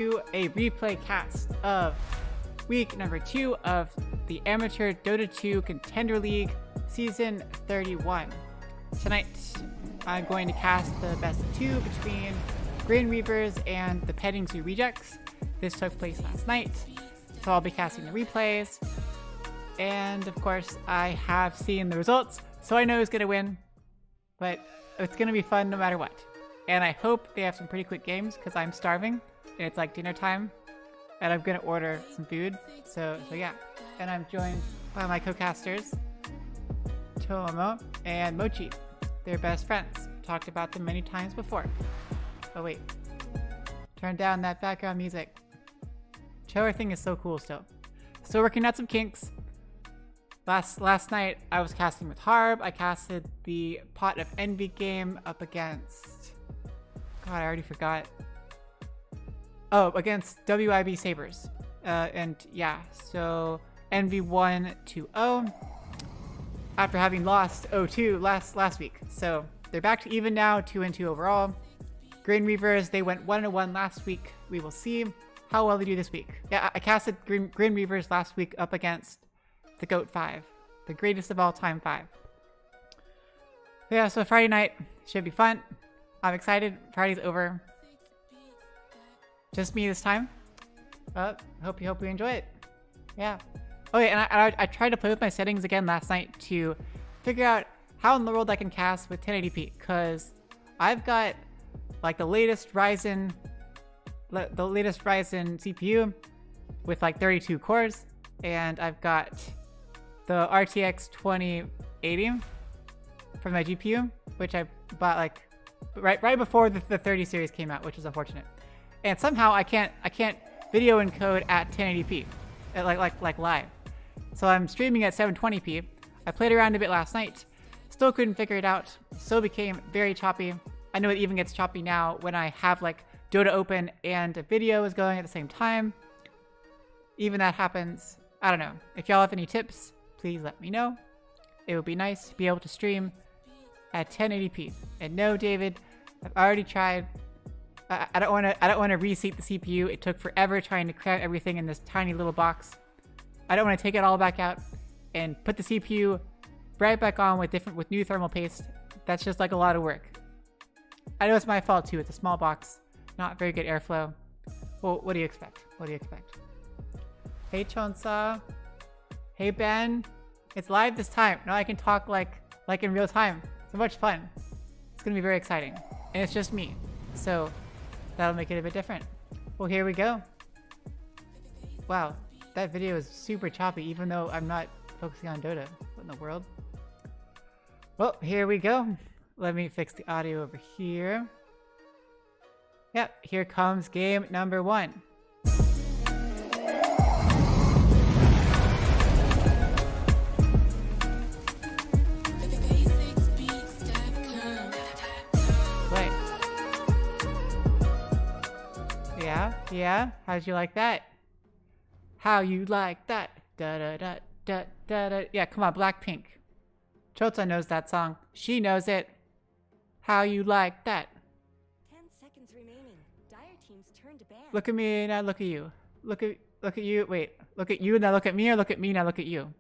to a replay cast of week number 2 of the Amateur Dota 2 Contender League Season 31. Tonight, I'm going to cast the best of 2 between GRIN Reavers and the Petting Rejects. This took place last night, so I'll be casting the replays. And of course, I have seen the results, so I know who's going to win. But it's going to be fun no matter what. And I hope they have some pretty quick games, because I'm starving, and it's like dinner time. And I'm going to order some food, so yeah. And I'm joined by my co-casters, Tomo and Mochi. They're best friends. Talked about them many times before. Oh wait. Turn down that background music. Chower thing is so cool still. Still working out some kinks. Last night I was casting with Harb. I casted the Pot of Envy game up against... God, I already forgot. Oh, against WIB Sabres. And yeah, so Envy won 2-0 after having lost 0-2 last week. So they're back to even now, 2-2 overall. GRIN Reavers, they went 1-1 last week. We will see how well they do this week. Yeah, I casted GRIN Reavers last week up against the GOAT 5, the greatest of all time 5. Yeah, so Friday night should be fun. I'm excited. Friday's over. Just me this time. Hope you enjoy it. Yeah. Oh yeah, and I tried to play with my settings again last night to figure out how in the world I can cast with 1080p, because I've got like the latest Ryzen CPU with like 32 cores, and I've got the RTX 2080 for my GPU, which I bought like right before the 30 series came out, which is unfortunate. And somehow I can't video encode at 1080p, like live. So I'm streaming at 720p. I played around a bit last night, still couldn't figure it out. So became very choppy. I know it even gets choppy now when I have like Dota open and a video is going at the same time. Even that happens. I don't know. If y'all have any tips, please let me know. It would be nice to be able to stream at 1080p. And no, David, I've already tried. I don't want to reseat the CPU. It took forever trying to cram everything in this tiny little box. I don't want to take it all back out and put the CPU right back on with new thermal paste. That's just like a lot of work. I know it's my fault too. It's a small box, not very good airflow. Well, what do you expect? What do you expect? Hey Chonsa. Hey Ben. It's live this time. Now I can talk like in real time. So much fun. It's gonna be very exciting, and it's just me, so that'll make it a bit different. Well, here we go. Wow, that video is super choppy, even though I'm not focusing on Dota. What in the world? Well, here we go. Let me fix the audio over here. Yep, here comes game number 1. Wait. Yeah, how'd you like that? How you like that? Da da da da da da. Yeah, come on, Blackpink. Chota knows that song. She knows it. How you like that? 10 seconds remaining. Dire teams turn to ban. Look at me, now look at you. Look at you. Wait, look at you, now look at me, or look at me, now look at you.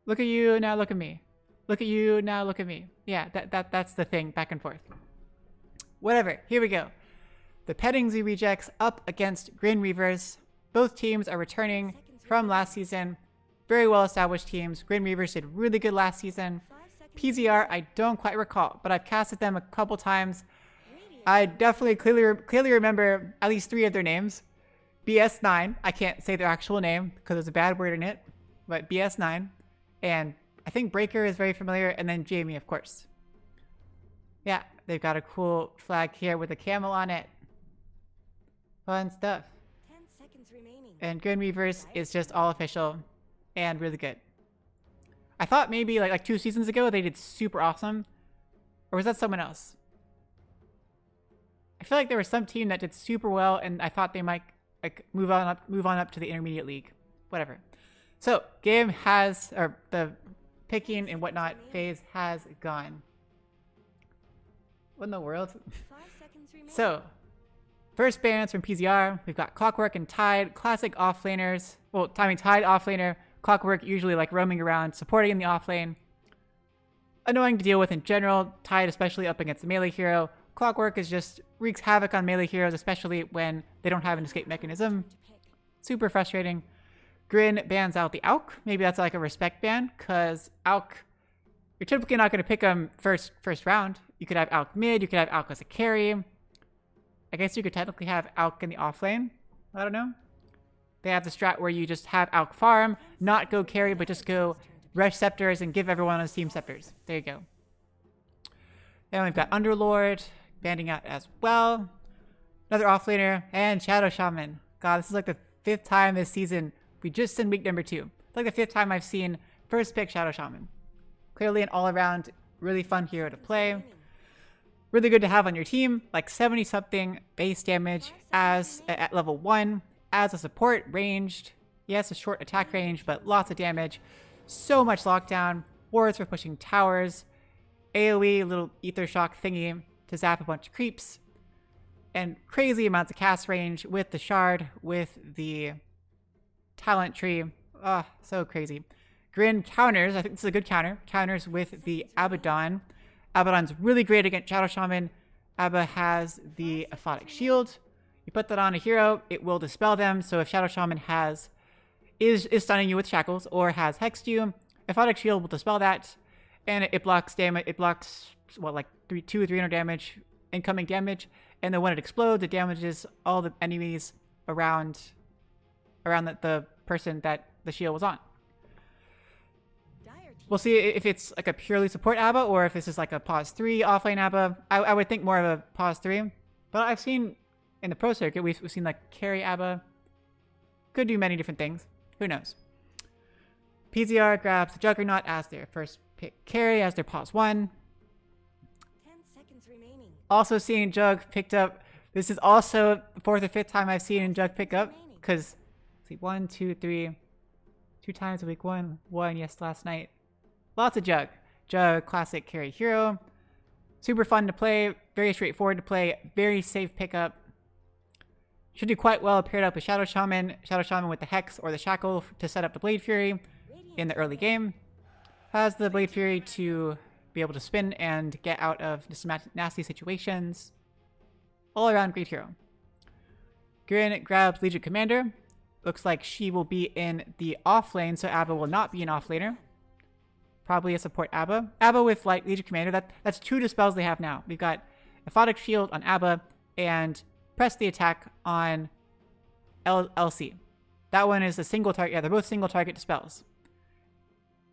Look at you, now look at me. Look at you, now look at me. Yeah, that's the thing, back and forth. Whatever, here we go. The Petting Rejects up against GRIN Reavers. Both teams are returning from last season. Very well established teams. GRIN Reavers did really good last season. PZR, I don't quite recall, but I've casted them a couple times. I definitely clearly remember at least 3 of their names. BS9, I can't say their actual name because there's a bad word in it, but BS9. And I think Breaker is very familiar, and then Jamie, of course. Yeah, they've got a cool flag here with a camel on it. Fun stuff. 10 seconds remaining. And GRIN Reavers is just all official and really good. I thought maybe like 2 seasons ago they did super awesome. Or was that someone else? I feel like there was some team that did super well, and I thought they might like move on up to the intermediate league. Whatever. So game has, or the picking and whatnot phase has gone. What in the world? 5 seconds remaining. So first bans from PZR, we've got Clockwork and Tide, classic offlaners. Well, Tide offlaner, Clockwork usually like roaming around, supporting in the offlane. Annoying to deal with in general, Tide especially up against the melee hero. Clockwork is just wreaks havoc on melee heroes, especially when they don't have an escape mechanism. Super frustrating. GRIN bans out the Auk. Maybe that's like a respect ban, because Auk, you're typically not going to pick them first round. You could have Auk mid, you could have Auk as a carry. I guess you could technically have Auk in the offlane. I don't know. They have the strat where you just have Auk farm, not go carry, but just go rush scepters and give everyone on his team scepters. There you go. Then we've got Underlord banding out as well. Another offlaner and Shadow Shaman. God, this is like the 5th time this season. We just in week number 2. It's like the 5th time I've seen first pick Shadow Shaman. Clearly an all-around really fun hero to play. Really good to have on your team, like 70 something base damage as at level 1 as a support, ranged. Yes, a short attack range, but lots of damage. So much lockdown, wards for pushing towers, AoE, little ether shock thingy to zap a bunch of creeps, and crazy amounts of cast range with the shard, with the talent tree. Ah, so crazy. GRIN counters, I think this is a good counter, counters with the Abaddon. Abaddon's really great against Shadow Shaman. Abba has the Aphotic Shield. You put that on a hero, it will dispel them, so if Shadow Shaman is stunning you with shackles or has hexed you, Aphotic Shield will dispel that, and it blocks damage. It blocks what, like 200 or 300 damage, incoming damage, and then when it explodes, it damages all the enemies around the person that the shield was on. We'll see if it's like a purely support ABBA or if this is like a pause 3 offlane ABBA. I would think more of a pause 3, but I've seen in the pro circuit we've seen like carry ABBA. Could do many different things. Who knows? PZR grabs the Juggernaut as their first pick carry, as their pause 1. 10 seconds remaining. Also seeing Jug picked up. This is also the 4th or 5th time I've seen Jug pick up, because see, 1, 2, 3, 2 times a week, one, yes, last night. Lots of Jug. Jug, classic carry hero. Super fun to play, very straightforward to play, very safe pickup. Should do quite well paired up with Shadow Shaman. Shadow Shaman with the Hex or the Shackle to set up the Blade Fury in the early game. Has the Blade Fury to be able to spin and get out of some nasty situations. All around great hero. GRIN grabs Legion Commander. Looks like she will be in the off lane, so Abba will not be an off laner. Probably a support Abba. Abba with like Legion Commander, that's 2 dispels they have now. We've got Aphotic Shield on Abba and press the attack on LC. That one is a single target. Yeah, they're both single target dispels.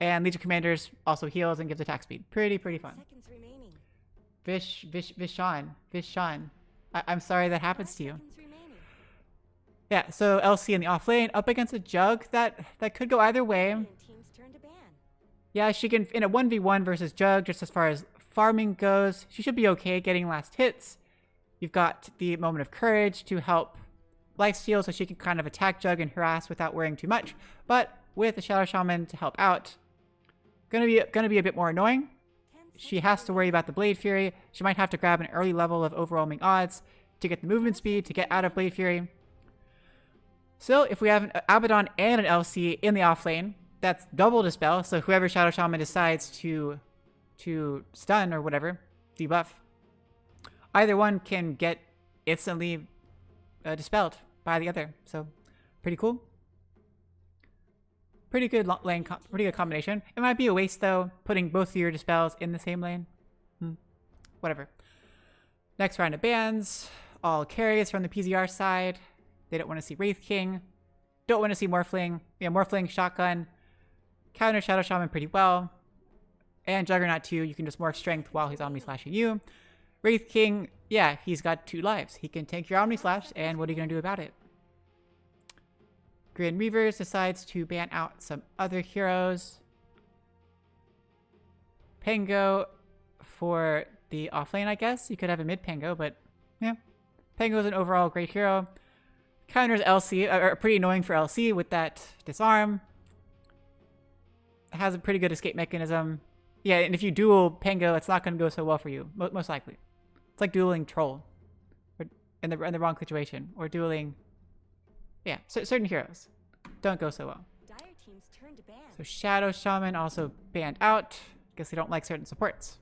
And Legion Commanders also heals and gives attack speed. Pretty fun. Vishan. I'm sorry that happens to you. Yeah, so LC in the off lane up against a Jug that could go either way. Yeah, she can, in a 1v1 versus Jug, just as far as farming goes, she should be okay getting last hits. You've got the Moment of Courage to help lifesteal, so she can kind of attack Jug and harass without worrying too much. But with the Shadow Shaman to help out, gonna be a bit more annoying. She has to worry about the Blade Fury. She might have to grab an early level of overwhelming odds to get the movement speed to get out of Blade Fury. So if we have an Abaddon and an LC in the off lane, that's double dispel. So whoever Shadow Shaman decides to stun or whatever, debuff, either one can get instantly dispelled by the other. So pretty cool. Pretty good lane, pretty good combination. It might be a waste though, putting both of your dispels in the same lane. Whatever. Next round of bans. All carries from the PZR side. They don't want to see Wraith King. Don't want to see Morphling. Yeah, Morphling, Shotgun. Counter Shadow Shaman pretty well. And Juggernaut too. You can just Morph Strength while he's Omni Slashing you. Wraith King, yeah, he's got 2 lives. He can tank your Omni Slash, and what are you going to do about it? GRIN Reavers decides to ban out some other heroes. Pango for the offlane, I guess. You could have a mid Pango, but yeah. Pango's an overall great hero. Counters LC, are pretty annoying for LC with that disarm. Has a pretty good escape mechanism. Yeah, and if you duel Pango, it's not going to go so well for you, most likely. It's like dueling Troll. in the wrong situation or dueling. Yeah, certain heroes don't go so well. Dire team's turn to ban. So Shadow Shaman also banned out. Guess they don't like certain supports.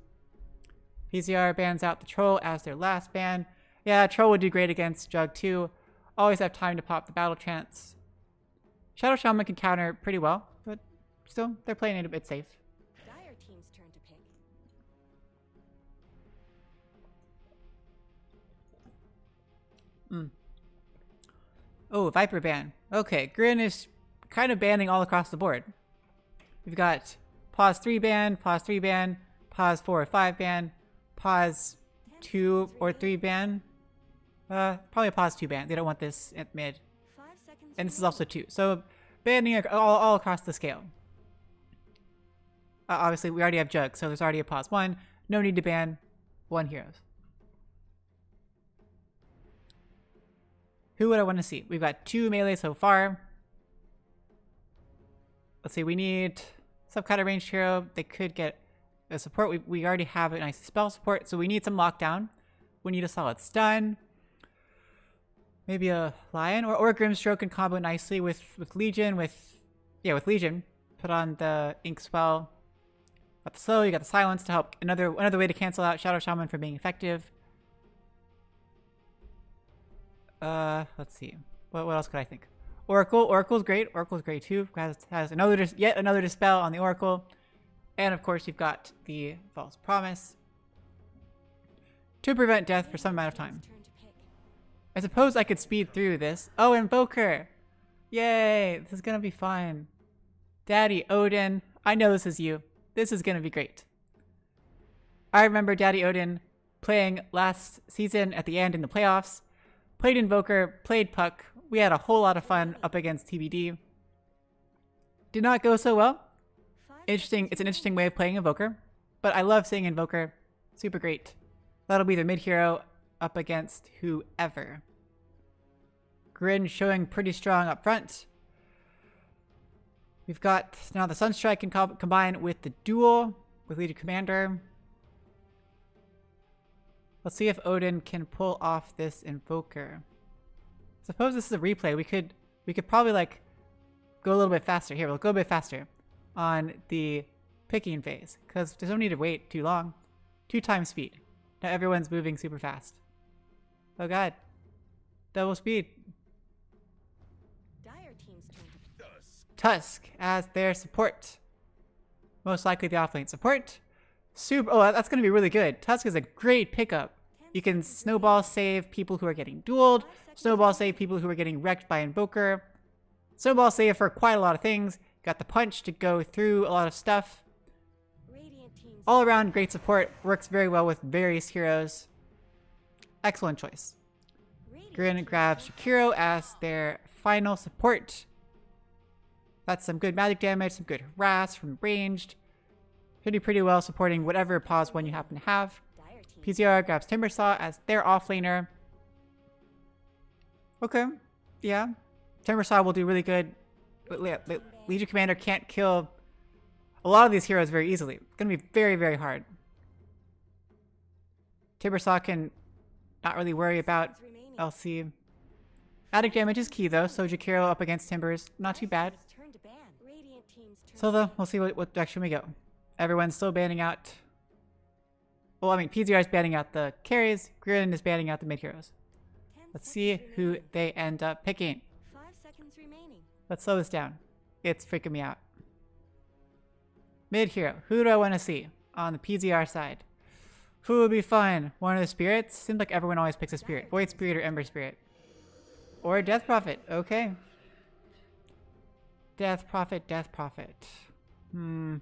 PZR bans out the Troll as their last ban. Yeah, Troll would do great against Jug too. Always have time to pop the battle trance. Shadow Shaman can counter pretty well, but still, they're playing it a bit safe. Dire team's turn to pick. Oh, Viper ban. Okay, GRIN is kind of banning all across the board. We've got pause 3 ban, pause 3 ban, pause 4 or 5 ban, pause 2 or 3 ban. Probably a pause 2 ban. They don't want this at mid. 5 seconds. And this is also 2. So banning all across the scale. Obviously, we already have Jug, so there's already a pause 1. No need to ban 1 heroes. Who would I want to see? We've got 2 melee so far. Let's see, we need some kind of ranged hero. They could get a support. We already have a nice spell support, so we need some lockdown. We need a solid stun. Maybe a Lion or Grimstroke can combo nicely with Legion. With Legion. Put on the Ink Spell. Got the slow, you got the silence to help. Another way to cancel out Shadow Shaman from being effective. Let's see. What else could I think? Oracle's great. Oracle's great too. Has yet another dispel on the Oracle. And of course you've got the False Promise to prevent death for some amount of time. Turn to pick. I suppose I could speed through this. Oh, Invoker! Yay! This is gonna be fun. Daddy Odin, I know this is you. This is gonna be great. I remember Daddy Odin playing last season at the end in the playoffs. Played Invoker, played Puck. We had a whole lot of fun up against TBD. Did not go so well. 5 Interesting. It's an interesting way of playing Invoker, but I love seeing Invoker. Super great. That'll be the mid hero up against whoever. GRIN showing pretty strong up front. We've got now the Sunstrike can combine with the duel with Legion Commander. Let's see if Odin can pull off this Invoker. Suppose this is a replay. We could probably like go a little bit faster. Here, we'll go a bit faster on the picking phase because there's no need to wait too long. 2 times speed. Now everyone's moving super fast. Oh god. Double speed. Dire team's turn to pick. Tusk as their support. Most likely the offlane support. Oh, that's going to be really good. Tusk is a great pickup. You can snowball save people who are getting dueled. Snowball save people who are getting wrecked by Invoker. Snowball save for quite a lot of things. Got the punch to go through a lot of stuff. Radiant team's All around great support. Works very well with various heroes. Excellent choice. Radiant GRIN grabs Shakiro as their final support. That's some good magic damage, some good harass from ranged. Should do pretty well supporting whatever pause 1 you happen to have. Dire team. PZR grabs Timbersaw as their offlaner. Okay, yeah. Timbersaw will do really good. But Legion Commander can't kill a lot of these heroes very easily. It's going to be very, very hard. Timbersaw can not really worry about Remaining. LC. Attic damage is key though, so Jakiro up against Timbers, not too bad. Turn to ban. Radiant team's turn. So though, we'll see what direction we go. Everyone's still banning out. Well, I mean, PZR is banning out the carries. GRIN is banning out the mid heroes. 10 Let's see seconds who remaining. they end up picking. 5 seconds remaining. Let's slow this down. It's freaking me out. Mid hero. Who do I want to see on the PZR side? Who would be fun? One of the spirits? Seems like everyone always picks a spirit. Void Spirit or Ember Spirit. Or Death Prophet. Okay. Death Prophet, Death Prophet. I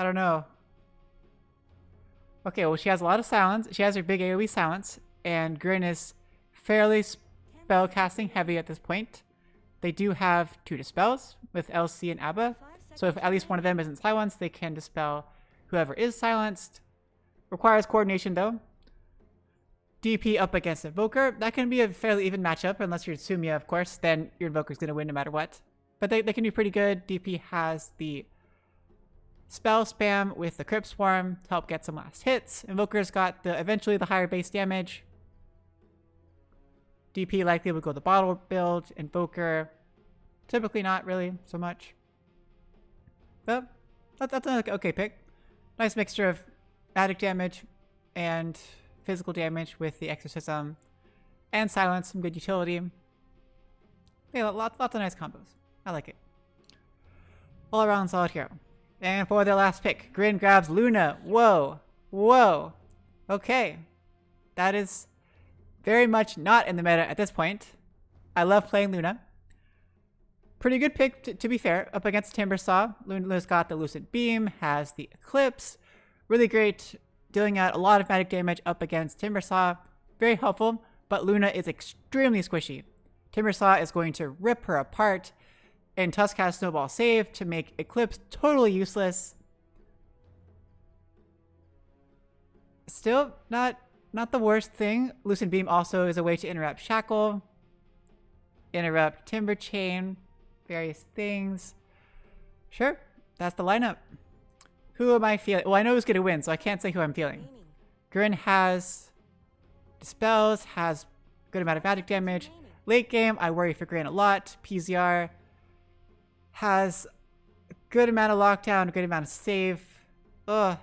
don't know. Okay, well, she has a lot of silence. She has her big AoE silence, and GRIN is fairly spellcasting heavy at this point. They do have 2 dispels with LC and Abba, so if at least one of them isn't silenced, they can dispel whoever is silenced. Requires coordination though. DP up against Invoker. That can be a fairly even matchup, unless you're Sumia, of course. Then your Invoker's going to win no matter what. But they can do pretty good. DP has the spell spam with the Crypt Swarm to help get some last hits. Invoker's got eventually the higher base damage. DP likely would go the bottle build. Invoker, typically not really so much. But that's an okay pick. Nice mixture of magic damage and physical damage with the exorcism and silence, some good utility. Yeah, lots of nice combos. I like it. All around solid hero. And for the last pick, Grin grabs Luna. Whoa. Whoa. Okay. That is very much not in the meta at this point. I love playing Luna. Pretty good pick, to be fair, up against Timbersaw. Luna's got the Lucent Beam, has the Eclipse. Really great, dealing out a lot of magic damage up against Timbersaw. Very helpful, but Luna is extremely squishy. Timbersaw is going to rip her apart, and Tusk has Snowball save to make Eclipse totally useless. Still, not the worst thing. Lucent Beam also is a way to interrupt Shackle, interrupt Timber Chain, various things. Sure, that's the lineup. Who am I feeling? Well, I know who's going to win, so I can't say who I'm feeling. Grin has Dispels, has a good amount of magic damage. Late game, I worry for Grin a lot. PZR has a good amount of lockdown, a good amount of save. Ugh.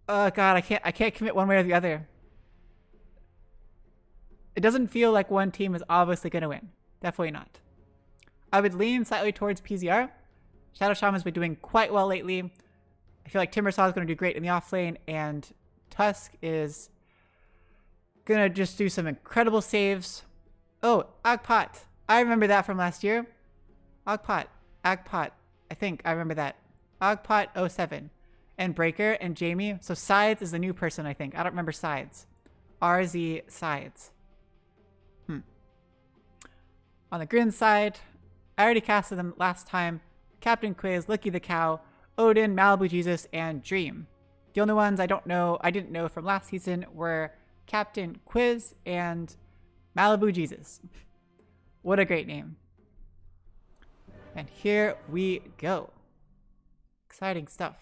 Oh god, I can't commit one way or the other. It doesn't feel like one team is obviously going to win. Definitely not. I would lean slightly towards PZR. Shadow Shaman's been doing quite well lately. I feel like Timbersaw is going to do great in the off lane, and Tusk is going to just do some incredible saves. Oh, Agpot. I remember that from last year. Agpot. I think I remember that. Agpot 07. And Breaker and Jamie. So Sides is the new person, I think. I don't remember Sides. RZ Sides. On the Grin side, I already casted them last time. Captain Quiz, Licky the Cow, Odin, Malibu Jesus, and Dream. The only ones I didn't know from last season were Captain Quiz and Malibu Jesus. What a great name. And here we go. Exciting stuff.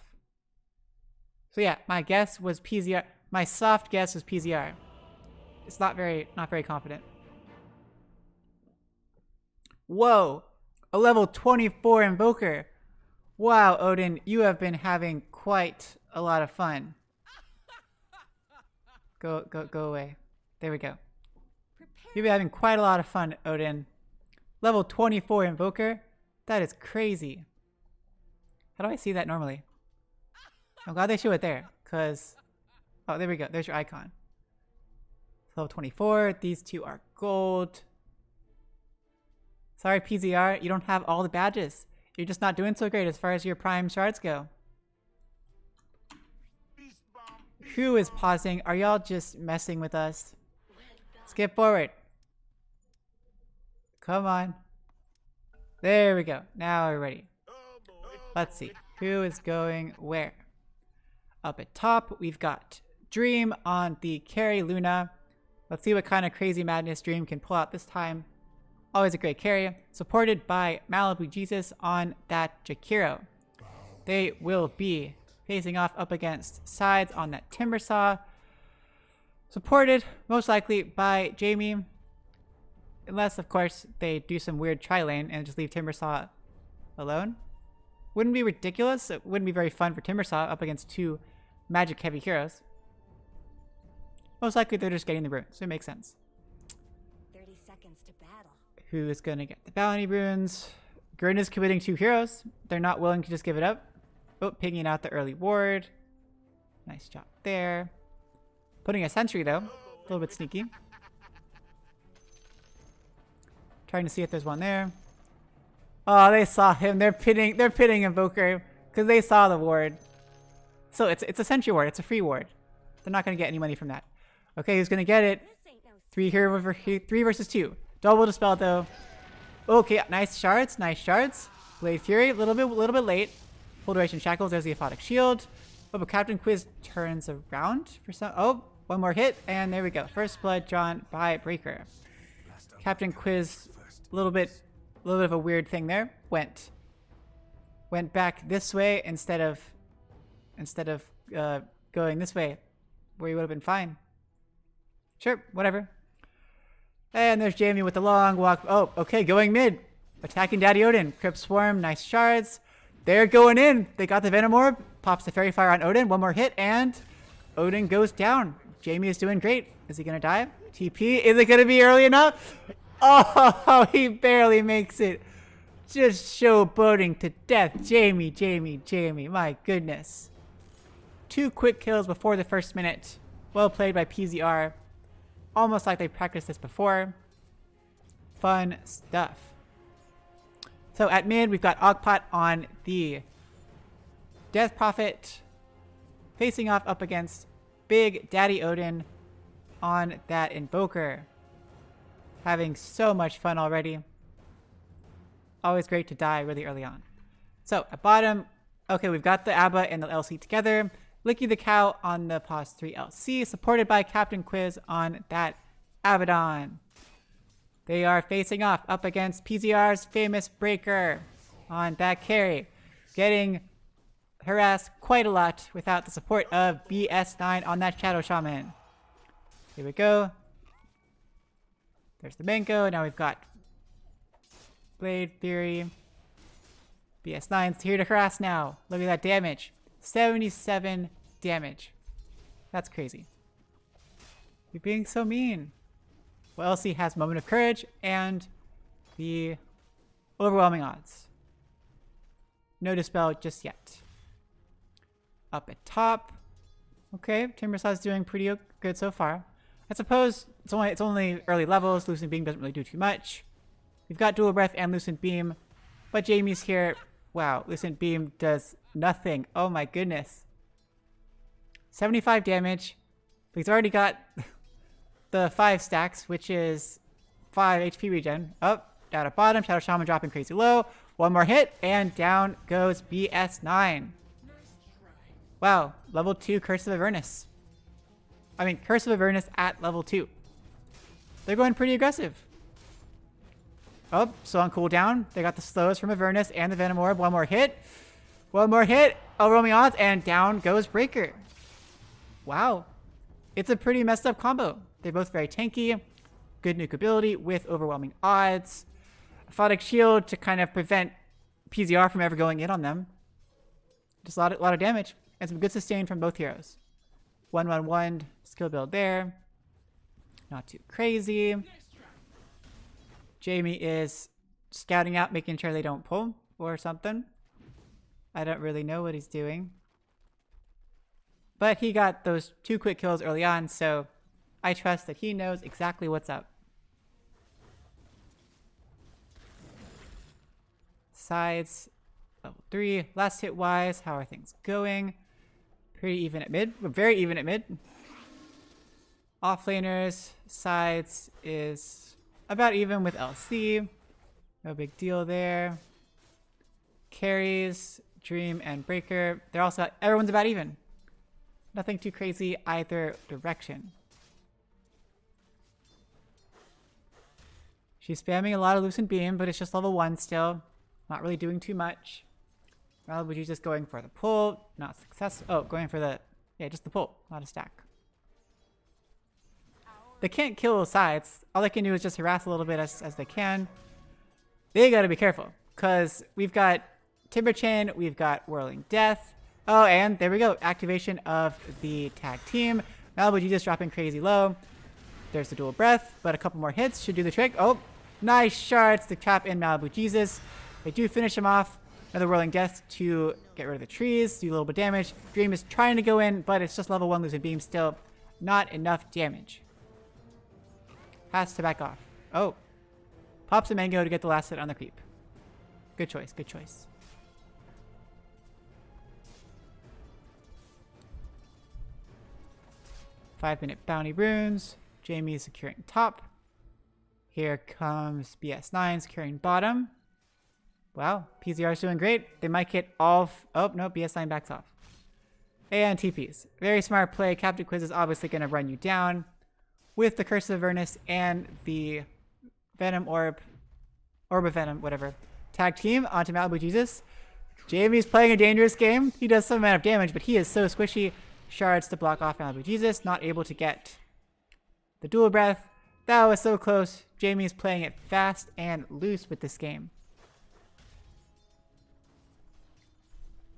So yeah, my guess was PZR. My soft guess was PZR. It's not very confident. Whoa, a level 24 Invoker. Wow, Odin, you have been having quite a lot of fun. Go away. There we go. You've been having quite a lot of fun, Odin. Level 24 Invoker? That is crazy. How do I see that normally? I'm glad they show it there, because... Oh, there we go. There's your icon. Level 24. These two are gold. Sorry, PZR. You don't have all the badges. You're just not doing so great as far as your prime shards go. Who is pausing? Are y'all just messing with us? Skip forward. Come on. There we go. Now we're ready. Let's see. Who is going where? Up at top, we've got Dream on the carry Luna. Let's see what kind of crazy madness Dream can pull out this time. Always a great carry. Supported by Malibu Jesus on that Jakiro. They will be facing off up against Sides on that Timbersaw. Supported most likely by Jamie. Unless, of course, they do some weird tri-lane and just leave Timbersaw alone. Wouldn't be ridiculous. It wouldn't be very fun for Timbersaw up against two magic heavy heroes. Most likely they're just getting the runes, so it makes sense. 30 seconds to battle. Who is going to get the bounty runes? Grin is committing 2 heroes. They're not willing to just give it up. Oh, pinging out the early ward. Nice job there. Putting a sentry though. A little bit sneaky. Trying to see if there's one there. Oh, they saw him. They're pitting Invoker because they saw the ward. So it's a sentry ward. It's a free ward. They're not going to get any money from that. Okay, who's going to get it? 3 versus 2. Double dispel though. Okay, nice shards. Nice shards. Blade Fury, a little bit late. Full duration shackles. There's the Aphotic Shield. Oh, but Captain Quiz turns around for some. Oh, one more hit, and there we go. First blood drawn by Breaker. Captain Quiz, a little bit of a weird thing there. Went went back this way instead of going this way, where he would have been fine. Sure, whatever. And there's Jamie with the long walk. Oh, okay, going mid. Attacking Daddy Odin. Crypt Swarm, nice shards. They're going in. They got the Venom Orb. Pops the Fairy Fire on Odin. One more hit, and Odin goes down. Jamie is doing great. Is he going to die? TP. Is it going to be early enough? Oh, he barely makes it. Just showboating to death. Jamie. My goodness. 2 quick kills before the first minute. Well played by PZR. Almost like they practiced this before. Fun stuff. So at mid, we've got Ogpot on the Death Prophet, facing off up against Big Daddy Odin on that Invoker. Having so much fun already. Always great to die really early on. So at bottom, okay, we've got the ABBA and the LC together. Licky the Cow on the Pause 3 LC, supported by Captain Quiz on that Abaddon. They are facing off up against PZR's famous Breaker on that carry, getting harassed quite a lot without the support of BS9 on that Shadow Shaman. Here we go. There's the Mango. Now we've got Blade Fury. BS9's here to harass now. Look at that damage. 77 damage. That's crazy. You're being so mean. Well, LC has Moment of Courage and the Overwhelming Odds. No Dispel just yet. Up at top. Okay, Timbersaw's doing pretty good so far. I suppose it's only early levels. Lucent Beam doesn't really do too much. We've got Dual Breath and Lucent Beam, but Jamie's here. Wow, Lucent Beam does nothing. Oh my goodness. 75 damage. He's already got the 5 stacks, which is 5 HP regen. Up, down at bottom. Shadow Shaman dropping crazy low. One more hit, and down goes BS9. Wow, level 2 Curse of Avernus. I mean, Curse of Avernus at level 2. They're going pretty aggressive. Oh, so on cooldown, they got the slows from Avernus and the Venom Orb. One more hit. One more hit. Overwhelming Odds, and down goes Breaker. Wow. It's a pretty messed up combo. They're both very tanky. Good nuke ability with Overwhelming Odds. Aphotic Shield to kind of prevent PZR from ever going in on them. Just a lot of damage. And some good sustain from both heroes. 1-1-1 skill build there. Not too crazy. Jamie is scouting out, making sure they don't pull or something. I don't really know what he's doing. But he got those 2 quick kills early on, so I trust that he knows exactly what's up. Sides, level 3. Last hit wise, how are things going? Pretty even at mid. We're very even at mid. Offlaners, sides is about even with LC. No big deal there. Carries, Dream, and Breaker. They're also, everyone's about even. Nothing too crazy either direction. She's spamming a lot of Lucent Beam, but it's just level 1 still. Not really doing too much. Probably she's just going for the pull. Not successful. Oh, going for the, yeah, just the pull, not a stack. They can't kill sides. All they can do is just harass a little bit as they can. They gotta be careful, because we've got Timberchin, we've got Whirling Death. Oh, and there we go. Activation of the tag team. Malibu Jesus dropping crazy low. There's the Dual Breath, but a couple more hits should do the trick. Oh, nice shards to trap in Malibu Jesus. They do finish him off. Another Whirling Death to get rid of the trees, do a little bit of damage. Dream is trying to go in, but it's just level 1 Lucent Beam still. Not enough damage. Has to back off. Oh. Pops a Mango to get the last hit on the creep. Good choice, good choice. Five-minute bounty runes. Jamie is securing top. Here comes BS9 securing bottom. Wow, PZR is doing great. They might get all... oh, no, BS9 backs off. And TPs. Very smart play. Captain Quiz is obviously going to run you down with the Curse of Avernus and the Venom Orb of Venom, whatever. Tag team onto Malibu Jesus. Jamie's playing a dangerous game. He does some amount of damage, but he is so squishy. Shards to block off Malibu Jesus, not able to get the dual breath. That was so close. Jamie's playing it fast and loose with this game.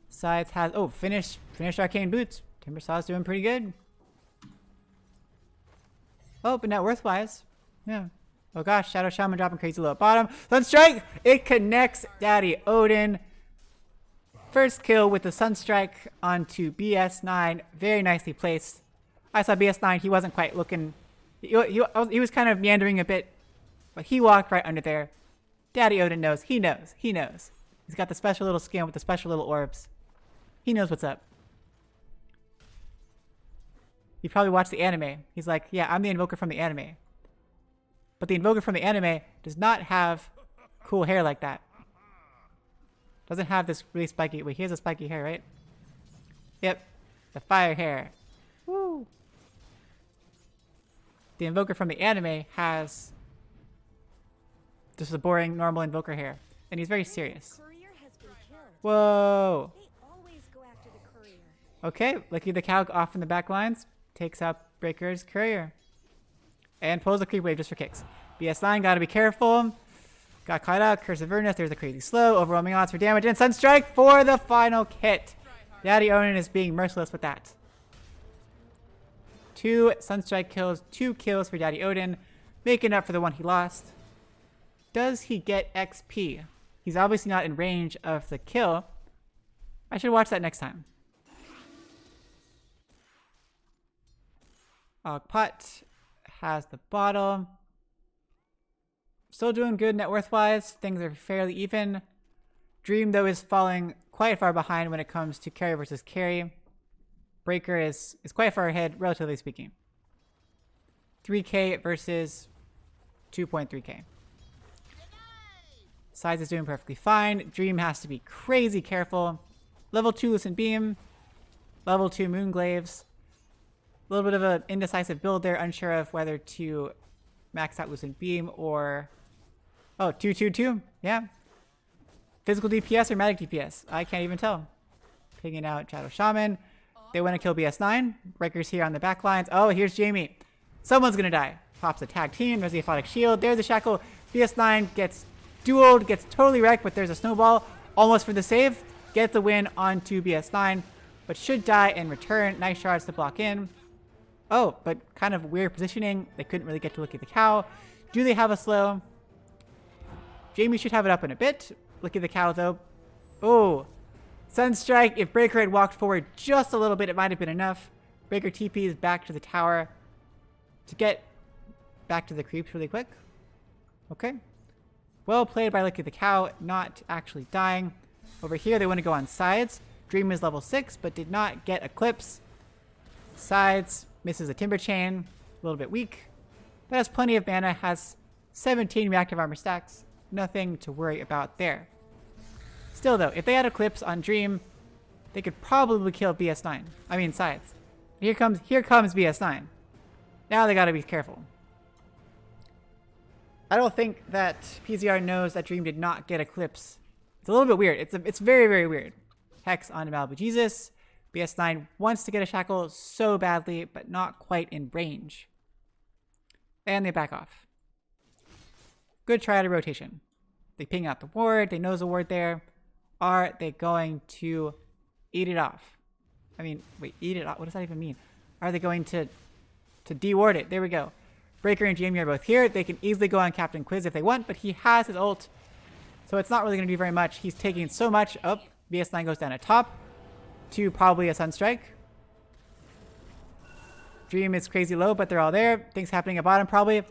Sides has finished Arcane Boots. Timbersaw's doing pretty good. Oh, but net worth-wise. Yeah. Oh gosh, Shadow Shaman dropping crazy low at bottom. Sunstrike! It connects Daddy Odin. First kill with the Sunstrike onto BS9. Very nicely placed. I saw BS9. He wasn't quite looking. He was kind of meandering a bit, but he walked right under there. Daddy Odin knows. He knows. He knows. He's got the special little skin with the special little orbs. He knows what's up. You probably watched the anime. He's like, yeah, I'm the invoker from the anime. But the invoker from the anime does not have cool hair like that. Doesn't have this really spiky. Wait, he has a spiky hair, right? Yep. The fire hair. Woo. The invoker from the anime has just a boring, normal invoker hair. And he's very serious. Courier has been killed. Whoa. They always go after the courier. Okay, Lucky the Cow off in the back lines. Takes out Breaker's courier. And pulls a creep wave just for kicks. BS9 gotta be careful. Got caught out. Curse of Avernus. There's a crazy slow. Overwhelming odds for damage. And Sunstrike for the final hit. Daddy Odin is being merciless with that. 2 Sunstrike kills. 2 kills for Daddy Odin. Making up for the one he lost. Does he get XP? He's obviously not in range of the kill. I should watch that next time. Pot has the bottle. Still doing good net worth wise. Things are fairly even. Dream though is falling quite far behind when it comes to carry versus carry. Breaker is quite far ahead, relatively speaking. 3k versus 2.3k. Size is doing perfectly fine. Dream has to be crazy careful. Level 2 Lucent Beam. Level 2 Moonglaves. A little bit of an indecisive build there, unsure of whether to max out Lucent Beam or... Oh, 2-2-2? Yeah. Physical DPS or magic DPS? I can't even tell. Picking out Shadow Shaman. They want to kill BS9. Breaker's here on the back lines. Oh, here's Jamie. Someone's going to die. Pops a tag team. There's the Aphotic Shield. There's the Shackle. BS9 gets dueled, gets totally wrecked, but there's a snowball. Almost for the save. Get the win onto BS9, but should die in return. Nice shards to block in. Oh, but kind of weird positioning. They couldn't really get to Lucky the Cow. Do they have a slow? Jamie should have it up in a bit. Lucky the Cow, though. Oh, Sunstrike. If Breaker had walked forward just a little bit, it might have been enough. Breaker TPs back to the tower to get back to the creeps really quick. Okay. Well played by Lucky the Cow, not actually dying. Over here, they want to go on sides. Dream is level 6, but did not get Eclipse. Sides. Misses a Timber Chain, a little bit weak, but has plenty of mana, has 17 reactive armor stacks, nothing to worry about there. Still though, if they had Eclipse on Dream, they could probably kill BS9. I mean Sides. Here comes BS9. Now they gotta be careful. I don't think that PZR knows that Dream did not get Eclipse. It's a little bit weird. It's very, very weird. Hex on Malibu Jesus. BS9 wants to get a Shackle so badly, but not quite in range. And they back off. Good try at a rotation. They ping out the ward. They nose a ward there. Are they going to eat it off? I mean, wait, eat it off? What does that even mean? Are they going to de-ward it? There we go. Breaker and Jamie are both here. They can easily go on Captain Quiz if they want, but he has his ult. So it's not really going to do very much. He's taking so much. Oh, BS9 goes down at top. To probably a Sunstrike. Dream is crazy low, but they're all there. Things happening at bottom probably.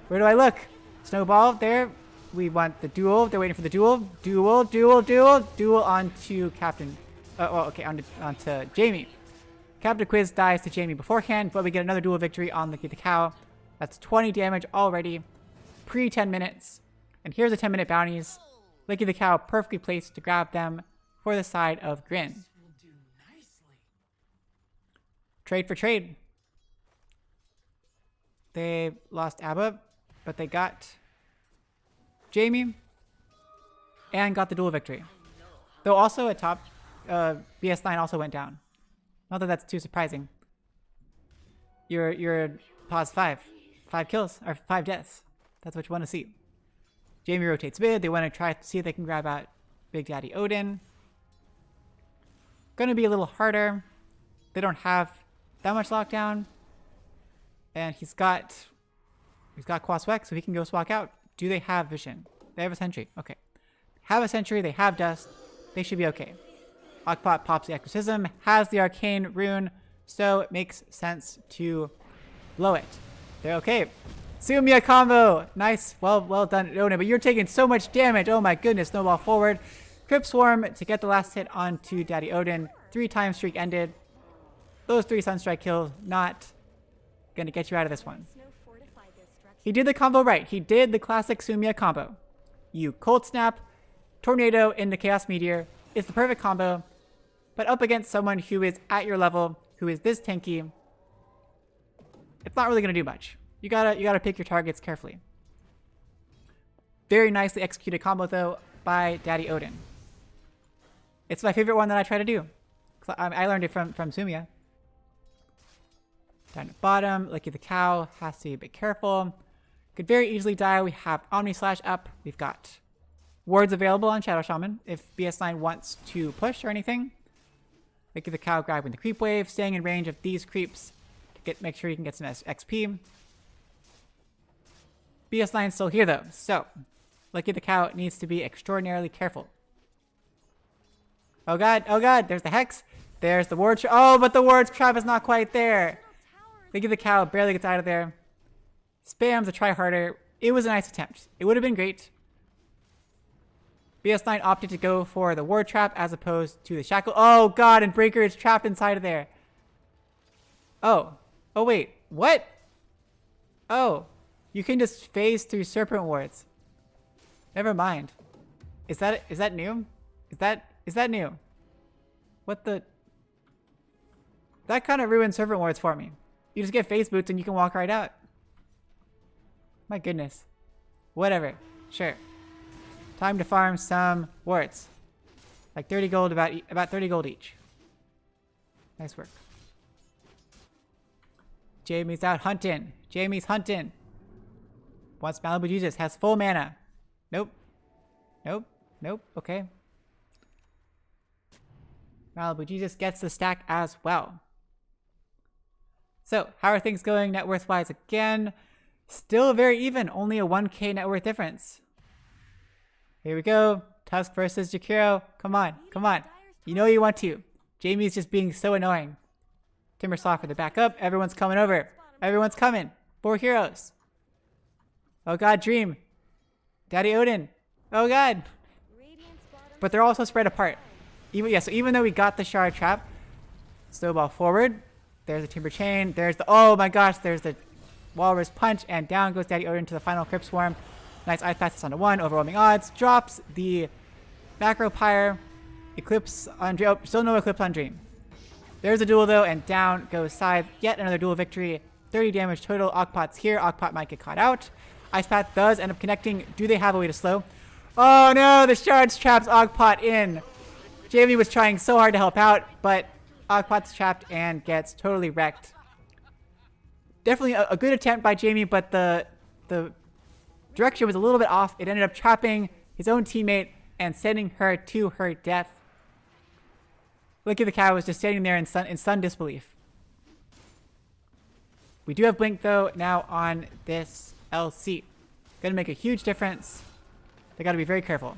Where do I look? Snowball there. We want the duel. They're waiting for the duel. Duel onto Captain. Onto Jamie. Captain Quiz dies to Jamie beforehand, but we get another duel victory on Lucky the Cow. That's 20 damage already. Pre 10 minutes. And here's the 10-minute bounties. Lucky the Cow perfectly placed to grab them for the side of GRIN. Trade for trade. They lost Abba, but they got Jamie and got the duel victory. Though also at top, BS9 also went down. Not that that's too surprising. You're pause 5 kills or 5 deaths. That's what you want to see. Jamie rotates mid. They want to try to see if they can grab out Big Daddy Odin. Going to be a little harder. They don't have that much lockdown, and he's got Quaswek, so he can go swak out. Do they have vision? They have a sentry. Okay, have a sentry. They have dust. They should be okay. Akpot pops the exorcism, has the arcane rune, so it makes sense to blow it. They're okay. Sumia combo. Nice. Well done, Odin. But you're taking so much damage. Oh my goodness. Snowball forward. Crypt Swarm to get the last hit onto Daddy Odin. 3-time streak ended. Those 3 Sunstrike kills not going to get you out of this one. Snow fortified their structure. He did the combo right. He did the classic Sumia combo. You Cold Snap, Tornado into Chaos Meteor. It's the perfect combo. But up against someone who is at your level, who is this tanky, it's not really going to do much. You gotta pick your targets carefully. Very nicely executed combo though by Daddy Odin. It's my favorite one that I try to do. I learned it from Sumia. Down at bottom, Lucky the Cow has to be a bit careful. Could very easily die. We have Omni Slash up. We've got wards available on Shadow Shaman if BS9 wants to push or anything. Lucky the Cow grabbing the creep wave, staying in range of these creeps to make sure you can get some XP. BS9 still here though, so Lucky the Cow needs to be extraordinarily careful. Oh god, there's the Hex. There's the ward trap. Oh, but the ward trap is not quite there. Lucky the Cow barely gets out of there. Spams a try harder. It was a nice attempt. It would have been great. BS9 opted to go for the ward trap as opposed to the shackle. Oh god, and Breaker is trapped inside of there. Oh wait, what? Oh, you can just phase through serpent wards. Never mind. Is that new? Is that new? What the? That kind of ruined serpent wards for me. You just get phase boots and you can walk right out. My goodness. Whatever. Sure. Time to farm some wards. Like 30 gold, about 30 gold each. Nice work. Jamie's out hunting. Jamie's hunting. Wants Malibu Jesus. Has full mana. Nope. Okay. Malibu Jesus gets the stack as well. So, how are things going net worth wise again? Still very even. Only a 1k net worth difference. Here we go. Tusk versus Jakiro. Come on. You know you want to. Jamie's just being so annoying. Timbersaw for the backup. Everyone's coming over. Everyone's coming. 4 heroes. Oh god, Dream. Daddy Odin. Oh god. But they're also spread apart. So even though we got the Shard Trap, snowball forward. There's a Timber Chain. There's the, oh my gosh, there's the Walrus Punch, and down goes Daddy Odin to the final Crypt Swarm. Nice Ice Pass on to 1, overwhelming odds. Drops the Macro Pyre. Eclipse on Dream. Oh, still no Eclipse on Dream. There's a duel though, and down goes Scythe. Yet another duel victory. 30 damage total. Okpot's here. Okpot might get caught out. Ice Path does end up connecting. Do they have a way to slow? Oh no, the Shards traps Okpot in. Jamie was trying so hard to help out, but Okpot's trapped and gets totally wrecked. Definitely a good attempt by Jamie, but the direction was a little bit off. It ended up trapping his own teammate and sending her to her death. Lucky the Cow was just standing there in stunned disbelief. We do have Blink though now on this LC. Gonna make a huge difference. They gotta be very careful.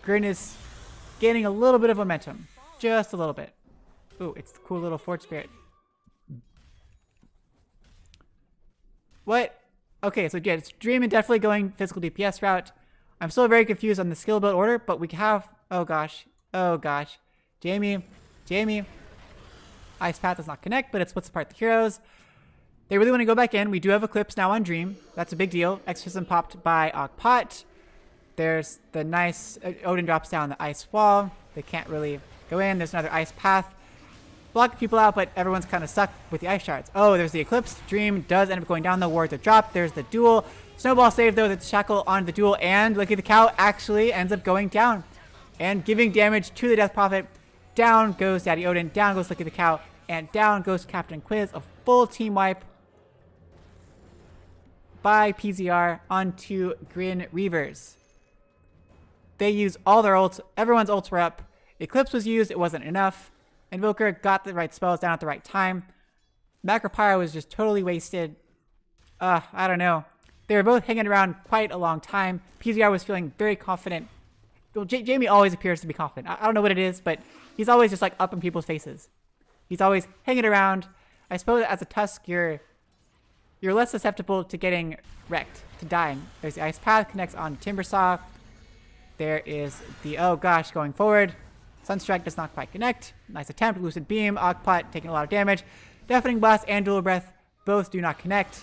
Grin is gaining a little bit of momentum. Just a little bit. Ooh, it's the cool little Forge Spirit. What? Okay, so yeah, it's Dream and definitely going physical DPS route. I'm still very confused on the skill build order, but we have, oh gosh. Jamie. Ice Path does not connect, but it splits apart the heroes. They really want to go back in. We do have Eclipse now on Dream. That's a big deal. Exorcism popped by Okpot. There's the nice, Odin drops down the ice wall. They can't really go in. There's another Ice Path. Block people out, but everyone's kind of stuck with the ice shards. Oh, there's the Eclipse. Dream does end up going down. The wards are dropped. There's the duel. Snowball save though, the shackle on the duel, and Lucky the Cow actually ends up going down. and giving damage to the Death Prophet. Down goes Daddy Odin, down goes Licky the Cow, and down goes Captain Quiz. A full team wipe by PZR onto GRIN Reavers. They used all their ults. Everyone's ults were up. Eclipse was used. It wasn't enough. Invoker got the right spells down at the right time. Macropyre was just totally wasted. I don't know. They were both hanging around quite a long time. PZR was feeling very confident. Well, Jamie always appears to be confident. I don't know what it is, but he's always just like up in people's faces. He's always hanging around. I suppose as a Tusk, you're less susceptible to getting wrecked, to dying. There's the Ice Path, connects on Timbersaw. There is the, oh gosh, going forward. Sunstrike does not quite connect. Nice attempt. Lucid Beam, Ogpot taking a lot of damage. Deafening Blast and Dual Breath both do not connect.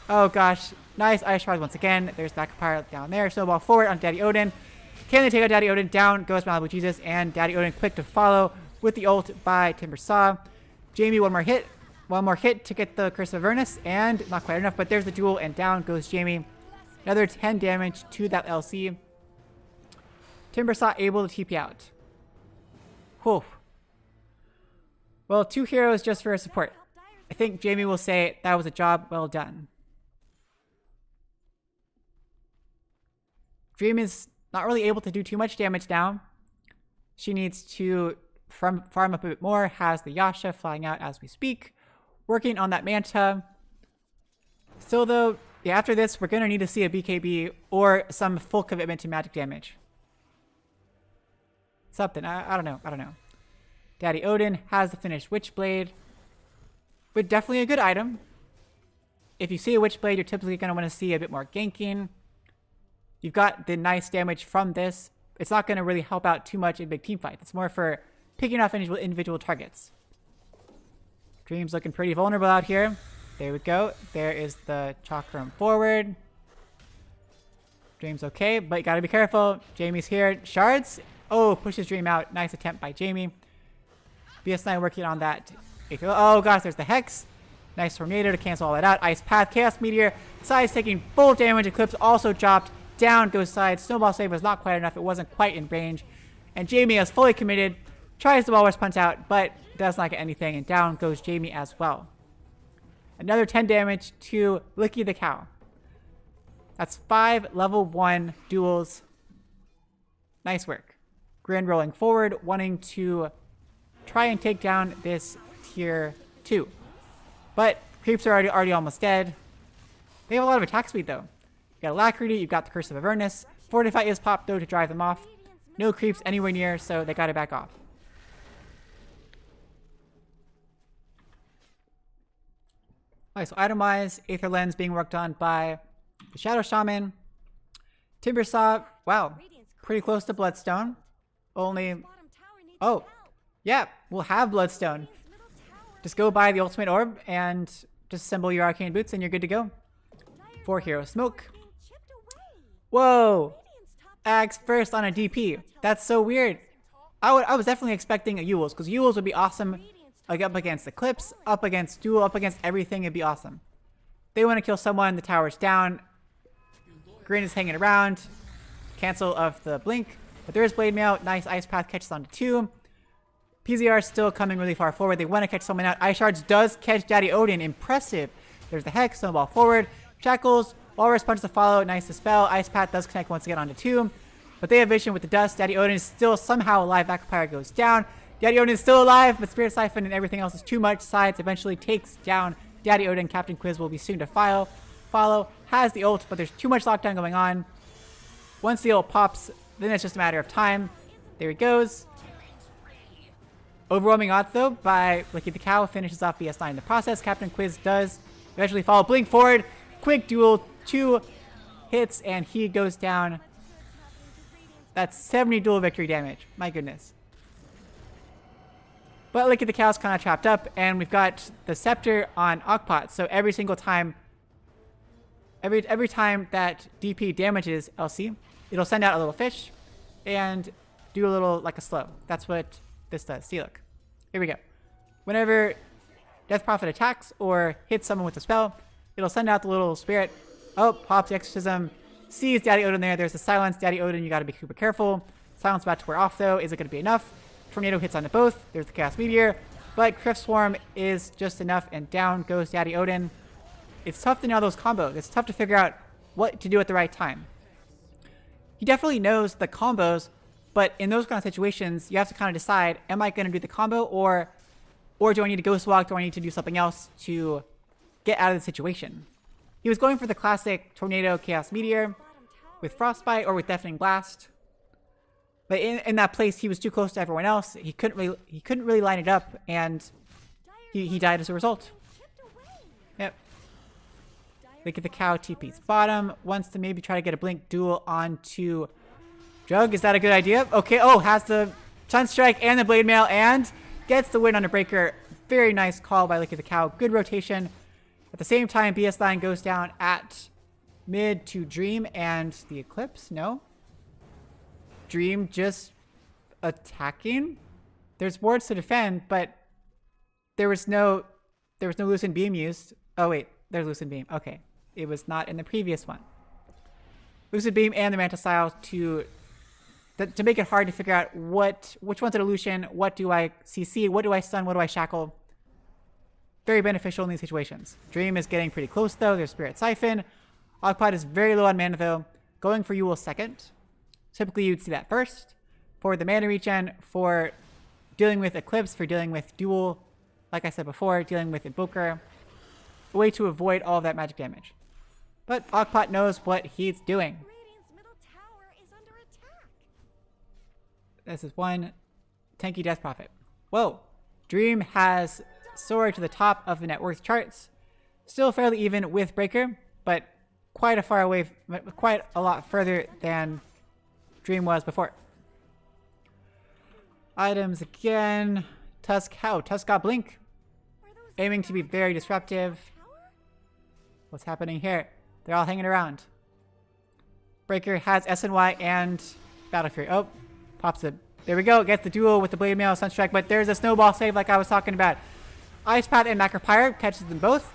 Oh gosh, nice Ice Shard once again. There's Macropyre down there. Snowball forward on Daddy Odin. Can they take out Daddy Odin? Down goes Malibu Jesus, and Daddy Odin quick to follow with the ult by Timbersaw. Jamie, one more hit to get the Curse of Avernus, and not quite enough, but there's the duel, and down goes Jamie. Another 10 damage to that LC. Timbersaw able to TP out. Whew. Well, 2 heroes just for support. I think Jamie will say that was a job well done. Dream is not really able to do too much damage now. She needs to farm up a bit more. Has the Yasha flying out as we speak. Working on that Manta. Still though, yeah, after this, we're going to need to see a BKB or some full commitment to magic damage. Something. I don't know. Daddy Odin has the finished Witchblade. But definitely a good item. If you see a Witchblade, you're typically going to want to see a bit more ganking. You've got the nice damage from this. It's not going to really help out too much in big team fights. It's more for picking off individual targets. Dream's looking pretty vulnerable out here. There we go. There is the Chakram forward. Dream's okay, but you got to be careful. Jamie's here. Shards. Oh, pushes Dream out. Nice attempt by Jamie. BS9 working on that. Oh gosh, there's the Hex. Nice Tornado to cancel all that out. Ice Path, Chaos Meteor. Side's taking full damage. Eclipse also dropped. Down goes Side. Snowball save was not quite enough. It wasn't quite in range. And Jamie is fully committed. Tries the Walrus Punch out, but does not get anything. And down goes Jamie as well. Another 10 damage to Licky the Cow. That's 5 level 1 duels. Nice work. Grin rolling forward, wanting to try and take down this tier 2. But creeps are already almost dead. They have a lot of attack speed though. You got Alacrity, you've got the Curse of Avernus. Fortify is popped though to drive them off. No creeps anywhere near, so they gotta back off. Alright, so item-wise, Aether Lens being worked on by the Shadow Shaman. Timbersaw, wow, pretty close to Bloodstone. Only, oh, yeah, we'll have Bloodstone. Just go buy the Ultimate Orb and just assemble your Arcane Boots and you're good to go. 4 Hero Smoke. Whoa! Axe first on a DP. That's so weird. I was definitely expecting a Yules, because Yules would be awesome up against Eclipse, up against Duel, up against everything. It'd be awesome. They want to kill someone, the tower's down. Grin is hanging around. Cancel of the Blink. But there is Blade Mail. Nice Ice Path catches onto 2. PZR is still coming really far forward. They want to catch someone out. Ice Shards does catch Daddy Odin. Impressive. There's the Hex. Snowball forward. Shackles. Walrus Punch to follow. Nice dispel. Ice Path does connect once again onto 2. But they have vision with the dust. Daddy Odin is still somehow alive. Macropyre goes down. Daddy Odin is still alive, but Spirit Siphon and everything else is too much. Sides eventually takes down Daddy Odin. Captain Quiz will be soon to follow. Has the ult, but there's too much lockdown going on. Once the ult pops, then it's just a matter of time. There he goes. Overwhelming odds though by Licky the Cow finishes off BS9 in the process. Captain Quiz does eventually follow. Blink forward. Quick duel. 2 hits and he goes down. That's 70 duel victory damage. My goodness. But Licky the Cow's kind of trapped up, and we've got the Scepter on Ogpot. So every single time, every time that DP damages LC, it'll send out a little fish and do a little, like a slow. That's what this does. See, look. Here we go. Whenever Death Prophet attacks or hits someone with a spell, it'll send out the little spirit. Oh, pops the Exorcism. Sees Daddy Odin there. There's the silence. Daddy Odin, you gotta be super careful. Silence about to wear off though. Is it going to be enough? Tornado hits onto both. There's the Chaos Meteor. But Crypt Swarm is just enough, and down goes Daddy Odin. It's tough to know those combos. It's tough to figure out what to do at the right time. He definitely knows the combos, but in those kind of situations, you have to kind of decide, am I going to do the combo, or do I need to Ghost Walk? Do I need to do something else to get out of the situation? He was going for the classic Tornado Chaos Meteor with Frostbite or with Deafening Blast. But in that place, he was too close to everyone else. He couldn't really line it up, and he died as a result. Yep. Look at the cow TP's bottom. Wants to maybe try to get a Blink duel onto Jug. Is that a good idea? Okay. Oh, has the Sunstrike and the Blade Mail and gets the win on a Breaker. Very nice call by Look at the Cow. Good rotation. At the same time, BS9 goes down at mid to Dream and the Eclipse. No. Dream just attacking. There's wards to defend, but there was no Lucent Beam used. Oh wait, there's Lucent Beam. Okay. It was not in the previous one. Lucid Beam and the Manta Style to make it hard to figure out which one's an illusion, what do I CC, what do I stun, what do I shackle. Very beneficial in these situations. Dream is getting pretty close though. There's Spirit Siphon. Ogpod is very low on mana though. Going for Yule second. Typically you'd see that first. For the mana regen, for dealing with Eclipse, for dealing with Duel, like I said before, dealing with Invoker. A way to avoid all of that magic damage. But Ogpot knows what he's doing. Radiant's middle tower is under attack. This is one tanky Death Prophet. Whoa. Dream has soared to the top of the net worth charts. Still fairly even with Breaker, but quite a lot further than Dream was before. Items again. Tusk. How? Tusk got Blink. Aiming to be very disruptive. What's happening here? They're all hanging around. Breaker has SNY and Battle Fury. Oh, pops it. There we go. Gets the duel with the Blade Mail, Sunstrike, but there's a snowball save like I was talking about. Ice Path and Macropyre catches them both.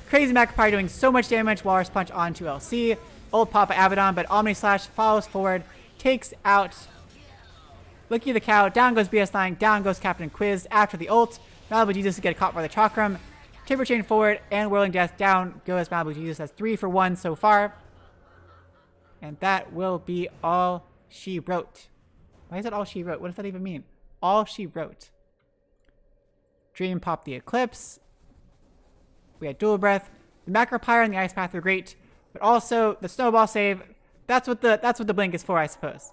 Crazy Macropyre doing so much damage. Walrus Punch onto LC. Old Papa Abaddon, but Omni Slash follows forward, takes out Licky the Cow. Down goes BS9. Down goes Captain Quiz after the ult. Malibu Jesus to get caught by the Chakram. Timber Chain forward and Whirling Death down goes Malibu Jesus. That's 3 for 1 so far. And that will be all she wrote. Why is it all she wrote? What does that even mean? All she wrote. Dream popped the Eclipse. We had Dual Breath. The Macropyre and the Ice Path were great. But also the Snowball save. That's what the Blink is for, I suppose.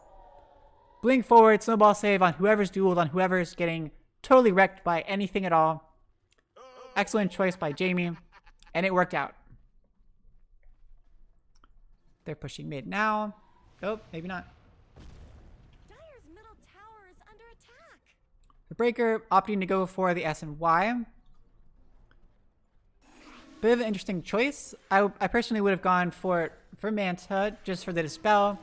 Blink forward, Snowball save on whoever's dueled, on whoever's getting totally wrecked by anything at all. Excellent choice by Jamie, and it worked out. They're pushing mid now. Oh, maybe not. Dire's middle tower is under attack. The Breaker opting to go for the S and Y. Bit of an interesting choice. I personally would have gone for Manta just for the Dispel.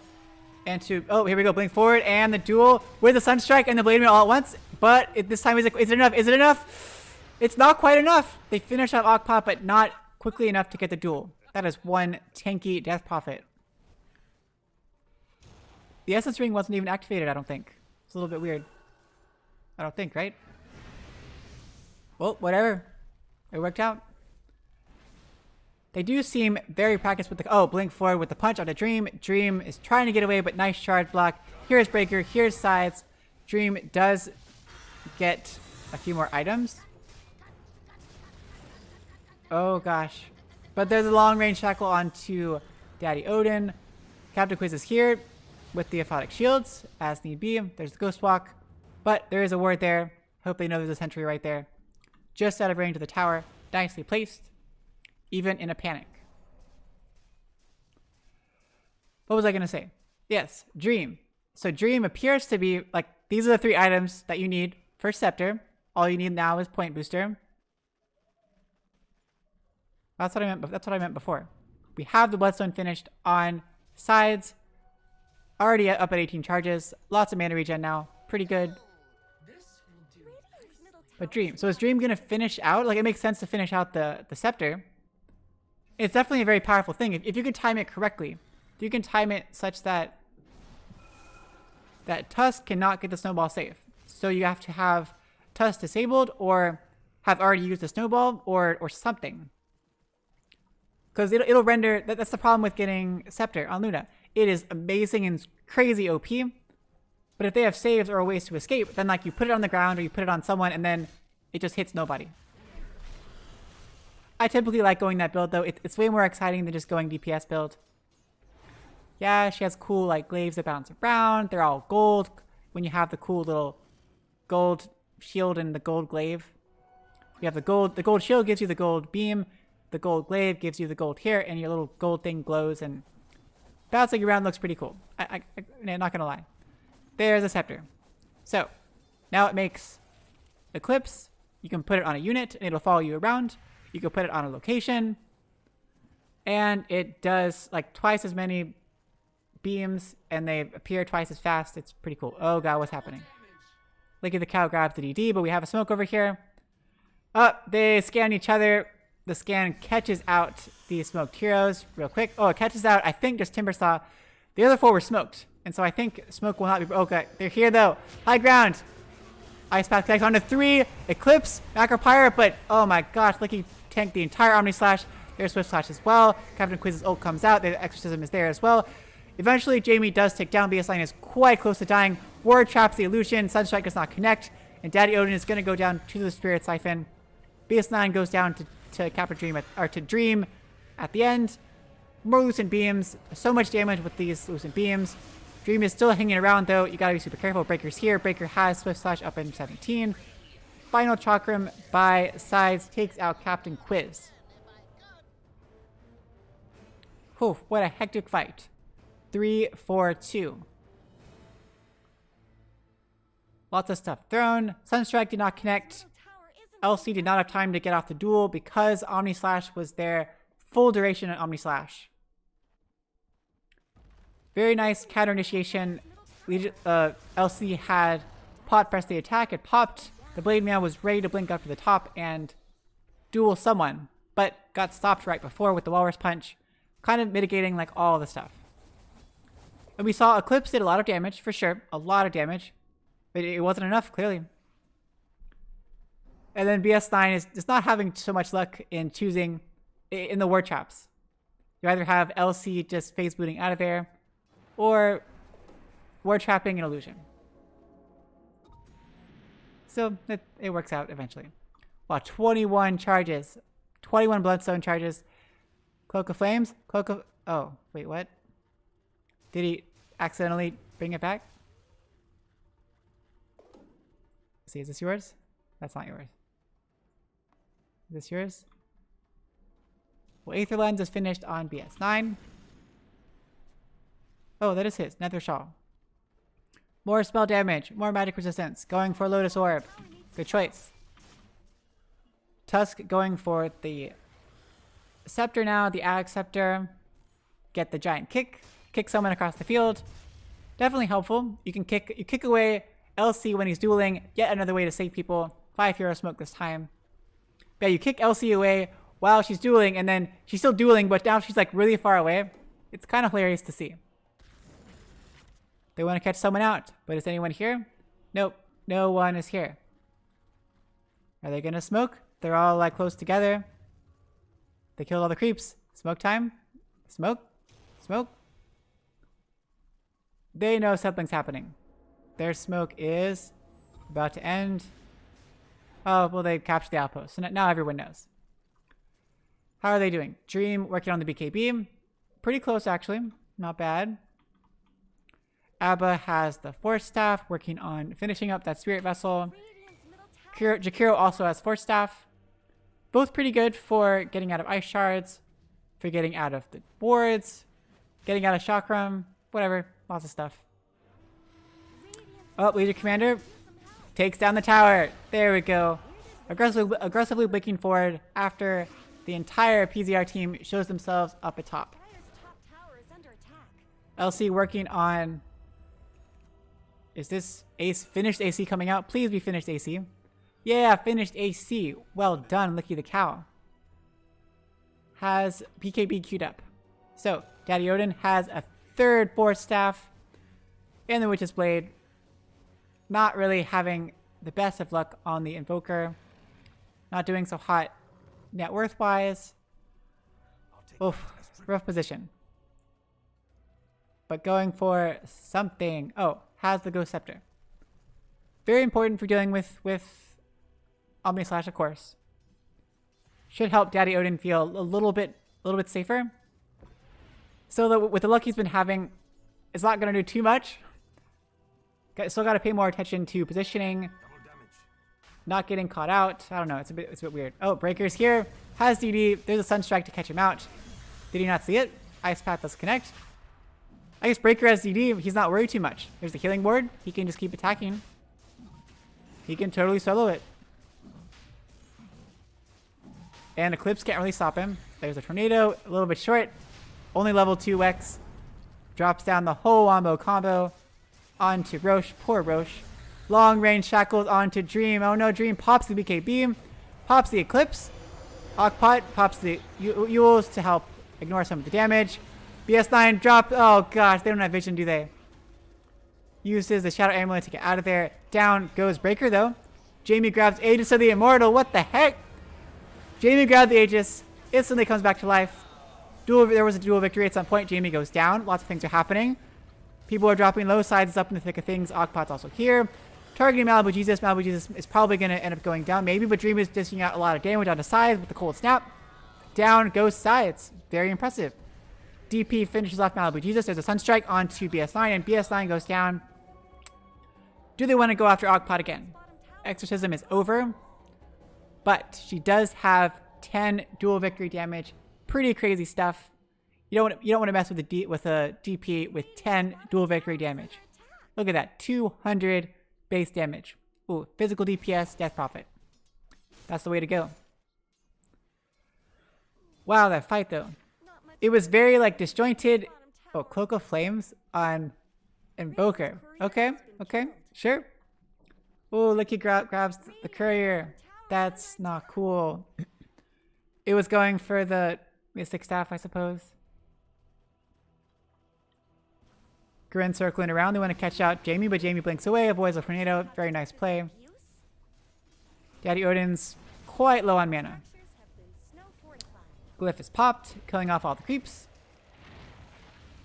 And to, oh, here we go, Blink forward, and the duel with the Sunstrike and the Blade Mail all at once. But this time, is it enough? Is it enough? It's not quite enough. They finish off Ogpot, but not quickly enough to get the duel. That is one tanky Death Prophet. The Essence Ring wasn't even activated, I don't think. It's a little bit weird. I don't think, right? Well, whatever. It worked out. They do seem very practiced with the... Oh, Blink forward with the punch onto Dream. Dream is trying to get away, but nice charge block. Here's Breaker. Here's Sides. Dream does get a few more items. Oh, gosh. But there's a long-range shackle onto Daddy Odin. Captain Quiz is here with the Aphotic Shields, as need be. There's the Ghost Walk. But there is a ward there. Hope they know there's a sentry right there. Just out of range of the tower. Nicely placed. Even in a panic. What was I going to say? Yes, Dream. So Dream appears to be, like, these are the 3 items that you need for Scepter. All you need now is Point Booster. That's what I meant before. We have the Bloodstone finished on Sides. Already up at 18 charges. Lots of mana regen now. Pretty good. But Dream. So is Dream going to finish out? Like, it makes sense to finish out the Scepter. It's definitely a very powerful thing. If you can time it correctly. If you can time it such that that Tusk cannot get the snowball safe. So you have to have Tusk disabled or have already used the snowball or something. Because it'll render, that's the problem with getting Scepter on Luna. It is amazing and crazy OP. But if they have saves or ways to escape, then like you put it on the ground or you put it on someone and then it just hits nobody. I typically like going that build though. It's way more exciting than just going DPS build. Yeah, she has cool like glaives that bounce around. They're all gold when you have the cool little gold shield and the gold glaive. You have the gold shield gives you the gold beam. The gold glaive gives you the gold here, and your little gold thing glows and bouncing around looks pretty cool. I'm not gonna lie. There's a scepter. So now it makes Eclipse. You can put it on a unit and it'll follow you around. You can put it on a location and it does like twice as many beams and they appear twice as fast. It's pretty cool. Oh god, what's happening? Look at the cow grabs the DD, but we have a smoke over here. Oh, they scan each other. The scan catches out these smoked heroes real quick. Oh, it catches out, I think, just Timbersaw. The other four were smoked. And so I think smoke will not be... Okay, they're here, though. High ground. Ice Path connects onto 3. Eclipse. Macro Pirate, but... Oh my gosh, Licky tanked the entire Omni Slash. There's Swift Slash as well. Captain Quiz's ult comes out. The Exorcism is there as well. Eventually, Jamie does take down. BS9 is quite close to dying. Ward traps the illusion. Sunstrike does not connect. And Daddy Odin is going to go down to the Spirit Siphon. BS9 goes down to Captain Dream, or to Dream at the end. More Lucent Beams. So much damage with these Lucent Beams. Dream is still hanging around though. You gotta be super careful. Breaker's here. Breaker has Swift Slash up in 17. Final Chakram by Sides takes out Captain Quiz. Whew, what a hectic fight. 3-4-2. Lots of stuff thrown. Sunstrike did not connect. LC did not have time to get off the duel because Omni Slash was there full duration on Omni Slash. Very nice counter initiation. LC had pot press the attack. It popped. The Blade Man was ready to blink up to the top and duel someone, but got stopped right before with the Walrus Punch, kind of mitigating like all the stuff. And we saw Eclipse did a lot of damage, for sure. A lot of damage. But it wasn't enough, clearly. And then BS9 is just not having so much luck in choosing in the ward traps. You either have LC just phase booting out of there, or ward trapping an illusion. So it works out eventually. Wow, 21 charges. 21 Bloodstone charges. Cloak of Flames? Oh, wait, what? Did he accidentally bring it back? See, is this yours? That's not yours. Is this yours? Well, Aether Lens is finished on BS9. Oh, that is his. Nether Shawl. More spell damage. More magic resistance. Going for Lotus Orb. Good choice. Tusk going for the Scepter now. The Ag Scepter. Get the Giant Kick. Kick someone across the field. Definitely helpful. You kick away LC when he's dueling. Yet another way to save people. 5 hero smoke this time. Yeah, you kick LC away while she's dueling, and then she's still dueling, but now she's like really far away. It's kind of hilarious to see. They want to catch someone out, but is anyone here? Nope, no one is here. Are they gonna smoke? They're all like close together. They killed all the creeps. Smoke time? Smoke? Smoke? They know something's happening. Their smoke is about to end. Oh, well, they captured the outpost, so now everyone knows. How are they doing? Dream working on the BKB. Pretty close, actually. Not bad. Abba has the Force Staff, working on finishing up that Spirit Vessel. Jakiro also has Force Staff. Both pretty good for getting out of Ice Shards, for getting out of the wards, getting out of Chakram, whatever. Lots of stuff. Oh, Leader Commander takes down the tower. There we go. Aggressively blinking forward after the entire PZR team shows themselves up atop. LC working on... Is this Ace finished AC coming out? Please be finished AC. Yeah, finished AC. Well done, Licky the Cow. Has BKB queued up. So, Daddy Odin has a third Force Staff. And the Witch's Blade, not really having the best of luck on the Invoker. Not doing so hot net worth-wise. Oof, rough position. But going for something. Oh, has the Ghost Scepter. Very important for dealing with Omni Slash, of course. Should help Daddy Odin feel a little bit safer. So with the luck he's been having, it's not going to do too much. Still got to pay more attention to positioning. Not getting caught out. I don't know. It's a bit weird. Oh, Breaker's here. Has DD. There's a Sunstrike to catch him out. Did he not see it? Ice Path does connect. I guess Breaker has DD. He's not worried too much. There's the healing ward. He can just keep attacking. He can totally solo it. And Eclipse can't really stop him. There's a Tornado. A little bit short. Only level 2 X. Drops down the whole wombo combo. Onto Roche. Poor Roche. Long range shackles onto Dream. Oh no, Dream pops the BKB. Pops the Eclipse. Okpot pops the Yules to help ignore some of the damage. BS9 drop. Oh gosh, they don't have vision, do they? Uses the Shadow Amulet to get out of there. Down goes Breaker though. Jamie grabs Aegis of the Immortal. What the heck? Jamie grabbed the Aegis. Instantly comes back to life. There was a dual victory at some point. Jamie goes down. Lots of things are happening. People are dropping low. Sides is up in the thick of things. Okpot's also here. Targeting Malibu Jesus. Malibu Jesus is probably going to end up going down. Maybe, but Dream is dishing out a lot of damage onto Sides with the cold snap. Down goes Sides. Very impressive. DP finishes off Malibu Jesus. There's a Sunstrike onto BS9, and BS9 goes down. Do they want to go after Okpot again? Exorcism is over, but she does have 10 dual victory damage. Pretty crazy stuff. You don't want to mess with a DP with 10 dual victory damage. Look at that, 200 base damage. Ooh, physical DPS, Death Prophet. That's the way to go. Wow, that fight though. It was very like disjointed. Oh, Cloak of Flames on Invoker. Okay, sure. Oh, look, he grabs the courier. That's not cool. It was going for the Mystic Staff, I suppose. Grin circling around. They want to catch out Jamie, but Jamie blinks away, avoids a tornado. Very nice play. Daddy Odin's quite low on mana. Glyph is popped, killing off all the creeps.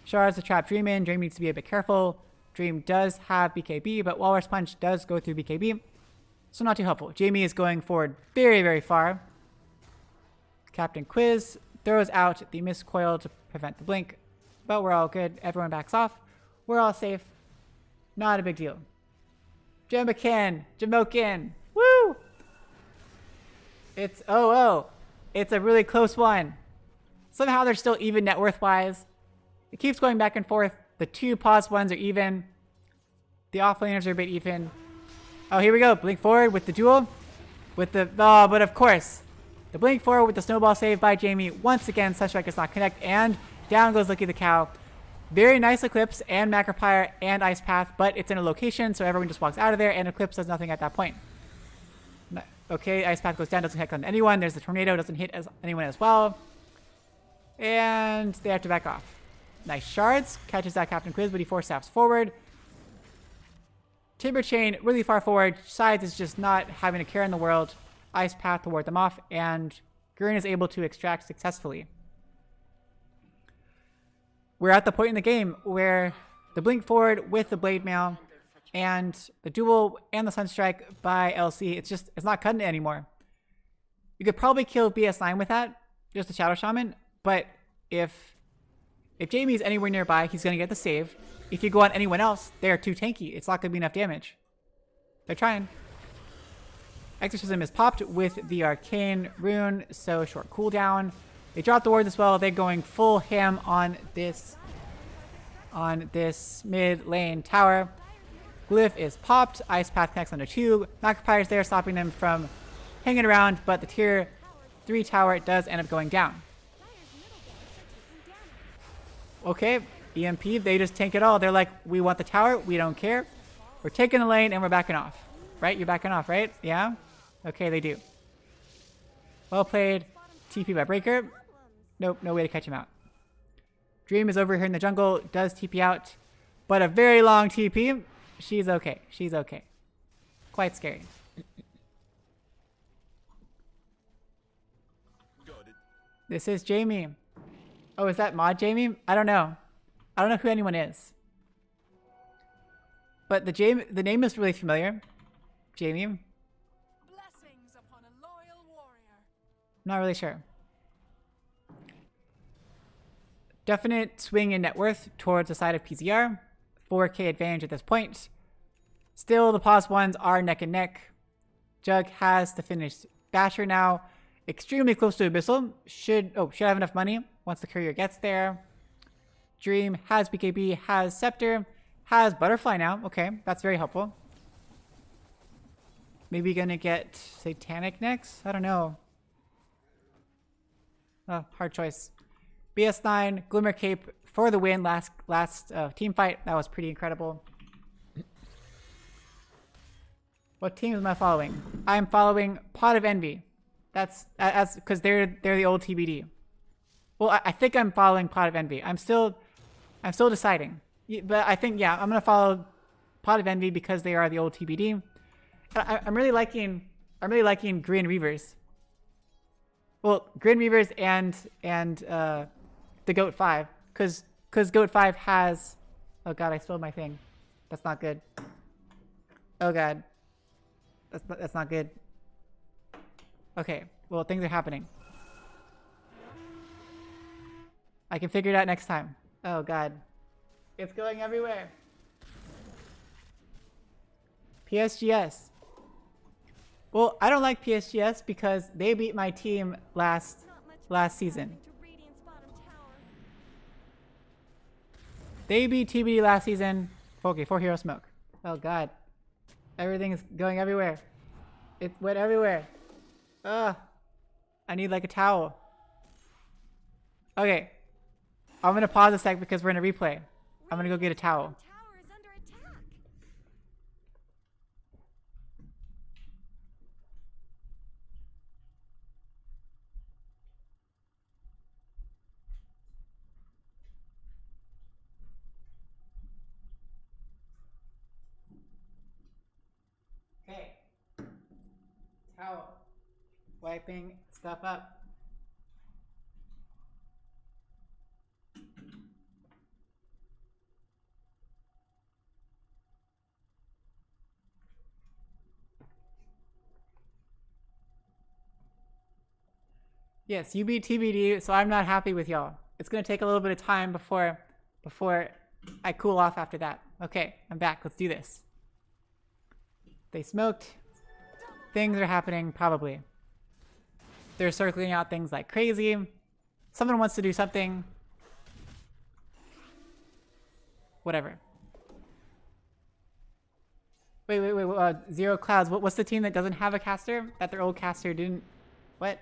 Shards to trap Dream in. Dream needs to be a bit careful. Dream does have BKB, but Walrus Punch does go through BKB. So not too helpful. Jamie is going forward very, very far. Captain Quiz throws out the Mist Coil to prevent the blink. But we're all good. Everyone backs off. We're all safe. Not a big deal. Jamokin. Woo! It's 0-0. It's a really close one. Somehow they're still even net worth-wise. It keeps going back and forth. The two pause ones are even. The offlaners are a bit even. Oh, here we go. Blink forward with the duel. With the... Oh, but of course. The blink forward with the snowball save by Jamie. Once again, Sunstrike does not connect. And down goes Licky the Cow. Very nice Eclipse and Macropyre and Ice Path, but it's in a location, so everyone just walks out of there, and Eclipse does nothing at that point. Okay, Ice Path goes down, doesn't hit on anyone. There's the Tornado, doesn't hit anyone as well. And they have to back off. Nice Shards. Catches that Captain Quiz, but he force staffs forward. Timber Chain, really far forward. Sides is just not having a care in the world. Ice Path to ward them off, and Gurren is able to extract successfully. We're at the point in the game where the blink forward with the Blade Mail and the duel and the Sunstrike by LC, it's not cutting it anymore. You could probably kill BS9 with that, just a Shadow Shaman, but if Jamie's anywhere nearby, he's going to get the save. If you go on anyone else, they are too tanky. It's not going to be enough damage. They're trying. Exorcism is popped with the Arcane Rune, so short cooldown. They drop the ward as well. They're going full ham on this mid lane tower. Glyph is popped. Ice Path connects under 2. Macropyre is there, stopping them from hanging around, but the tier 3 tower does end up going down. Okay, EMP, they just tank it all. They're like, we want the tower, we don't care. We're taking the lane and we're backing off. Right? You're backing off, right? Yeah? Okay, they do. Well played. TP by Breaker. Nope, no way to catch him out. Dream is over here in the jungle, does TP out. but a very long TP. She's okay. She's okay. Quite scary. This is Jamie. Oh, is that mod Jamie? I don't know. I don't know who anyone is. But the name is really familiar. Jamie. Blessings upon a loyal warrior. Not really sure. Definite swing in net worth towards the side of PZR. 4K advantage at this point. Still, the pause ones are neck and neck. Jug has the finished Basher now. Extremely close to Abyssal. Should have enough money once the courier gets there. Dream has BKB, has Scepter, has Butterfly now. Okay, that's very helpful. Maybe gonna get Satanic next? I don't know. Oh, hard choice. BS9, Glimmer Cape for the win last team fight. That was pretty incredible. What team am I following? I'm following Pot of Envy. That's because they're the old TBD. Well, I think I'm following Pot of Envy. I'm still deciding. But I think, yeah, I'm gonna follow Pot of Envy because they are the old TBD. I'm really liking GRIN Reavers. Well, GRIN Reavers and the Goat 5, because Goat 5 has. Oh god, I spilled my thing. That's not good. Oh god, that's not good. Okay, well, things are happening. I can figure it out next time. Oh god, it's going everywhere. PSGS. Well, I don't like PSGS because they beat my team last season. They beat TBD last season. Okay, 4 hero smoke. Oh god. Everything is going everywhere. It went everywhere. Ugh. I need like a towel. Okay. I'm gonna pause a sec because we're in a replay. I'm gonna go get a towel. Tower is under attack. Okay. Towel. Wiping stuff up. Yes, you beat TBD, so I'm not happy with y'all. It's gonna take a little bit of time before I cool off after that. Okay, I'm back. Let's do this. They smoked. Things are happening, probably. They're circling out things like crazy. Someone wants to do something. Whatever. Wait. Zero Clouds. What's the team that doesn't have a caster? That their old caster didn't... What?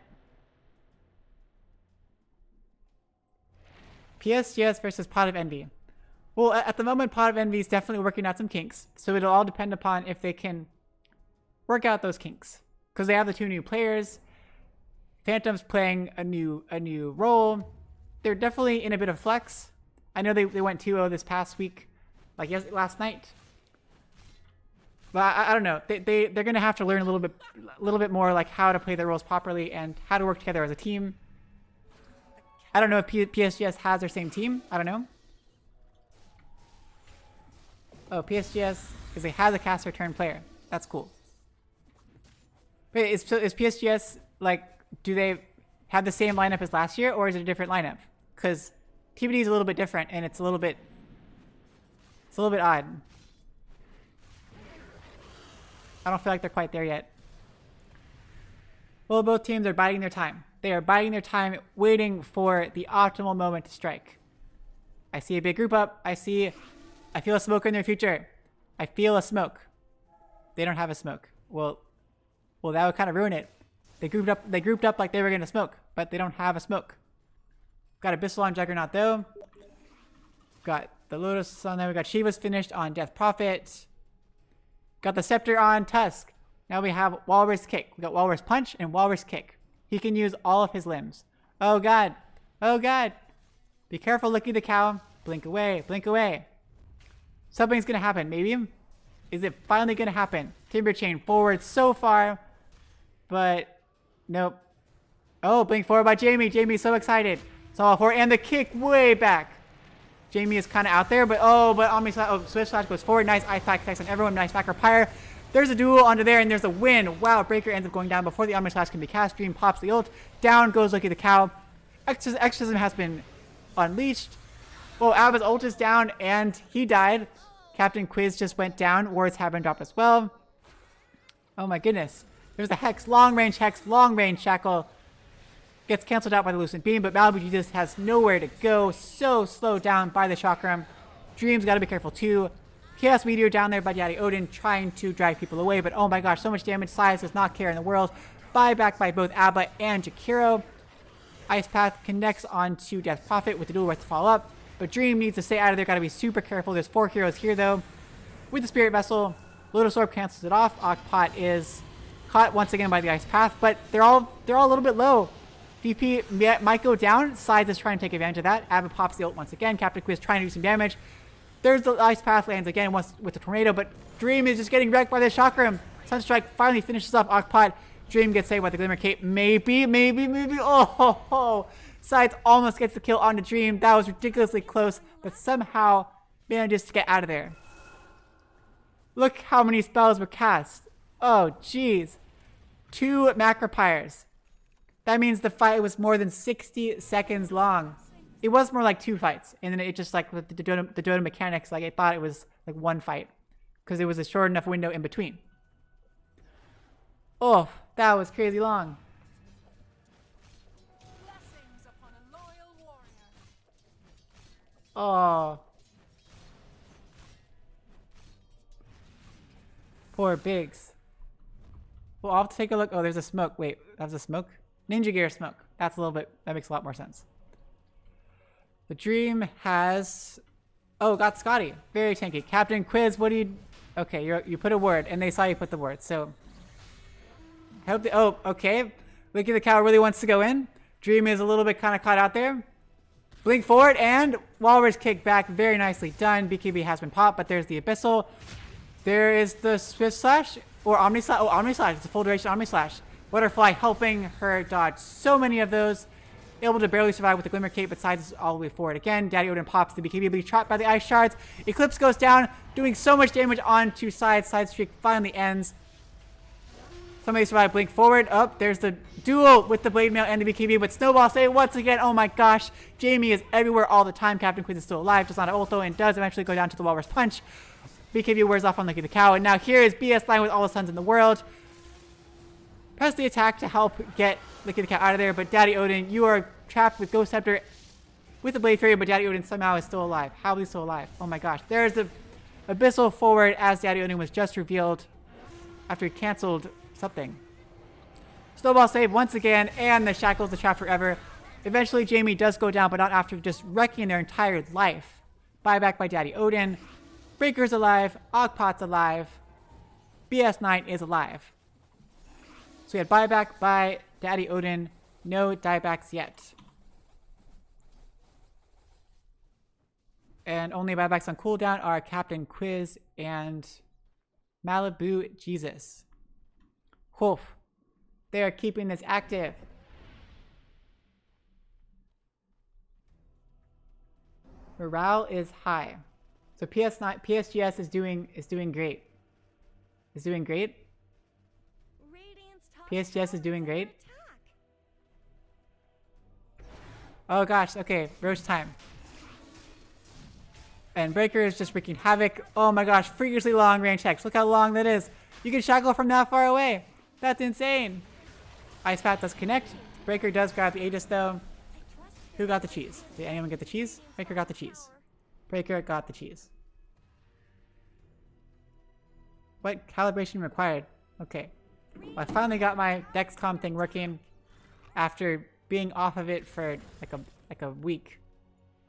PSGS versus Pot of Envy. Well, at the moment, Pot of Envy is definitely working out some kinks. So it'll all depend upon if they can work out those kinks. Because they have the 2 new players. Phantom's playing a new role. They're definitely in a bit of flex. I know they went 2-0 this past week, like last night. But I don't know. They're gonna have to learn a little bit more, like how to play their roles properly and how to work together as a team. I don't know if PSGS has their same team. I don't know. Oh, PSGS has a caster turn player. That's cool. Wait, is PSGS like? Do they have the same lineup as last year, or is it a different lineup? Because TBD is a little bit different, and it's a little bit odd. I don't feel like they're quite there yet. Well, both teams are biding their time. They are biding their time, waiting for the optimal moment to strike. I see a big group up. I feel a smoke in their future. I feel a smoke. They don't have a smoke. Well, that would kind of ruin it. They grouped up like they were gonna smoke, but they don't have a smoke. Got Abyssal on Juggernaut though. Got the Lotus on there. We got Shiva's finished on Death Prophet. Got the Scepter on Tusk. Now we have Walrus Kick. We got Walrus Punch and Walrus Kick. He can use all of his limbs. Oh god. Oh god. Be careful, Licky the Cow. Blink away. Blink away. Something's gonna happen. Maybe? Is it finally gonna happen? Timber chain forward so far, but nope. Oh, blink forward by Jamie. Jamie's so excited. Saw forward and the kick way back. Jamie is kind of out there, but Omni Slash, Swift Slash goes forward. Nice ice pack attacks on everyone. Nice backer pyre. There's a duel onto there, and there's a win. Wow, Breaker ends up going down before the Omni Slash can be cast. Dream pops the ult. Down goes Lucky the Cow. Exorcism has been unleashed. Well, Abba's ult is down, and he died. Captain Quiz just went down. Wards have been dropped as well. Oh my goodness. There's the Hex. Long range Shackle. Gets canceled out by the Lucent Beam, but Malibu Jesus has nowhere to go. So slowed down by the Chakram. Dream's got to be careful too. Chaos Meteor down there by Daddy Odin trying to drive people away, but oh my gosh, so much damage. Size does not care in the world. Buyback by both Abba and Jakiro. Ice Path connects onto Death Prophet with the dual worth to follow up, but Dream needs to stay out of there. Got to be super careful. There's 4 heroes here though. With the Spirit Vessel, Lotus Orb cancels it off. Okpot is caught once again by the Ice Path, but they're all a little bit low. DP might go down. Sides is trying to take advantage of that. Abba pops the ult once again. Captain Quiz trying to do some damage. There's the Ice Path lands again once with the Tornado, but Dream is just getting wrecked by the Chakram. Sunstrike finally finishes off Okpot. Dream gets saved by the Glimmer Cape. Maybe. Oh. Sides almost gets the kill onto Dream. That was ridiculously close, but somehow manages to get out of there. Look how many spells were cast. Oh, jeez. 2 Macropyres. That means the fight was more than 60 seconds long. It was more like 2 fights. And then it just like with the Dota mechanics, like I thought it was like 1 fight. Because it was a short enough window in between. Oh, that was crazy long. Blessings upon a loyal warrior. Oh. Poor Biggs. Well, I'll have to take a look. Oh, there's a smoke. Wait, that was a smoke? Ninja Gear smoke. That's a little bit, that makes a lot more sense. The Dream has, oh, got Scotty. Very tanky. Captain Quiz, what do you, okay, you put a word, and they saw you put the word, so. I hope oh, okay. Lucky the Cow really wants to go in. Dream is a little bit kind of caught out there. Blink forward, and Walrus kick back. Very nicely done. BKB has been popped, but there's the Abyssal. There is the Swift Slash, or Omni Slash. Oh, Omni Slash. It's a full duration Omni Slash. Butterfly helping her dodge so many of those. Able to barely survive with the Glimmer Cape, but Sides all the way forward again. Daddy Odin pops the BKB, but he's trapped by the Ice Shards. Eclipse goes down, doing so much damage onto Sides. Side streak finally ends. Somebody survived. Blink forward. Up. Oh, there's the duel with the Blade Mail and the BKB, but Snowball save once again. Oh my gosh. Jamie is everywhere all the time. Captain Quiz is still alive, does not ulto, and does eventually go down to the Walrus Punch. BKB wears off on Lucky the Cow, and now here is BS9 with all the suns in the world. Press the attack to help get Lucky the Cow out of there, but Daddy Odin, you are trapped with Ghost Scepter with the Blade Fury, but Daddy Odin somehow is still alive. How is he still alive? Oh my gosh. There's the Abyssal forward as Daddy Odin was just revealed after he canceled something. Snowball save once again, and the Shackles the trap forever. Eventually Jamie does go down, but not after just wrecking their entire life. Buyback by Daddy Odin. Breaker's alive. Ogpot's alive. BS9 is alive. So we had buyback by Daddy Odin. No diebacks yet. And only buybacks on cooldown are Captain Quiz and Malibu Jesus. Whew. They are keeping this active. Morale is high. So PSGS is doing great. Is doing great. PSGS is doing great. Oh gosh, okay, Roach time. And Breaker is just wreaking havoc. Oh my gosh, freakishly long range hex. Look how long that is. You can shackle from that far away. That's insane. Ice Path does connect. Breaker does grab the Aegis though. Who got the cheese? Did anyone get the cheese? Breaker got the cheese. Breaker got the cheese. What calibration required? Okay. Well, I finally got my Dexcom thing working after being off of it for like a week.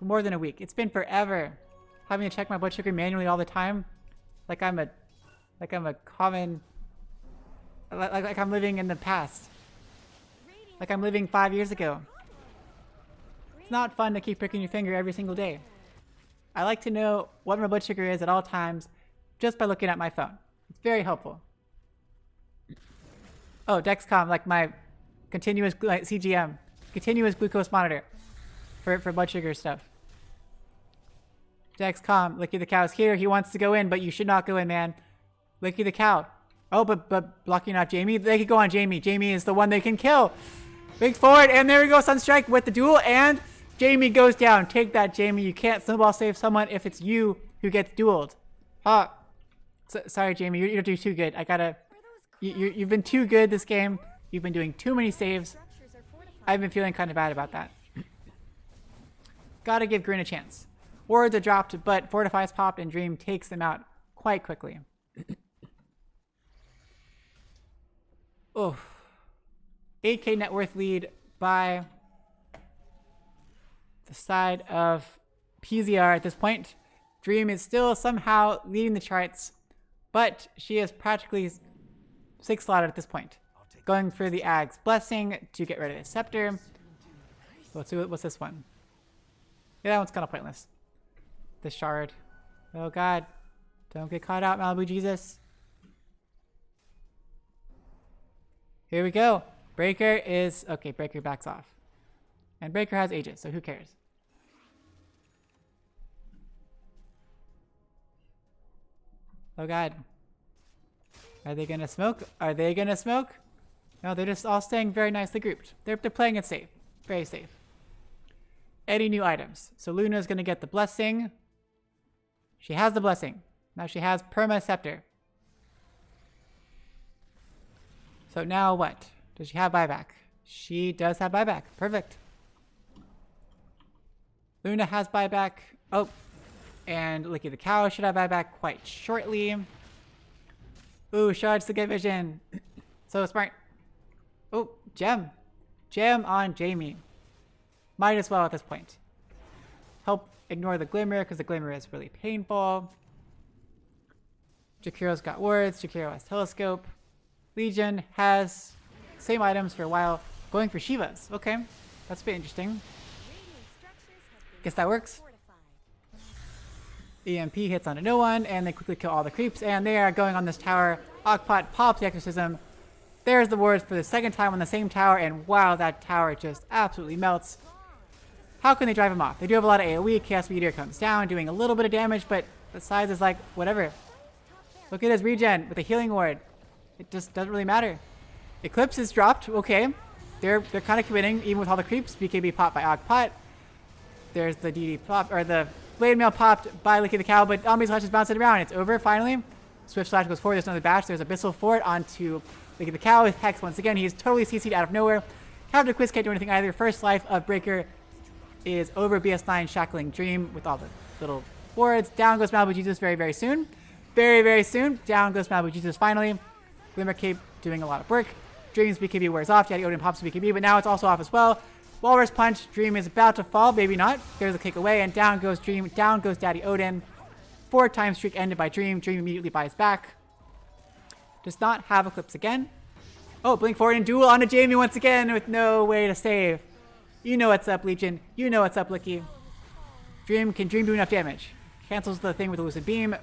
More than a week. It's been forever. Having to check my blood sugar manually all the time. Like I'm a common, like I'm living in the past. Like I'm living 5 years ago. It's not fun to keep pricking your finger every single day. I like to know what my blood sugar is at all times just by looking at my phone. It's very helpful. Oh, Dexcom, like my continuous like CGM, continuous glucose monitor for blood sugar stuff. Dexcom, Licky the Cow's here. He wants to go in, but you should not go in, man. Licky the Cow. Oh, but blocking off Jamie. They could go on Jamie. Jamie is the one they can kill. Big forward, and there we go. Sunstrike with the duel, and Jamie goes down. Take that, Jamie. You can't snowball save someone if it's you who gets dueled. Sorry, Jamie. You're doing too good. I gotta... You've been too good this game. You've been doing too many saves. I've been feeling kind of bad about that. Gotta give Grin a chance. Wards are dropped, but Fortify's popped, and Dream takes them out quite quickly. Oh. 8k net worth lead by the side of PZR at this point. Dream is still somehow leading the charts, but she is practically 6 slotted at this point. Going for the Ag's Blessing to get rid of the Scepter. Let's see, what's this one? Yeah, that one's kind of pointless. The Shard. Oh god. Don't get caught out, Malibu Jesus. Here we go. Breaker is... Okay, Breaker backs off. And Breaker has Aegis, so who cares? Oh god. Are they gonna smoke? Are they gonna smoke? No, they're just all staying very nicely grouped. They're playing it safe. Very safe. Any new items? So Luna's gonna get the Blessing. She has the Blessing. Now she has Perma Scepter. So now what? Does she have buyback? She does have buyback. Perfect. Luna has buyback. Oh. And Licky the Cow should have buyback quite shortly. Ooh, shards to get vision. So smart. Oh, gem. Gem on Jamie. Might as well at this point. Help ignore the glimmer because the glimmer is really painful. Jakiro's got wards. Jakiro has telescope. Legion has same items for a while. Going for Shivas. Okay. That's a bit interesting. Guess that works. EMP hits onto no one, and they quickly kill all the creeps, and they are going on this tower. Akpot pops the Exorcism. There's the wards for the second time on the same tower, and wow, that tower just absolutely melts. How can they drive him off? They do have a lot of AoE. Chaos Meteor comes down, doing a little bit of damage, but the size is like, whatever. Look at his regen with a healing ward. It just doesn't really matter. Eclipse is dropped. Okay. They're kind of committing, even with all the creeps. BKB popped by Akpot. There's the DD pop, or the Blade Mail popped by Licky the Cow, but Omni's Clutch is bouncing around. It's over, finally. Swift Slash goes forward. There's another bash. There's Abyssal forward onto Licky the Cow with Hex once again. He's totally CC'd out of nowhere. Captain Quiz can't do anything either. First life of Breaker is over. BS9 shackling Dream with all the little wards. Down goes Malibu Jesus very, very soon. Very, very soon. Down goes Malibu Jesus finally. Glimmer Cape doing a lot of work. Dream's BKB wears off. Daddy Odin pops the BKB, but now it's also off as well. Walrus Punch. Dream is about to fall. Maybe not. There's a kick away, and down goes Dream. Down goes Daddy Odin. 4-time streak ended by Dream. Dream immediately buys back. Does not have Eclipse again. Oh, blink forward and duel onto Jamie once again with no way to save. You know what's up, Legion. You know what's up, Licky. Dream can Dream do enough damage. Cancels the thing with the Lucid Beam.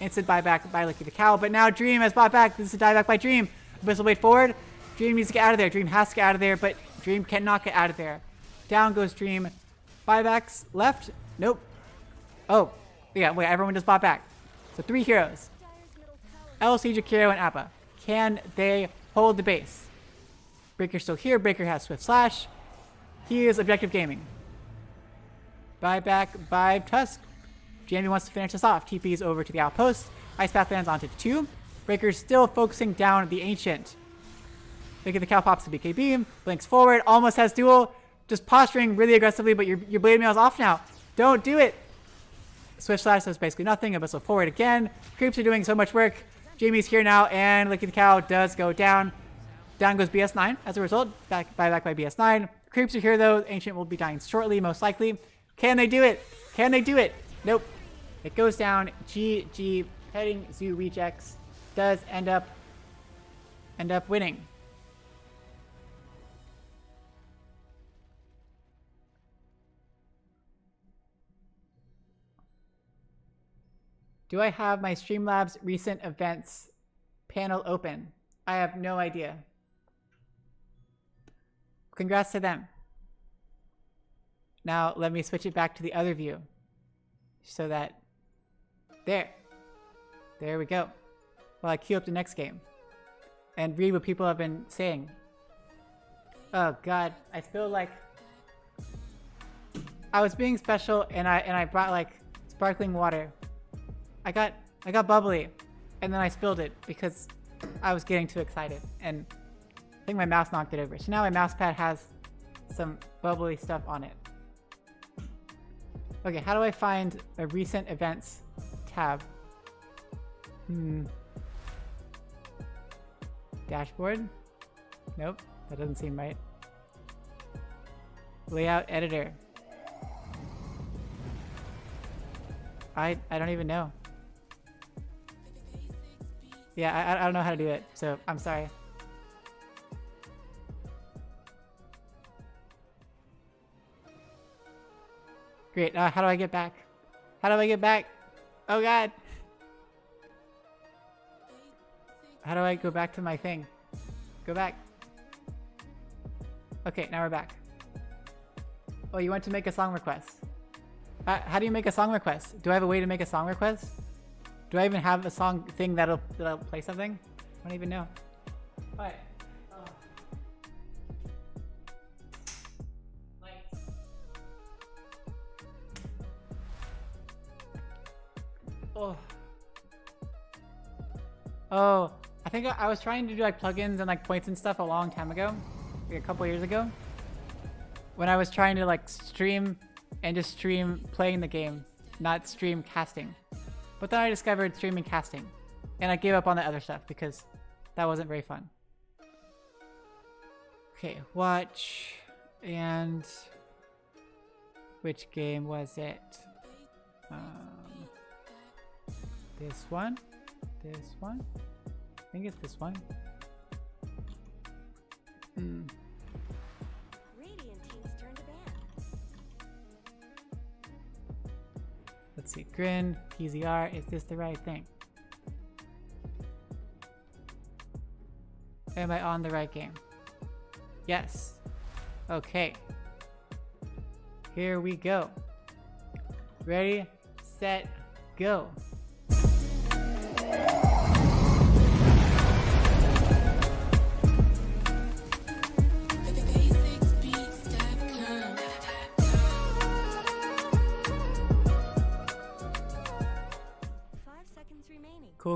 Instant buyback by Licky the Cow, but now Dream has bought back. This is a dieback by Dream. Abyssal Blade forward. Dream needs to get out of there. Dream has to get out of there, but Dream cannot get out of there. Down goes Dream. Buybacks left. Nope. Oh, yeah, wait, everyone just bought back. So 3 heroes. LC, Jakiro, and Appa. Can they hold the base? Breaker's still here. Breaker has Swift Slash. He is objective gaming. Buyback by Tusk. Jamie wants to finish this off. TP's over to the outpost. Ice Path lands onto 2. Breaker's still focusing down the Ancient. Look at the Cow pops the BKB. Blinks forward. Almost has duel. Just posturing really aggressively, but your Blade Mail is off now. Don't do it. Swift Slash does basically nothing. Abyssal forward again. Creeps are doing so much work. Jamie's here now, and Licky the Cow does go down. Down goes BS9 as a result. Back by BS9. Creeps are here though. Ancient will be dying shortly, most likely. Can they do it? Can they do it? Nope. It goes down. GG. Petting Zoo Rejects does end up winning. Do I have my Streamlabs recent events panel open? I have no idea. Congrats to them. Now let me switch it back to the other view so that there we go. While I queue up the next game and read what people have been saying. Oh God, I feel like I was being special and I brought like sparkling water. I got bubbly and then I spilled it because I was getting too excited and I think my mouse knocked it over. So now my mouse pad has some bubbly stuff on it. Okay, how do I find a recent events tab? Dashboard? Nope, that doesn't seem right. Layout editor. I don't even know. Yeah, I don't know how to do it, so I'm sorry. Great, how do I get back? How do I get back? Oh God! How do I go back to my thing? Go back. Okay, now we're back. Oh, you want to make a song request. How do you make a song request? Do I have a way to make a song request? Do I even have a song thing that'll play something? I don't even know. Alright. Oh, I think I was trying to do like plugins and like points and stuff a long time ago, like a couple years ago, when I was trying to like stream and just stream playing the game, not stream casting. But then I discovered streaming casting, and I gave up on the other stuff because that wasn't very fun. Okay, watch, and which game was it? This one? This one? I think it's this one. Radiant team's turn to ban. Let's see, GRIN, PZR, is this the right thing? Am I on the right game? Yes. Okay. Here we go. Ready, set, go.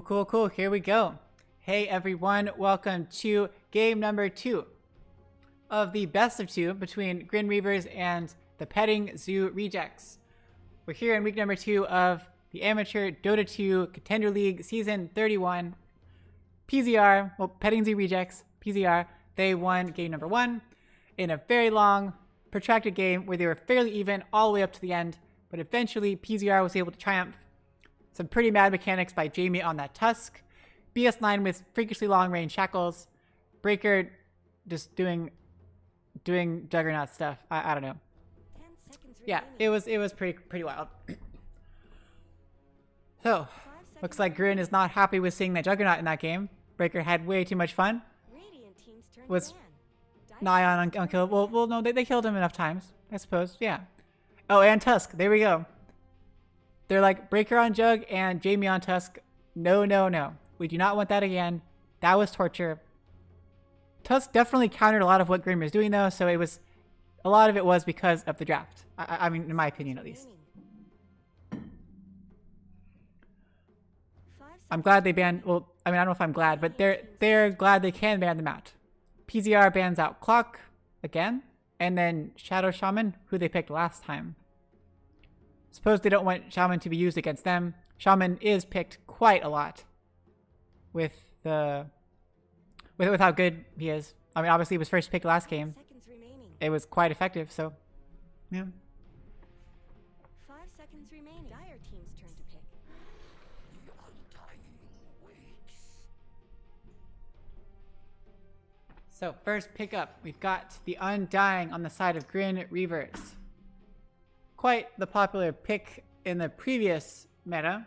Cool. Here we go. Hey everyone, welcome to game number 2 of the best of 2 between GRIN Reavers and the Petting Zoo Rejects. We're here in week number 2 of the Amateur Dota 2 Contender League Season 31. PZR, well, Petting Zoo Rejects, PZR, they won game number 1 in a very long, protracted game where they were fairly even all the way up to the end, but eventually PZR was able to triumph. Some pretty mad mechanics by Jamie on that Tusk. BS9 with freakishly long range shackles. Breaker just doing Juggernaut stuff. I don't know. 10 seconds Yeah, remaining. it was pretty wild. So, looks like GRIN is not happy with seeing that Juggernaut in that game. Breaker had way too much fun. Radiant team's turn Was to ban. nigh on unkillable. Well, no, they killed him enough times, I suppose. Yeah. Oh, and Tusk. There we go. They're like Breaker on Jug and Jamie on Tusk. No. We do not want that again. That was torture. Tusk definitely countered a lot of what GRIN was doing though, so a lot of it was because of the draft. I mean, in my opinion at least. I'm glad they banned, well, I mean, I don't know if I'm glad, but they're glad they can ban them out. PZR bans out Clock again, and then Shadow Shaman, who they picked last time. Suppose they don't want Shaman to be used against them. Shaman is picked quite a lot with how good he is. I mean, obviously he was first picked last game. Seconds remaining. It was quite effective, so yeah. 5 seconds remaining. Dire team's turn to pick. So first pick up, we've got the Undying on the side of GRIN Reavers. Quite the popular pick in the previous meta.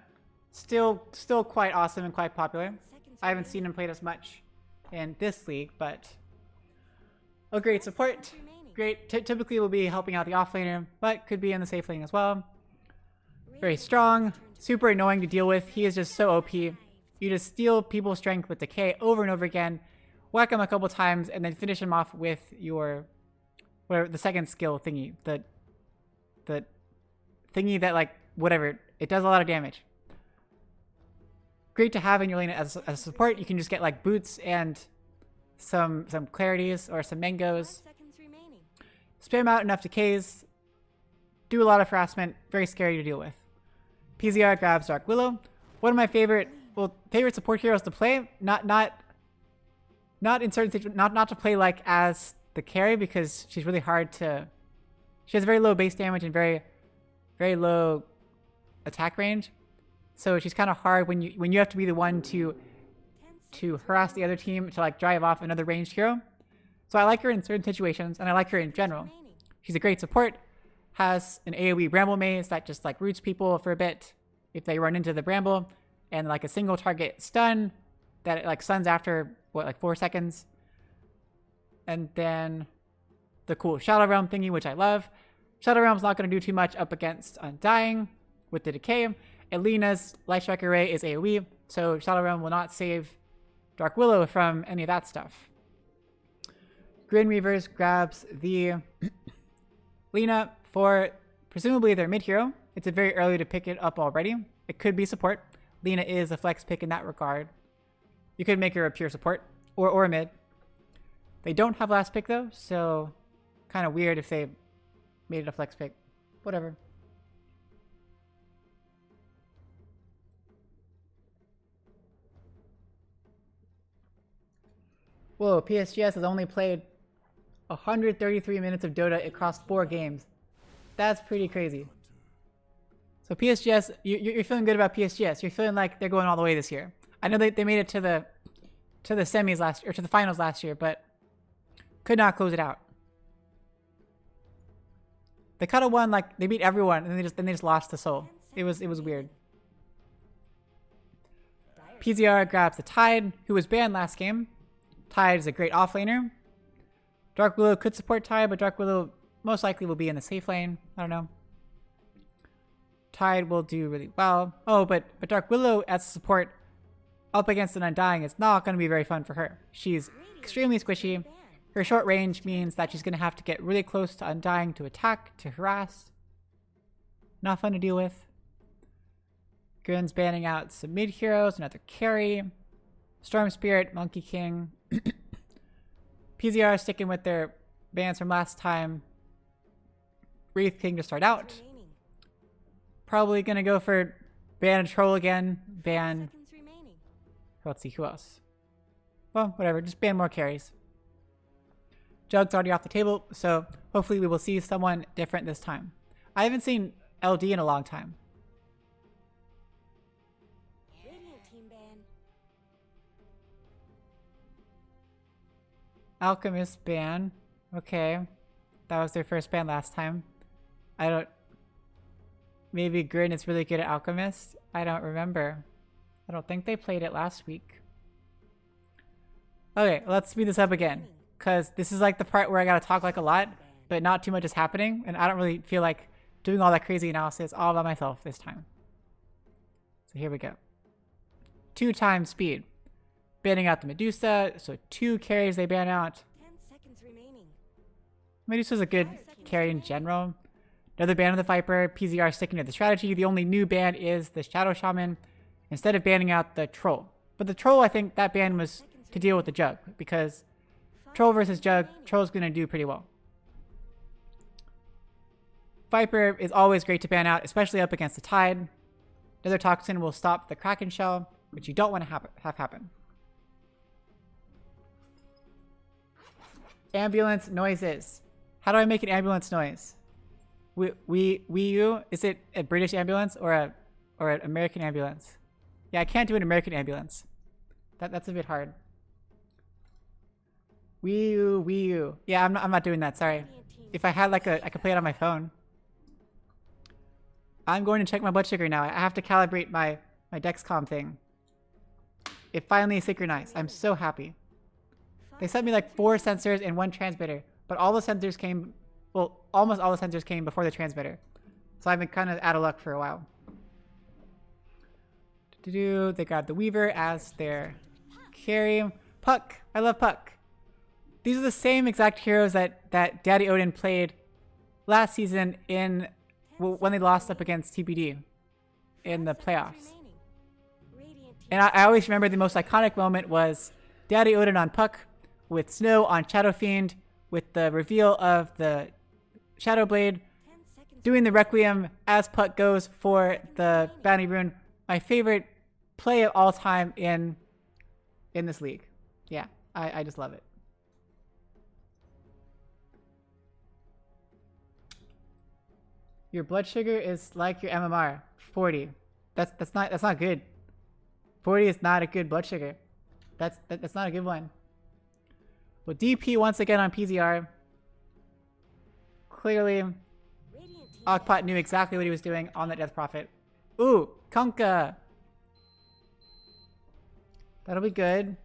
Still quite awesome and quite popular. Seconds I haven't remaining. seen him played as much in this league, but a great support. Seconds remaining. Great. Typically will be helping out the offlaner, but could be in the safe lane as well. Very Radiant strong, team's turn to super annoying to deal with. He is just so OP. You just steal people's strength with decay over and over again, whack him a couple times, and then finish him off with your whatever the second skill thingy. The thingy that like whatever, it does a lot of damage. Great to have in your lane as support. You can just get like boots and some clarities or some 5 mangoes. seconds remaining. Spam out enough decays. Do a lot of harassment. Very scary to deal with. PZR grabs Dark Willow. One of my favorite support heroes to play. Not in certain situations. Not to play like as the carry because she's really hard to. She has very low base damage and very low attack range. So she's kind of hard when you have to be the one 10 to harass the other team to like drive off another ranged hero. So I like her in certain situations and I like her in general. remaining. She's a great support. Has an AoE bramble maze that just like roots people for a bit if they run into the bramble, and like a single target stun that it like stuns after what, like 4 seconds. And then the cool Shadow Realm thingy, which I love. Shadow Realm's not going to do too much up against Undying with the decay. Elena's Light Strike Array is AoE, so Shadow Realm will not save Dark Willow from any of that stuff. GRIN Reavers grabs the Lena for presumably their mid hero. It's a very early to pick it up already. It could be support. Lena is a flex pick in that regard. You could make her a pure support or a mid. They don't have last pick though, so kind of weird if they made it a flex pick. Whatever. Whoa, PSGS has only played 133 minutes of Dota across 4 games. That's pretty crazy. So PSGS, you're feeling good about PSGS. You're feeling like they're going all the way this year. I know they made it to the semis last year, or to the finals last year, but could not close it out. They kind of won, like they beat everyone, and then they just lost the soul. It was weird. PZR grabs the Tide, who was banned last game. Tide is a great offlaner. Dark Willow could support Tide, but Dark Willow most likely will be in the safe lane. I don't know. Tide will do really well. Oh, but Dark Willow as support up against an Undying is not going to be very fun for her. She's extremely squishy. Her short range means that she's going to have to get really close to Undying to attack, to harass. Not fun to deal with. Grin's banning out some mid heroes, another carry. Storm Spirit, Monkey King. PZR sticking with their bans from last time. Wraith King to start out. Remaining. Probably gonna go for ban a troll again. Ban. Seconds remaining. Let's see who else. Well, whatever. Just ban more carries. Jug's already off the table, so hopefully we will see someone different this time. I haven't seen LD in a long time. Radiant team ban. Alchemist ban. Okay. That was their first ban last time. I don't... Maybe Grin is really good at Alchemist? I don't remember. I don't think they played it last week. Okay, let's speed this up again. Because this is like the part where I gotta talk like a lot, but not too much is happening, and I don't really feel like doing all that crazy analysis all by myself this time. So here we go. 2 times speed. Banning out the Medusa, so 2 carries they ban out. 10 seconds remaining. Medusa's a good carry in general. Another ban of the Viper. PZR sticking to the strategy. The only new ban is the Shadow Shaman instead of banning out the Troll. But the Troll, I think that ban was to deal with the Jug, because Troll versus Jug, Troll's going to do pretty well. Viper is always great to ban out, especially up against the Tide. Another Toxin will stop the Kraken Shell, which you don't want to have happen. Ambulance noises. How do I make an ambulance noise? You? Is it a British ambulance or an American ambulance? Yeah, I can't do an American ambulance. That's a bit hard. Wii U. Yeah, I'm not doing that. Sorry. If I had like I could play it on my phone. I'm going to check my blood sugar now. I have to calibrate my my Dexcom thing. It finally synchronized. I'm so happy. They sent me like 4 sensors and 1 transmitter, but all the sensors came, well, almost all the sensors came before the transmitter. So I've been kind of out of luck for a while. They got the Weaver as their carry. Puck. I love Puck. These are the same exact heroes that Daddy Odin played last season when they lost up against TPD in the playoffs. And I always remember the most iconic moment was Daddy Odin on Puck with Snow on Shadow Fiend with the reveal of the Shadow Blade, doing the Requiem as Puck goes for the Bounty Rune. My favorite play of all time in this league. Yeah, I just love it. Your blood sugar is like your MMR, 40. That's not good. 40 is not a good blood sugar. That's not a good one. Well, DP once again on PZR. Clearly, Akpot knew exactly what he was doing on that Death Prophet. Ooh, Kunkka. That'll be good.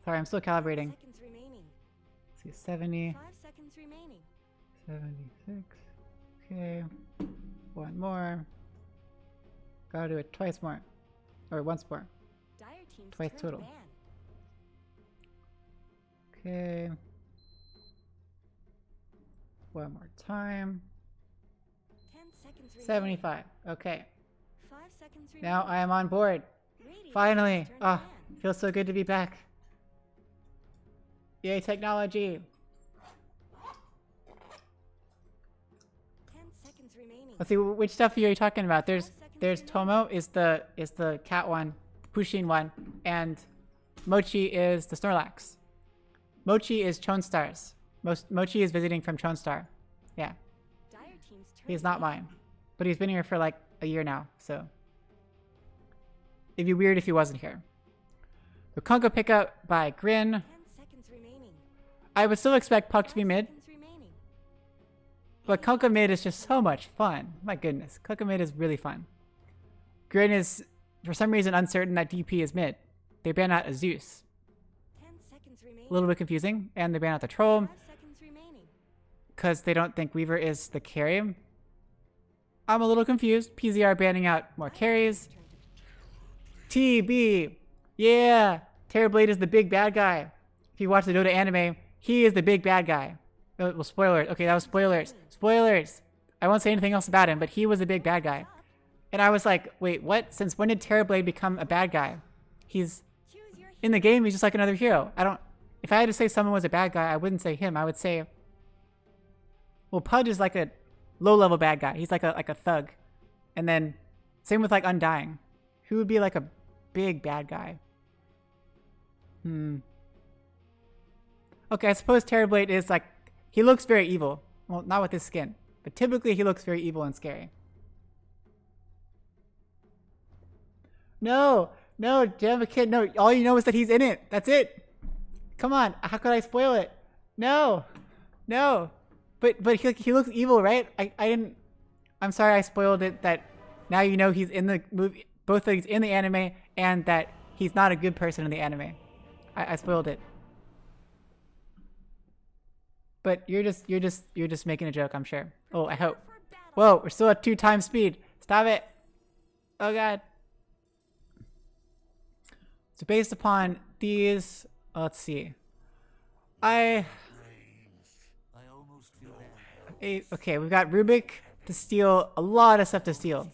Sorry, I'm still calibrating. Let's see, 70. 5 seconds remaining. 76. Okay. 1 more. Gotta do it twice more. Or once more. Dire team's Twice turn to total. ban. Okay. 1 more time. 10 seconds remaining. 75. Okay. 5 seconds remaining. Now I am on board. Radiant Finally. team's turn to Ah, ban. feels so good to be back. Yay, technology. 10 seconds remaining. Let's see, which stuff are you talking about? There's 5 seconds there's remaining. Tomo is the cat one, Pushin one, and Mochi is the Snorlax. Mochi is Chonstar's. Mochi is visiting from Chonstar. Yeah, Dire team's turn he's to not ban. mine, but he's been here for like a year now, so it'd be weird if he wasn't here. The Kunkka pickup by Grin. 10 seconds remaining. I would still expect Puck to be 5 mid, seconds remaining. but Kunkka mid is just so much fun. My goodness, Kunkka mid is really fun. Grin is, for some reason, uncertain that DP is mid. They ban out a Zeus. 10 seconds remaining. A little bit confusing. And they ban out the Troll 5 seconds remaining. because they don't think Weaver is the carry. I'm a little confused. PZR banning out more carries. TB. Yeah. Terrorblade is the big bad guy. If you watch the Dota anime, he is the big bad guy. Oh, well, spoilers. Okay, that was spoilers. Spoilers. I won't say anything else about him, but he was the big bad guy. And I was like, wait, what? Since when did Terrorblade become a bad guy? He's Choose your in the game, he's just like another hero. If I had to say someone was a bad guy, I wouldn't say him. I would say, well, Pudge is like a low-level bad guy. He's like a thug. And then same with like Undying. Who would be like a big bad guy? Okay, I suppose Terrorblade is like, he looks very evil. Well, not with his skin, but typically he looks very evil and scary. No, damn kid, no. All you know is that he's in it. That's it. Come on, how could I spoil it? No. But he looks evil, right? I didn't. I'm sorry, I spoiled it. That now you know he's in the movie. Both that he's in the anime and that he's not a good person in the anime. I spoiled it. But you're just making a joke, I'm sure. Oh, I hope. Whoa, we're still at 2 times speed. Stop it. Oh god. So based upon these, let's see. Okay, we've got Rubik to steal, a lot of stuff to steal.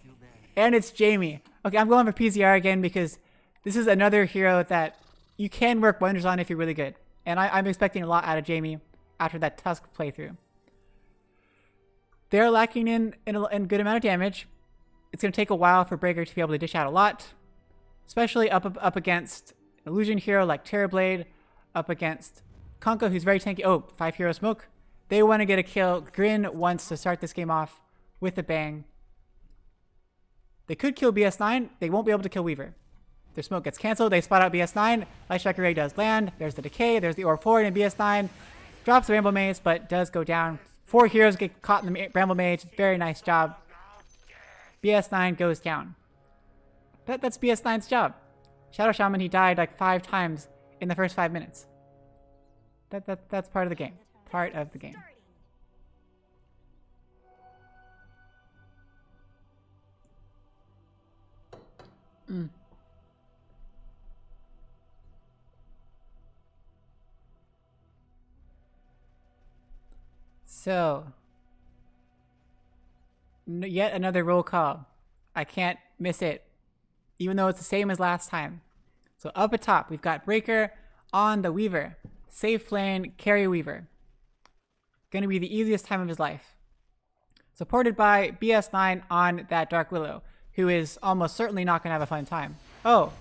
And it's Jamie. Okay, I'm going for PZR again because this is another hero that you can work wonders on if you're really good. And I'm expecting a lot out of Jamie after that Tusk playthrough. They're lacking in good amount of damage. It's going to take a while for Breaker to be able to dish out a lot. Especially up against an illusion hero like Terrorblade, up against Kunkka, who's very tanky. Oh, 5 hero smoke. They want to get a kill. Grin wants to start this game off with a bang. They could kill BS9. They won't be able to kill Weaver. Their smoke gets canceled. They spot out BS9. Light Strike Array does land. There's the decay. There's the Orb Forward, and BS9 drops the Ramble Maze, but does go down. 4 heroes get caught in the Ramble Mage. Very nice job. BS9 goes down. That's BS9's job. Shadow Shaman, he died like 5 times in the first 5 minutes. That's part of the game. Part of the game. So, yet another roll call. I can't miss it, even though it's the same as last time. So up at top, we've got Breaker on the Weaver. Safe lane, carry Weaver. Gonna be the easiest time of his life. Supported by BS9 on that Dark Willow, who is almost certainly not gonna have a fun time. Oh.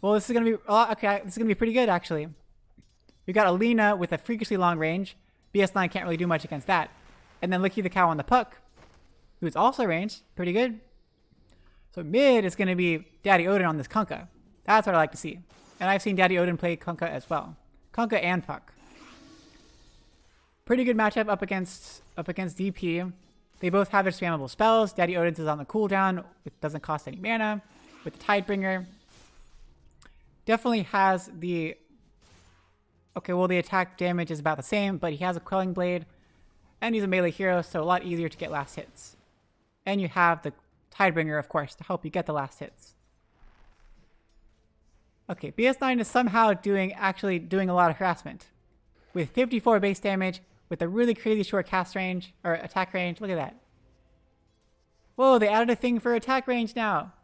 Well, this is gonna be, okay, this is gonna be pretty good, actually. We got Alina with a freakishly long range. BS9 can't really do much against that. And then Licky the Cow on the Puck, who's also ranged. Pretty good. So mid is going to be Daddy Odin on this Kunkka. That's what I like to see. And I've seen Daddy Odin play Kunkka as well. Kunkka and Puck. Pretty good matchup up against DP. They both have their spammable spells. Daddy Odin's is on the cooldown. It doesn't cost any mana. With the Tidebringer. Definitely has the... Okay, well, the attack damage is about the same, but he has a Quelling Blade, and he's a melee hero, so a lot easier to get last hits. And you have the Tidebringer, of course, to help you get the last hits. Okay, BS9 is somehow actually doing a lot of harassment. With 54 base damage, with a really crazy short cast range, or attack range. Look at that. Whoa, they added a thing for attack range now.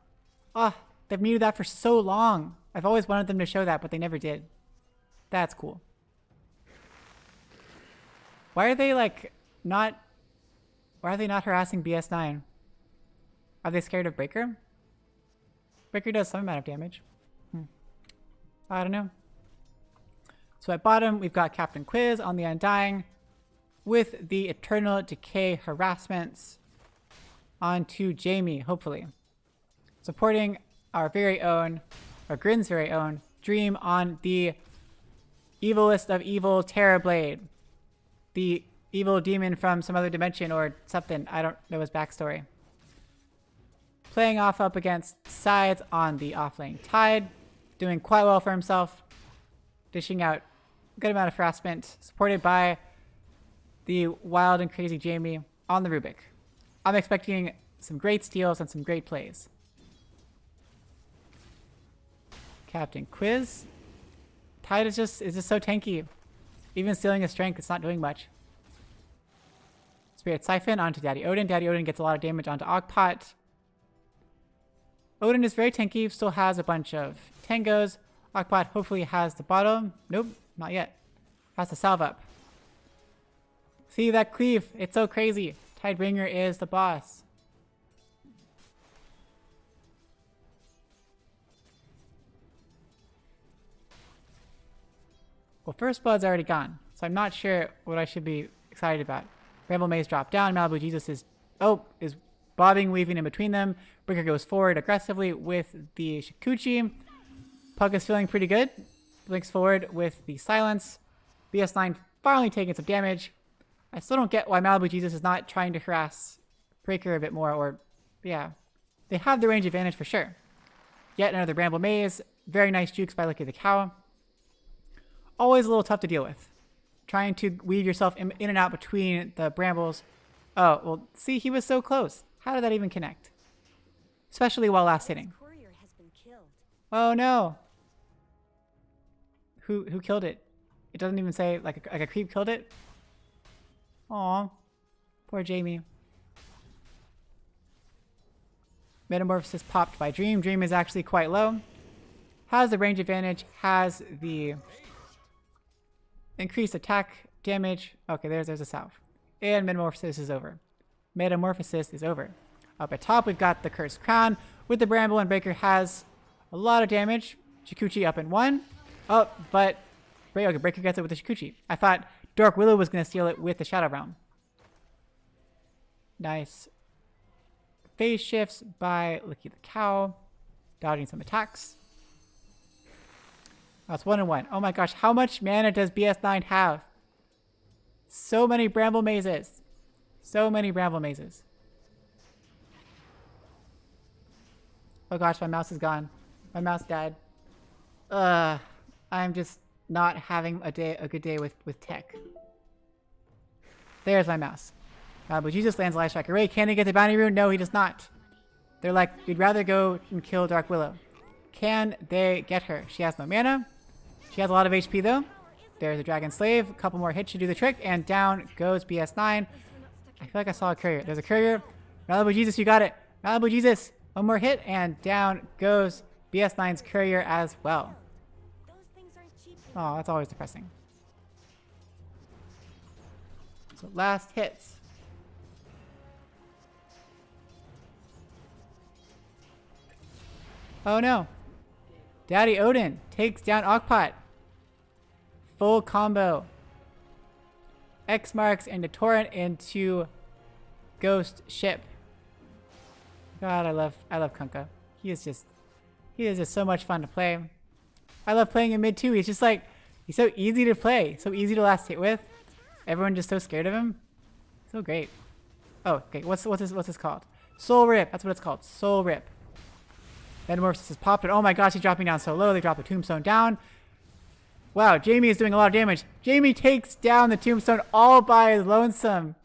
Oh, they've needed that for so long. I've always wanted them to show that, but they never did. That's cool. Why are they not harassing BS9? Are they scared of Breaker? Breaker does some amount of damage. I don't know. So at bottom, we've got Captain Quiz on the Undying with the Eternal Decay harassments onto Jamie, hopefully. Supporting our very own, or Grin's very own, Dream on the evilest of evil Terrorblade. The evil demon from some other dimension or something. I don't know his backstory. Playing off up against Sides on the offlane Tide. Doing quite well for himself. Dishing out a good amount of harassment. Supported by the wild and crazy Jamie on the Rubik. I'm expecting some great steals and some great plays. Captain Quiz. Tide is just so tanky. Even stealing his strength, it's not doing much. Spirit Siphon onto Daddy Odin. Daddy Odin gets a lot of damage onto Ogpot. Odin is very tanky, still has a bunch of tangos. Ogpot hopefully has the bottom. Nope, not yet. Has to salve up. See that cleave? It's so crazy. Tidebringer is the boss. Well, First Blood's already gone, so I'm not sure what I should be excited about. Ramble Maze dropped down. Malibu Jesus is bobbing, weaving in between them. Breaker goes forward aggressively with the Shikuchi. Puck is feeling pretty good. Blinks forward with the Silence. BS9 finally taking some damage. I still don't get why Malibu Jesus is not trying to harass Breaker a bit more, or, yeah. They have the range advantage for sure. Yet another Bramble Maze. Very nice jukes by Licky the Cow. Always a little tough to deal with. Trying to weave yourself in and out between the brambles. Oh, well, see, he was so close. How did that even connect? Especially while last hitting. Courier has been killed. Oh no. Who killed it? It doesn't even say like a creep killed it. Aw. Poor Jamie. Metamorphosis popped by Dream. Dream is actually quite low. Has the range advantage, has the increased attack damage. Okay, there's a salve. And Metamorphosis is over. Metamorphosis is over. Up at top, we've got the Cursed Crown with the Bramble, and Breaker has a lot of damage. Shikuchi up in 1. Oh, but okay, Breaker gets it with the Shikuchi. I thought Dark Willow was going to steal it with the Shadow Realm. Nice. Phase shifts by Licky the Cow. Dodging some attacks. That's 1-1. Oh my gosh, how much mana does BS9 have? So many Bramble Mazes. So many Bramble Mazes. Oh gosh, my mouse is gone. My mouse died. I'm just not having a good day with tech. There's my mouse. But Jesus lands Light Striker. Ray, can he get the bounty rune? No, he does not. They're like, we'd rather go and kill Dark Willow. Can they get her? She has no mana. She has a lot of HP though. There's a Dragon Slave. A couple more hits should do the trick. And down goes BS9. I feel like I saw a courier. There's a courier. Malibu Jesus, you got it. Malibu Jesus. One more hit. And down goes BS9's courier as well. Oh, that's always depressing. So last hits. Oh no. Daddy Odin takes down Okpot. Full combo. X marks into Torrent into Ghost Ship. God, I love Kunkka. He is just so much fun to play. I love playing in mid too. He's just like, he's so easy to play, so easy to last hit with. Everyone just so scared of him. So great. Oh, okay. What's this called? Soul Rip. That's what it's called. Soul Rip. Metamorphosis has popped, and oh my gosh, he's dropping down so low. They drop the tombstone down. Wow, Jamie is doing a lot of damage. Jamie takes down the tombstone all by his lonesome.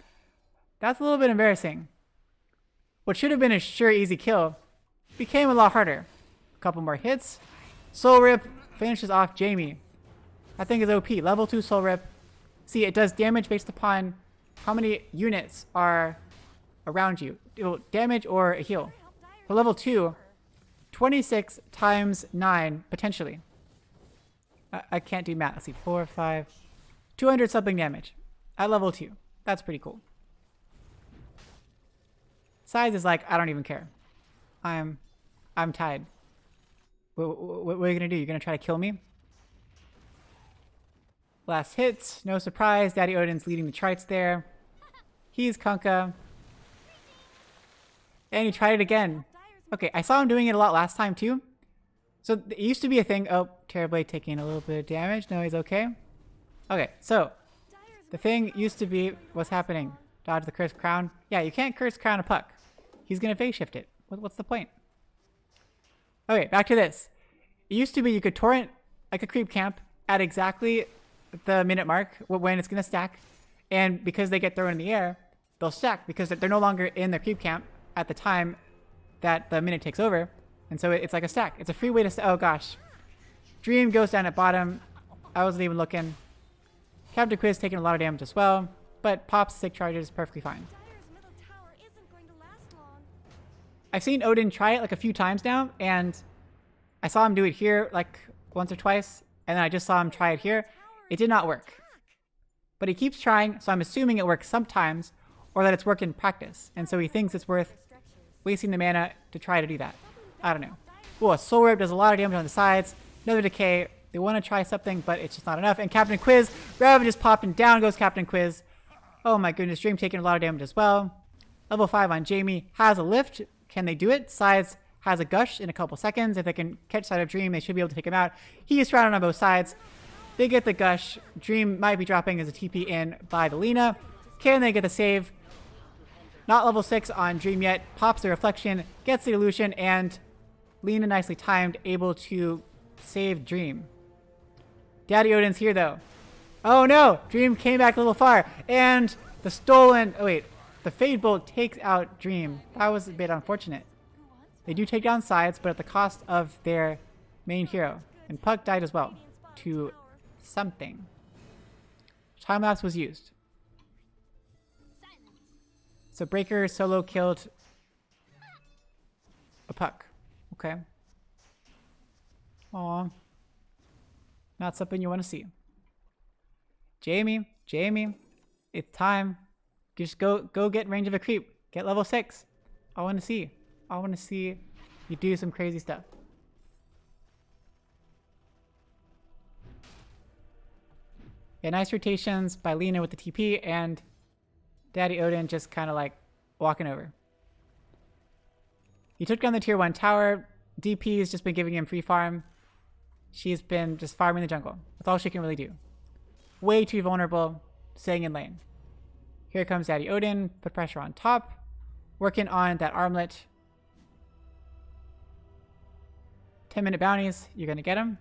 That's a little bit embarrassing. What should have been a sure easy kill became a lot harder. A couple more hits. Soul Rip finishes off Jamie. I think is OP. Level 2 Soul Rip. See, it does damage based upon how many units are around you. It will damage or a heal. For level 2, 26 times 9, potentially. I can't do math. Let's see. 4, 5, 200 something damage at level 2. That's pretty cool. Size is like, I don't even care. I'm tied. What are you gonna do? You're gonna try to kill me? Last hits. No surprise. Daddy Odin's leading the charts there. He's Kunkka. And he tried it again. Okay, I saw him doing it a lot last time too. So it used to be a thing. Oh, Terrorblade taking a little bit of damage. No, he's okay. Okay, so the thing used to be, what's happening? Dodge the Cursed Crown. Yeah, you can't Cursed Crown a puck. He's gonna phase shift it. What's the point? Okay, back to this. It used to be you could torrent like a creep camp at exactly the minute mark when it's gonna stack, and because they get thrown in the air, they'll stack because they're no longer in the creep camp at the time that the minute takes over, and so it's like a stack. It's a free way to oh gosh. Dream goes down at bottom. I wasn't even looking. Captain Quiz taking a lot of damage as well, but pops 6 charges perfectly fine. I've seen Odin try it like a few times now, and I saw him do it here like once or twice, and then I just saw him try it here. It did not work. But he keeps trying, so I'm assuming it works sometimes, or that it's worked in practice, and so he thinks it's worth wasting the mana to try to do that. I don't know. Ooh, a Soul Rip does a lot of damage on the sides. Another Decay. They want to try something, but it's just not enough. And Captain Quiz, Ravage is popped, and down goes Captain Quiz. Oh my goodness, Dream taking a lot of damage as well. Level 5 on Jamie has a lift. Can they do it? Sides has a gush in a couple seconds. If they can catch sight of Dream, they should be able to take him out. He is surrounded on both sides. They get the gush. Dream might be dropping as a TP in by the Lina. Can they get the save? Not level 6 on Dream yet. Pops the reflection, gets the illusion, and Lina nicely timed, able to save Dream. Daddy Odin's here though. Oh no! Dream came back a little far, and the stolen. Oh wait, the Fade Bolt takes out Dream. That was a bit unfortunate. They do take down sides, but at the cost of their main hero. And Puck died as well to something. Time lapse was used. So Breaker solo killed a Puck. Okay. Aw. Not something you want to see. Jamie, it's time. Just go get range of a creep. Get level 6. I want to see you do some crazy stuff. Yeah, nice rotations by Lina with the TP, and Daddy Odin just kind of like walking over. He took down the tier 1 tower. DP has just been giving him free farm. She's been just farming the jungle. That's all she can really do. Way too vulnerable, staying in lane. Here comes Daddy Odin. Put pressure on top. Working on that armlet. 10-minute bounties. You're going to get them.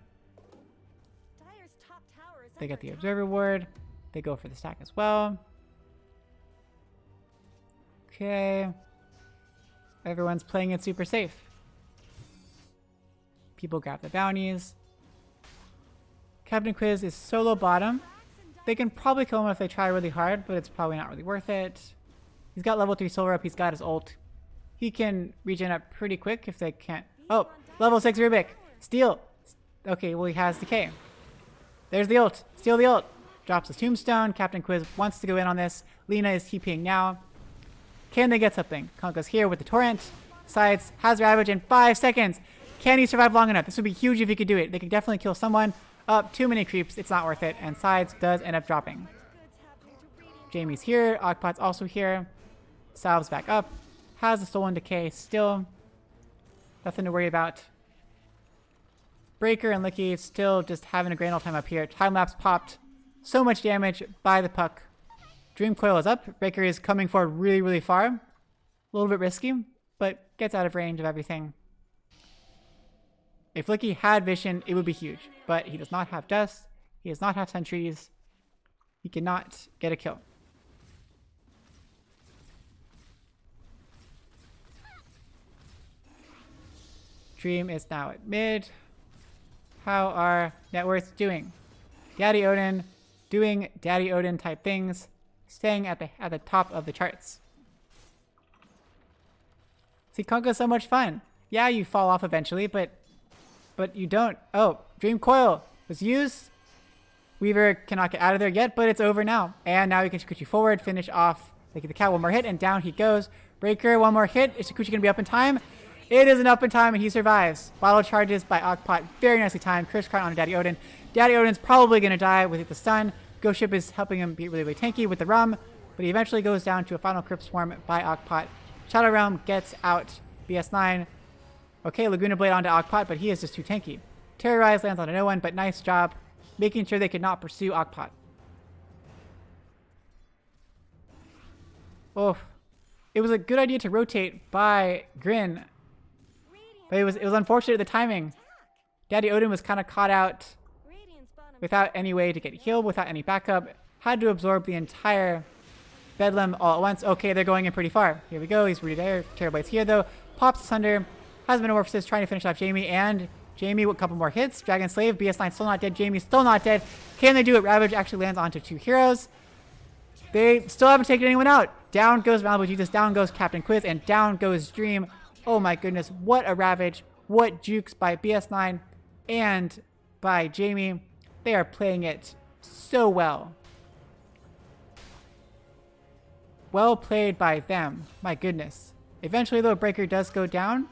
Dire's top tower is They get under the attack. observer ward. They go for the stack as well. Okay. Everyone's playing it super safe. People grab the bounties. Captain Quiz is solo bottom. They can probably kill him if they try really hard, but it's probably not really worth it. He's got level 3 silver up. He's got his ult. He can regen up pretty quick if they can't. Oh, level 6 Rubik. Steal. Okay, well, he has decay. There's the ult. Steal the ult. Drops his tombstone. Captain Quiz wants to go in on this. Lina is TPing now. Can they get something? Konka's here with the torrent. Sides has Ravage in 5 seconds. Can he survive long enough? This would be huge if he could do it. They could definitely kill someone. Up too many creeps. It's not worth it. And Sides does end up dropping. Goods happening to Radiant. Jamie's here. Ogpot's also here. Salve's back up. Has a stolen decay still. Nothing to worry about. Breaker and Licky still just having a grand old time up here. Time lapse popped. So much damage by the puck. Dream Coil is up. Breaker is coming forward really, really far. A little bit risky, but gets out of range of everything. If Licky had vision, it would be huge. But he does not have dust. He does not have sentries. He cannot get a kill. Dream is now at mid. How are net worths doing? Daddy Odin doing Daddy Odin type things, staying at the top of the charts. See, Konka's so much fun. Yeah, you fall off eventually, but you don't. Oh, Dream Coil was used. Weaver cannot get out of there yet, but it's over now. And now he can Ishikuchi forward, finish off the cat, one more hit, and down he goes. Breaker, one more hit. Ishikuchi gonna be up in time. It isn't up in time, and he survives. Bottle charges by Ogpot, very nicely timed. Curse card on Daddy Odin. Daddy Odin's probably gonna die with the stun. Ghost Ship is helping him be really, really tanky with the rum, but he eventually goes down to a final Crypt Swarm by Ogpot. Shadow Realm gets out BS9. Okay, Laguna Blade onto Ogpot, but he is just too tanky. Terrorize lands onto no one, but nice job making sure they could not pursue Ogpot. Oh, it was a good idea to rotate by Grin, but it was unfortunate the timing. Daddy Odin was kind of caught out Radiant's bottom without any way to get healed, without any backup. Had to absorb the entire Bedlam all at once. Okay, they're going in pretty far. Here we go. He's really there. Terrorblade's here though. Pops asunder. Has Metamorphosis trying to finish off Jamie, and Jamie with a couple more hits. Dragon Slave. BS9 still not dead. Jamie still not dead. Can they do it? Ravage actually lands onto 2 heroes. They still haven't taken anyone out. Down goes Malibu Jesus. Down goes Captain Quiz, and down goes Dream. Oh my goodness. What a Ravage. What jukes by BS9 and by Jamie. They are playing it so well. Well played by them. My goodness. Eventually, though, Breaker does go down.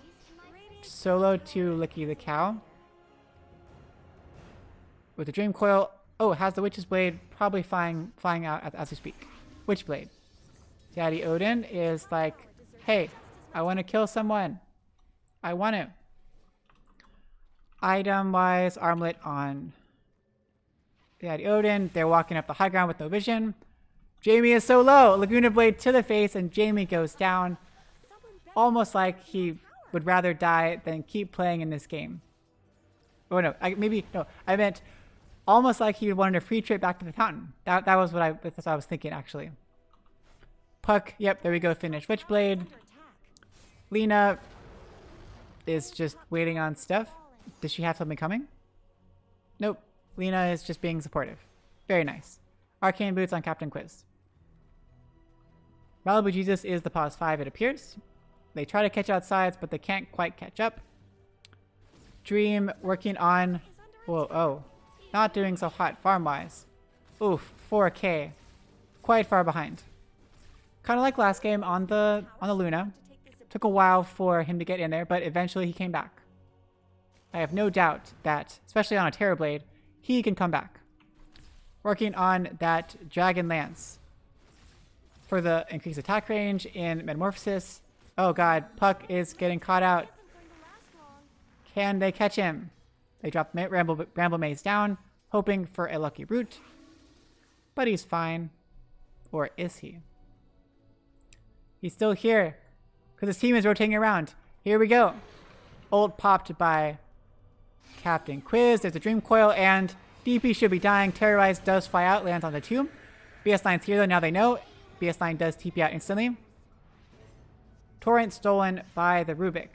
Solo to Licky the Cow. With the Dream Coil. Oh, has the Witch's Blade probably flying out as we speak. Witch Blade. Daddy Odin is like, hey, I want to kill someone. I want to. Item-wise, Armlet on Daddy Odin. They're walking up the high ground with no vision. Jamie is so low. Laguna Blade to the face, and Jamie goes down. Almost like he would rather die than keep playing in this game. Oh no, I meant almost like he wanted a free trip back to the fountain. That's what I was thinking actually. Puck, yep, there we go, finish. Witchblade. Lina is just waiting on stuff. Does she have something coming? Nope. Lina is just being supportive. Very nice. Arcane Boots on Captain Quiz. Malibu Jesus is the pause 5, it appears. They try to catch out sides, but they can't quite catch up. Dream working on... Whoa, oh. Not doing so hot farm-wise. Oof, 4K. Quite far behind. Kind of like last game on the Luna. Took a while for him to get in there, but eventually he came back. I have no doubt that, especially on a Terrorblade, he can come back. Working on that Dragon Lance. For the increased attack range in Metamorphosis. Oh god, Puck is getting caught out. Can they catch him? They drop Bramble Maze down, hoping for a lucky root. But he's fine. Or is he? He's still here. Because his team is rotating around. Here we go. Ult popped by Captain Quiz. There's a Dream Coil, and DP should be dying. Terrorize does fly out, lands on the 2. BS9's here though, now they know. BS9 does TP out instantly. Torrent stolen by the Rubik.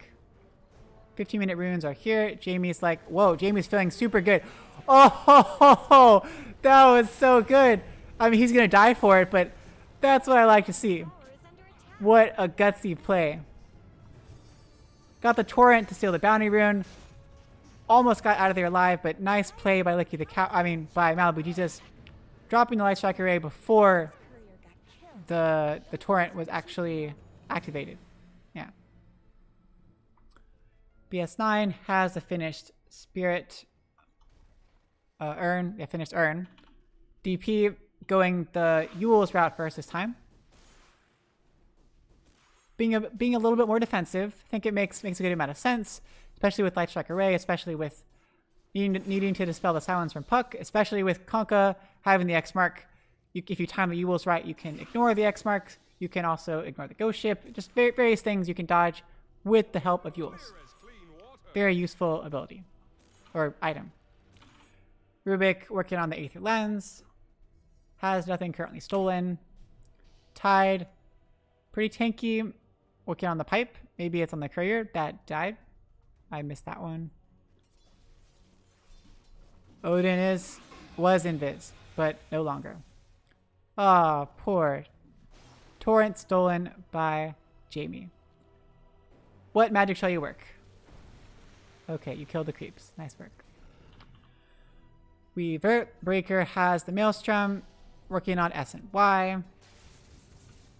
15-minute runes are here. Jamie's like, whoa, Jamie's feeling super good. Oh, ho, ho, ho. That was so good. I mean, he's going to die for it, but that's what I like to see. What a gutsy play. Got the Torrent to steal the bounty rune. Almost got out of there alive, but nice play by Licky the Cow. I mean, by Malibu Jesus. Dropping the Light Strike Array before the Torrent was actually activated. Yeah. BS9 has a finished Spirit Urn. Yeah, finished Urn. DP going the Yule's route first this time. Being a little bit more defensive. I think it makes a good amount of sense, especially with Light Strike Array, especially with needing to dispel the silence from Puck, especially with Conka having the X mark. If you time the Yule's right, you can ignore the X mark. You can also ignore the Ghost Ship. Just various things you can dodge with the help of Yule's. Very useful ability or item. Rubik working on the Aether Lens. Has nothing currently stolen. Tide. Pretty tanky. Working on the pipe. Maybe it's on the courier. That died. I missed that one. Odin was invis, but no longer. Ah, oh, poor. Torrent stolen by Jamie. What magic shall you work? Okay, you killed the creeps. Nice work. Weaver Breaker has the Maelstrom, working on S and Y.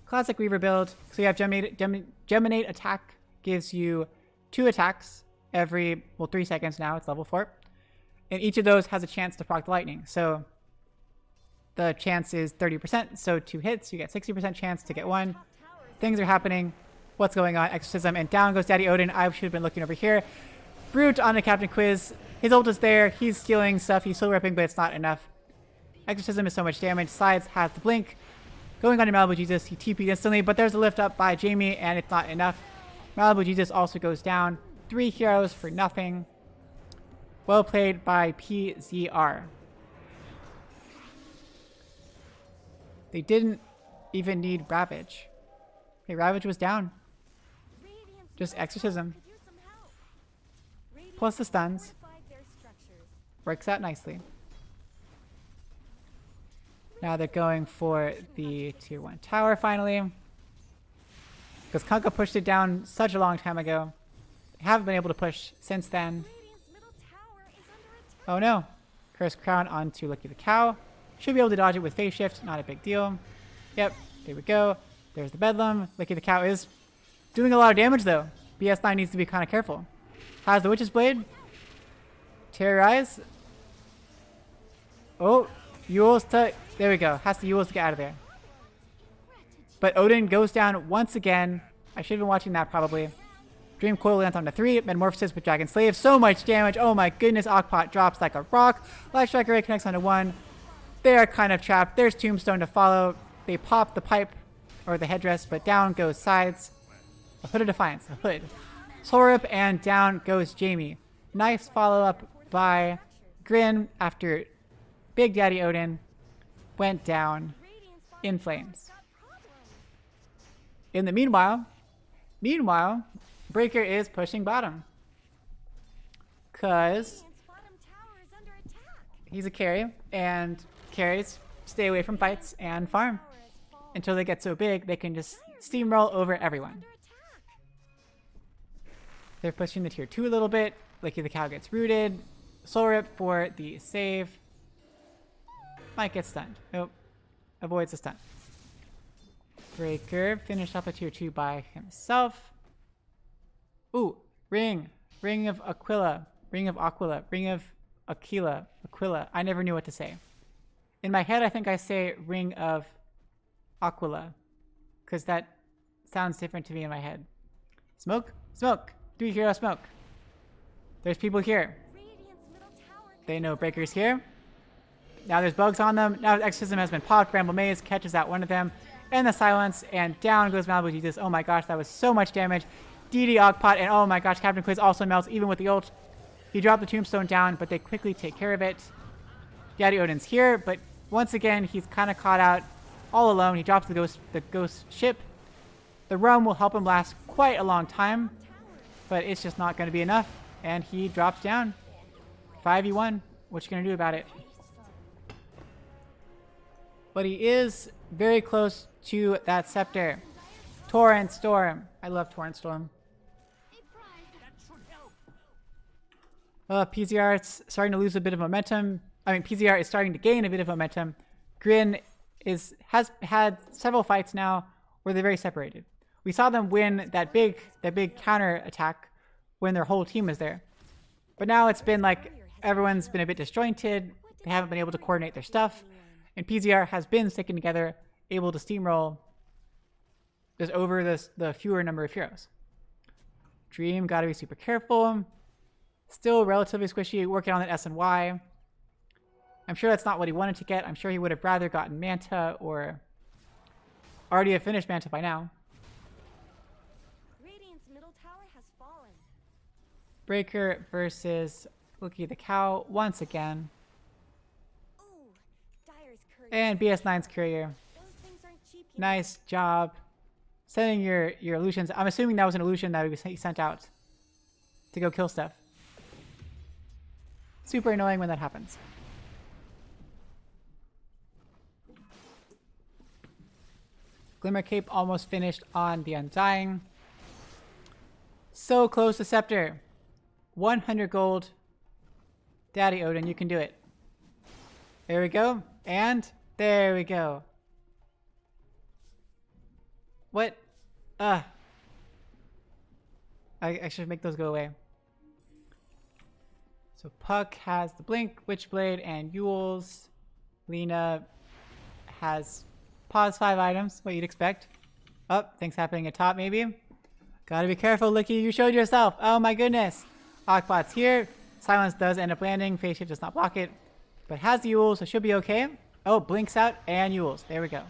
Classic Weaver build. So you have Geminate attack, gives you 2 attacks every, 3 seconds now. It's level 4. And each of those has a chance to proc the lightning. So the chance is 30%. So 2 hits, you get 60% chance to get 1. Things are happening. What's going on? Exorcism, and down goes Daddy Odin. I should have been looking over here. Brute on the Captain Quiz. His ult is there. He's stealing stuff. He's still ripping, but it's not enough. Exorcism is so much damage. Slides has the blink. Going on to Malibu Jesus. He TP'd instantly, but there's a lift up by Jamie, and it's not enough. Malibu Jesus also goes down. 3 heroes for nothing. Well played by PZR. They didn't even need Ravage. Okay, Ravage was down. Just Exorcism. Plus the stuns. Works out nicely. Now they're going for the tier 1 tower finally. Because Kunkka pushed it down such a long time ago. They haven't been able to push since then. Oh no. Cursed Crown onto Lucky the Cow. Should be able to dodge it with Phase Shift. Not a big deal. Yep. There we go. There's the Bedlam. Lucky the Cow is doing a lot of damage though. BS9 needs to be kind of careful. Has the Witch's Blade. Terrorize. Oh. Yule's to... There we go. Has to Yule's to get out of there. But Odin goes down once again. I should have been watching that probably. Dream Coil lands on the 3. Metamorphosis with Dragon Slave. So much damage. Oh my goodness. Akpot drops like a rock. Light Strike Array connects onto 1. They are kind of trapped. There's Tombstone to follow. They pop the pipe or the headdress, but down goes Sides. A Hood of Defiance. A Hood. Soul Rip, and down goes Jamie. Nice follow-up by Grin after Big Daddy Odin went down in flames. In the meanwhile, Breaker is pushing bottom. Because he's a carry, and carries stay away from fights and farm until they get so big they can just steamroll over everyone. They're pushing the tier 2 a little bit. Licky the Cow gets rooted. Soul Rip for the save. Might get stunned. Nope. Avoids the stun. Breaker finished off a tier 2 by himself. Ooh. Ring. Ring of Aquila. Ring of Aquila. Ring of Aquila. Aquila. I never knew what to say. In my head, I think I say Ring of Aquila. Because that sounds different to me in my head. Smoke? Smoke! 3 hero smoke. There's people here. They know Breaker's here. Now there's bugs on them. Now Exorcism has been popped. Bramble Maze catches out one of them. And the silence. And down goes Malibu Jesus. Oh my gosh, that was so much damage. DD Ogpot. And oh my gosh, Captain Quiz also melts even with the ult. He dropped the tombstone down, but they quickly take care of it. Daddy Odin's here, but once again, he's kind of caught out all alone. He drops the ghost ship. The rum will help him last quite a long time, but it's just not going to be enough. And he drops down. 5v1. What you going to do about it? But he is very close to that scepter. Torrent Storm. I love Torrent Storm. PZR is starting to lose a bit of momentum. I mean, PZR is starting to gain a bit of momentum. GRIN has had several fights now where they're very separated. We saw them win that big counter attack when their whole team was there. But now it's been like everyone's been a bit disjointed. They haven't been able to coordinate their stuff. And PZR has been sticking together, able to steamroll just over the fewer number of heroes. Dream, gotta be super careful. Still relatively squishy, working on that S and Y. I'm sure that's not what he wanted to get. I'm sure he would have rather gotten Manta or already have finished Manta by now. Radiant's middle tower has fallen. Breaker versus Lookie the Cow once again. Ooh, Dire's courier. And BS9's Courier. Those things aren't cheap. Nice job. Sending your illusions. I'm assuming that was an illusion that he sent out to go kill stuff. Super annoying when that happens. Glimmer Cape almost finished on the Undying. So close to Scepter. 100 gold. Daddy Odin, you can do it. There we go. And there we go. What? I should make those go away. So Puck has the Blink, Witchblade, and Yules. Lena has pause 5 items, what you'd expect. Oh, things happening at top maybe. Gotta be careful, Licky, you showed yourself. Oh my goodness. Akbot's here. Silence does end up landing. Phase shift does not block it. But has the Yules, so should be okay. Oh, Blinks out and Yules. There we go.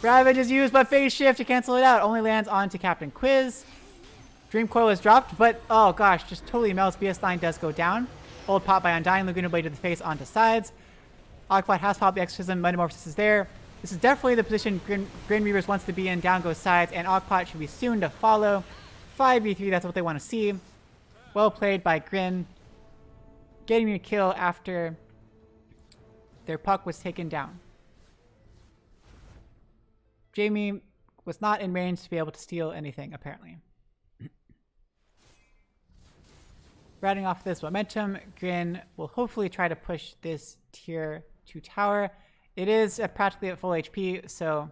Ravage is used, but phase shift to cancel it out. Only lands onto Captain Quiz. Dream Coil is dropped, but oh gosh, just totally melts. BS9 does go down. Old pop by Undying. Laguna Blade to the face onto sides. Akbot has popped the Exorcism. Metamorphosis is there. This is definitely the position GRIN Reavers wants to be in. Down goes sides, and Akbot should be soon to follow. 5v3, that's what they want to see. Well played by GRIN. Getting a kill after their puck was taken down. Jamie was not in range to be able to steal anything, apparently. Riding off this momentum, GRIN will hopefully try to push this tier 2 tower. It is practically at full HP, so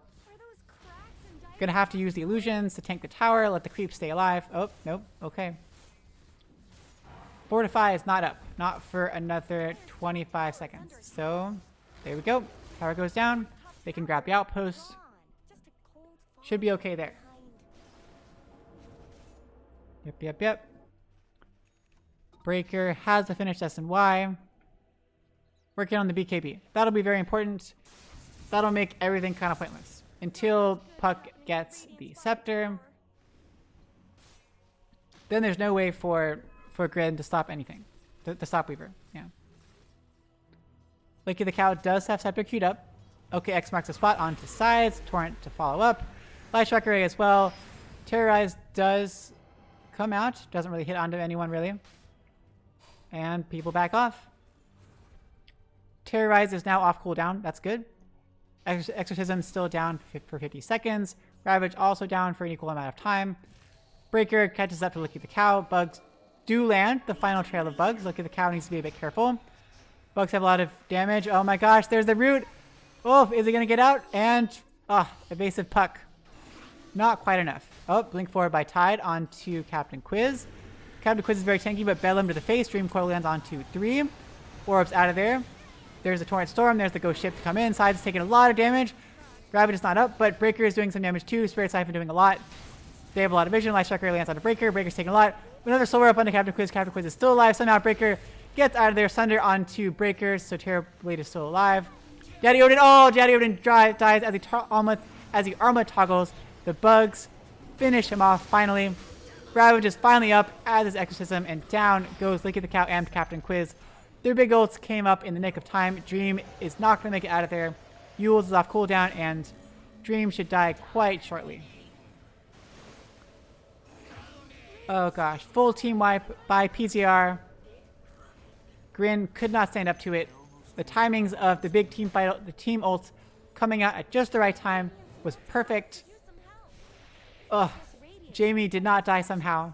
gonna have to use the illusions to tank the tower, let the creep stay alive. Oh, nope, okay. Fortify is not up, not for another 25 seconds. So, there we go. Tower goes down. They can grab the outpost. Should be okay there. Yep. Breaker has the finished S and Y. Working on the BKB. That'll be very important. That'll make everything kind of pointless. Until Puck gets the Scepter. Then there's no way for GRIN to stop anything. To stop Weaver. Yeah. Licky the Cow does have Scepter queued up. Okay, X marks the spot onto sides. Torrent to follow up. Light Shock Array as well. Terrorize does come out. Doesn't really hit onto anyone really. And people back off. Terrorize is now off cooldown. That's good. Exorcism still down for 50 seconds. Ravage also down for an equal amount of time. Breaker catches up to Licky the Cow. Bugs do land. The final trail of bugs. Licky the Cow needs to be a bit careful. Bugs have a lot of damage. Oh my gosh, there's the root. Oh, is he going to get out? And, evasive Puck. Not quite enough. Oh, blink forward by Tide onto Captain Quiz. Captain Quiz is very tanky, but Bedlam to the face. Dream Coil lands onto 3. Orbs out of there. There's the Torrent Storm. There's the Ghost Ship to come in. Sides is taking a lot of damage. Ravage is not up, but Breaker is doing some damage too. Spirit Siphon doing a lot. They have a lot of vision. Light Striker lands onto Breaker. Breaker's taking a lot. Another Solar up onto Captain Quiz. Captain Quiz is still alive. Somehow Breaker gets out of there. Sunder onto Breaker, so Terror Blade is still alive. Daddy Odin. Oh, Daddy Odin dies as he Arma toggles. The bugs finish him off finally. Ravage is finally up as his Exorcism, and down goes Licky the Cow and Captain Quiz. Their big ults came up in the nick of time. Dream is not going to make it out of there. Yules is off cooldown, and Dream should die quite shortly. Oh gosh, full team wipe by PZR. GRIN could not stand up to it. The timings of the big team fight, the team ults coming out at just the right time was perfect. Ugh, Jamie did not die somehow.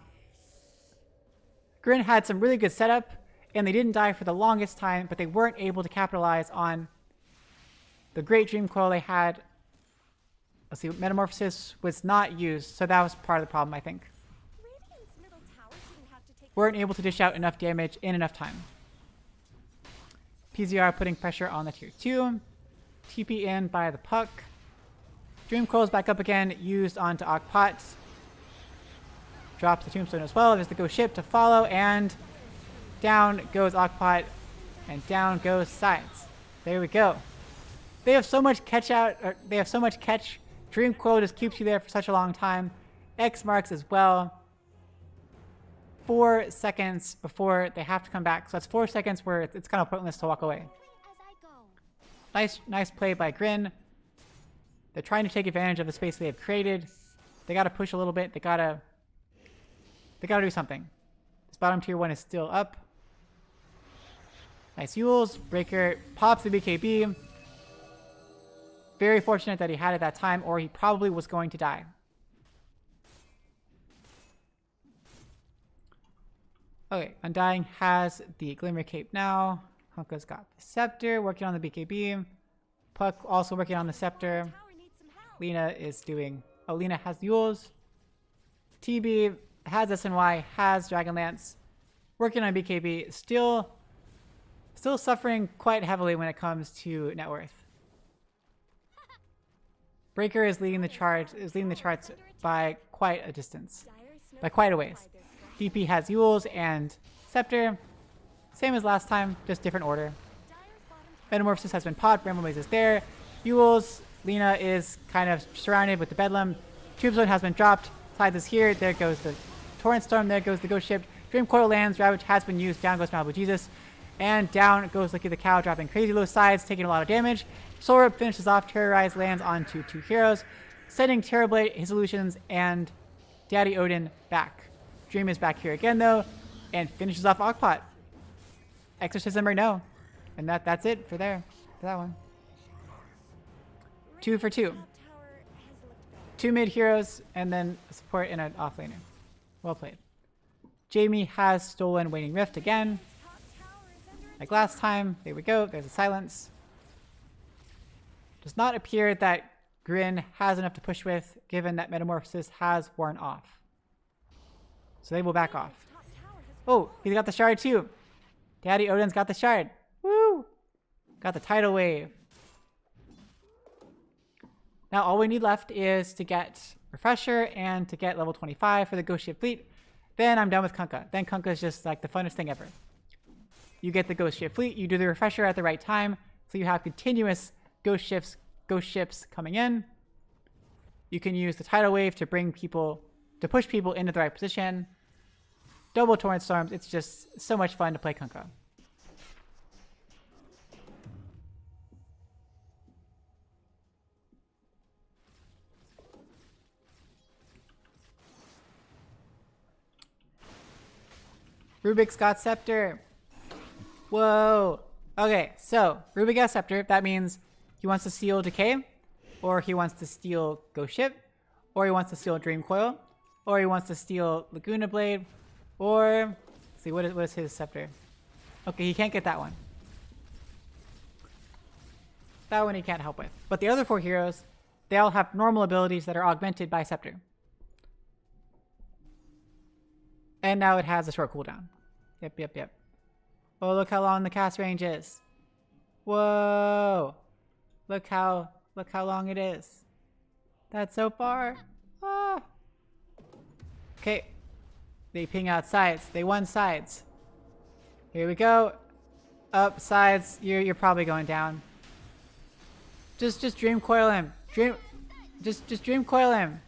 GRIN had some really good setup, and they didn't die for the longest time, but they weren't able to capitalize on the great Dream Coil they had. Let's see, Metamorphosis was not used, so that was part of the problem, I think. Weren't able to dish out enough damage in enough time. PZR putting pressure on the tier 2. TP in by the puck. Dream Coil's back up again, used onto Ogpot. Drops the Tombstone as well. There's the Ghost Ship to follow, and down goes Ogpot, and down goes Sides. There we go. They have so much catch out, or they have so much catch. Dream Coil just keeps you there for such a long time. X marks as well. 4 seconds before they have to come back. So that's 4 seconds where it's kind of pointless to walk away. Nice play by GRIN. They're trying to take advantage of the space they have created. They gotta push a little bit. They gotta do something. This bottom tier 1 is still up. Nice Yules. Breaker pops the BKB. Very fortunate that he had it that time, or he probably was going to die. Okay, Undying has the Glimmer Cape now. Hunka's got the Scepter, working on the BKB. Puck also working on the Scepter. Lena is doing... Oh, Lena has Yules. TB has SNY, has Dragonlance. Working on BKB. Still suffering quite heavily when it comes to net worth. Breaker is leading the charts by quite a distance. By quite a ways. DP has Yules and Scepter. Same as last time, just different order. Metamorphosis has been popped. Bramblemaze is there. Yules. Lena is kind of surrounded with the Bedlam. Tombstone has been dropped. Sides is here. There goes the Torrent Storm. There goes the Ghost Ship. Dream Coil lands. Ravage has been used. Down goes Malibu Jesus. And down goes Licky the Cow, dropping crazy low sides, taking a lot of damage. Soulrip finishes off. Terrorize lands onto 2 heroes. Sending Terrorblade, his illusions, and Daddy Odin back. Dream is back here again, though, and finishes off Ogpot. Exorcism or no. And that's it for that one. 2 for 2. 2 mid heroes, and then support in an off laner. Well played. Jamie has stolen Waning Rift again. Like last time. There we go. There's a silence. Does not appear that GRIN has enough to push with, given that Metamorphosis has worn off. So they will back off. Oh, he's got the shard too. Daddy Odin's got the shard. Woo! Got the tidal wave. Now all we need left is to get Refresher and to get level 25 for the Ghost Ship Fleet. Then I'm done with Kunkka. Then Kunkka is just like the funnest thing ever. You get the Ghost Ship Fleet, you do the Refresher at the right time, so you have continuous ghost ships coming in. You can use the tidal wave to push people into the right position. Double Torrent Storms, it's just so much fun to play Kunkka. Rubik's got Scepter. Whoa. Okay, so Rubik got Scepter. That means he wants to steal Decay, or he wants to steal Ghost Ship, or he wants to steal Dream Coil, or he wants to steal Laguna Blade, or let's see, what is his Scepter? Okay, he can't get that one. That one he can't help with. But the other 4 heroes, they all have normal abilities that are augmented by Scepter. And now it has a short cooldown. Yep. Oh, look how long the cast range is. Whoa. Look how long it is. That's so far. Ah. Okay. They ping out sides. They won sides. Here we go. Up sides. You're probably going down. Just Dream Coil him. Just Dream Coil him.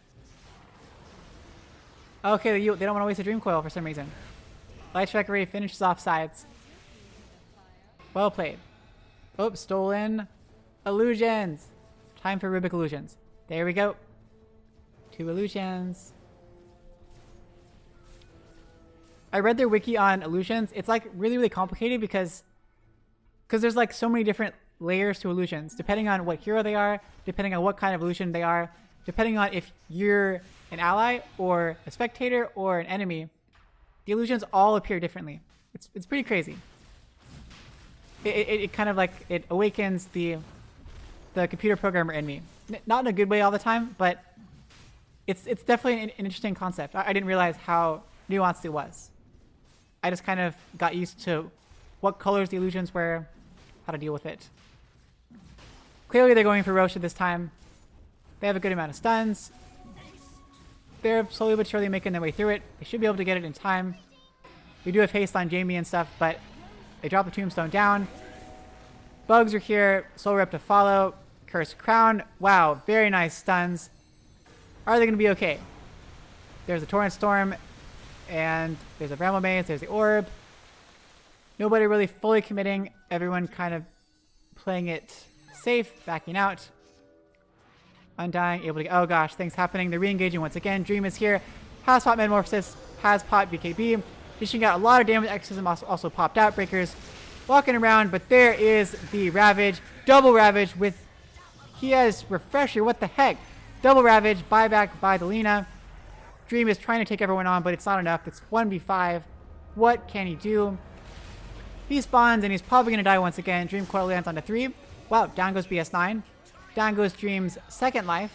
Okay, they don't want to waste a Dream Coil for some reason. Light Strike already finishes off sides. Well played. Oops, stolen. Illusions. Time for Rubik Illusions. There we go. 2 illusions. I read their wiki on illusions. It's like really, really complicated because there's like so many different layers to illusions, depending on what hero they are, depending on what kind of illusion they are, depending on if you're an ally or a spectator or an enemy. The illusions all appear differently. It's pretty crazy. It kind of like it awakens the computer programmer in me. Not in a good way all the time, but it's definitely an interesting concept. I didn't realize how nuanced it was. I just kind of got used to what colors the illusions were, how to deal with it. Clearly they're going for Rosha this time. They have a good amount of stuns. They're slowly but surely making their way through it. They should be able to get it in time. We do have haste on Jamie and stuff, but they drop the tombstone down. Bugs are here. Soul Rip to follow. Cursed Crown. Wow, very nice stuns. Are they going to be okay? There's a Torrent Storm, and there's a Bramble Maze. There's the Orb. Nobody really fully committing. Everyone kind of playing it safe, backing out. Undying, able to... Oh gosh, things happening. They're re-engaging once again. Dream is here. Has pot Metamorphosis. Has pot BKB. Dishing out a lot of damage. Exorcism also popped out. Breakers walking around, but there is the Ravage. Double Ravage with... He has Refresher. What the heck? Double Ravage. Buyback by the Lina. Dream is trying to take everyone on, but it's not enough. It's 1v5. What can he do? He spawns, and he's probably going to die once again. Dream Coil lands onto 3. Wow, down goes BS9. Down goes Dream's second life.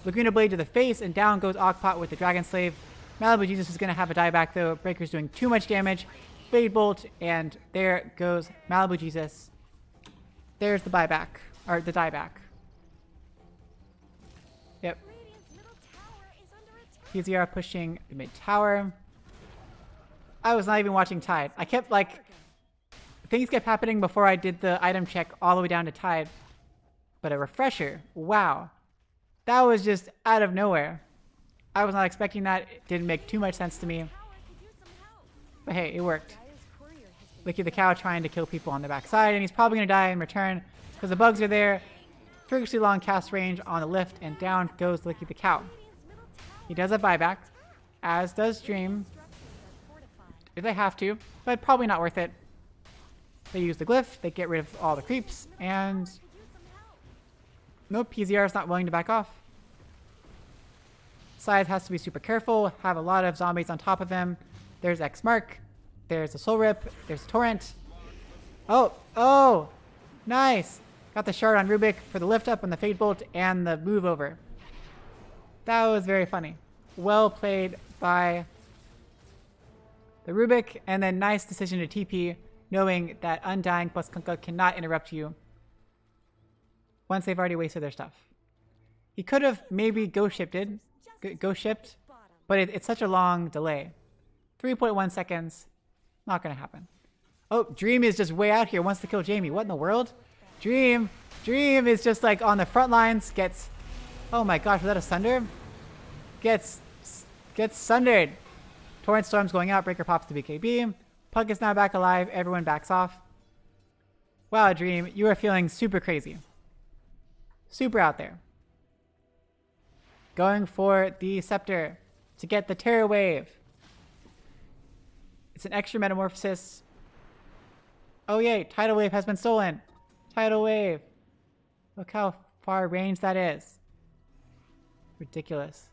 Laguna Blade to the face, and down goes Ogpot with the Dragon Slave. Malibu Jesus is going to have a dieback, though. Breaker's doing too much damage. Fade Bolt, and there goes Malibu Jesus. There's the buyback, or the dieback. Yep. PZR pushing the mid tower. I was not even watching Tide. I kept, like... Things kept happening before I did the item check all the way down to Tide. But a Refresher, wow. That was just out of nowhere. I was not expecting that. It didn't make too much sense to me. But hey, it worked. Licky the Cow trying to kill people on the backside, and he's probably going to die in return because the bugs are there. Freakishly long cast range on the lift, and down goes Licky the Cow. He does a buyback, as does Dream. If they have to, but probably not worth it. They use the glyph, they get rid of all the creeps, and... Nope, PZR is not willing to back off. Scythe has to be super careful, have a lot of zombies on top of him. There's X Mark, there's a Soul Rip, there's Torrent. Oh, nice! Got the shard on Rubik for the lift up and the Fade Bolt and the move over. That was very funny. Well played by the Rubik, and then nice decision to TP, knowing that Undying plus Kunkka cannot interrupt you once they've already wasted their stuff. He could have maybe ghost shipped, but it's such a long delay. 3.1 seconds, not gonna happen. Oh, Dream is just way out here, wants to kill Jamie. What in the world? Dream is just like on the front lines, gets, oh my gosh, was that a Sunder? Gets sundered. Torrent Storm's going out, Breaker pops the BKB. Puck is now back alive, everyone backs off. Wow, Dream, you are feeling super crazy. Super out there. Going for the Scepter to get the Terror Wave. It's an extra Metamorphosis. Oh yay, Tidal Wave has been stolen. Tidal Wave. Look how far range that is. Ridiculous.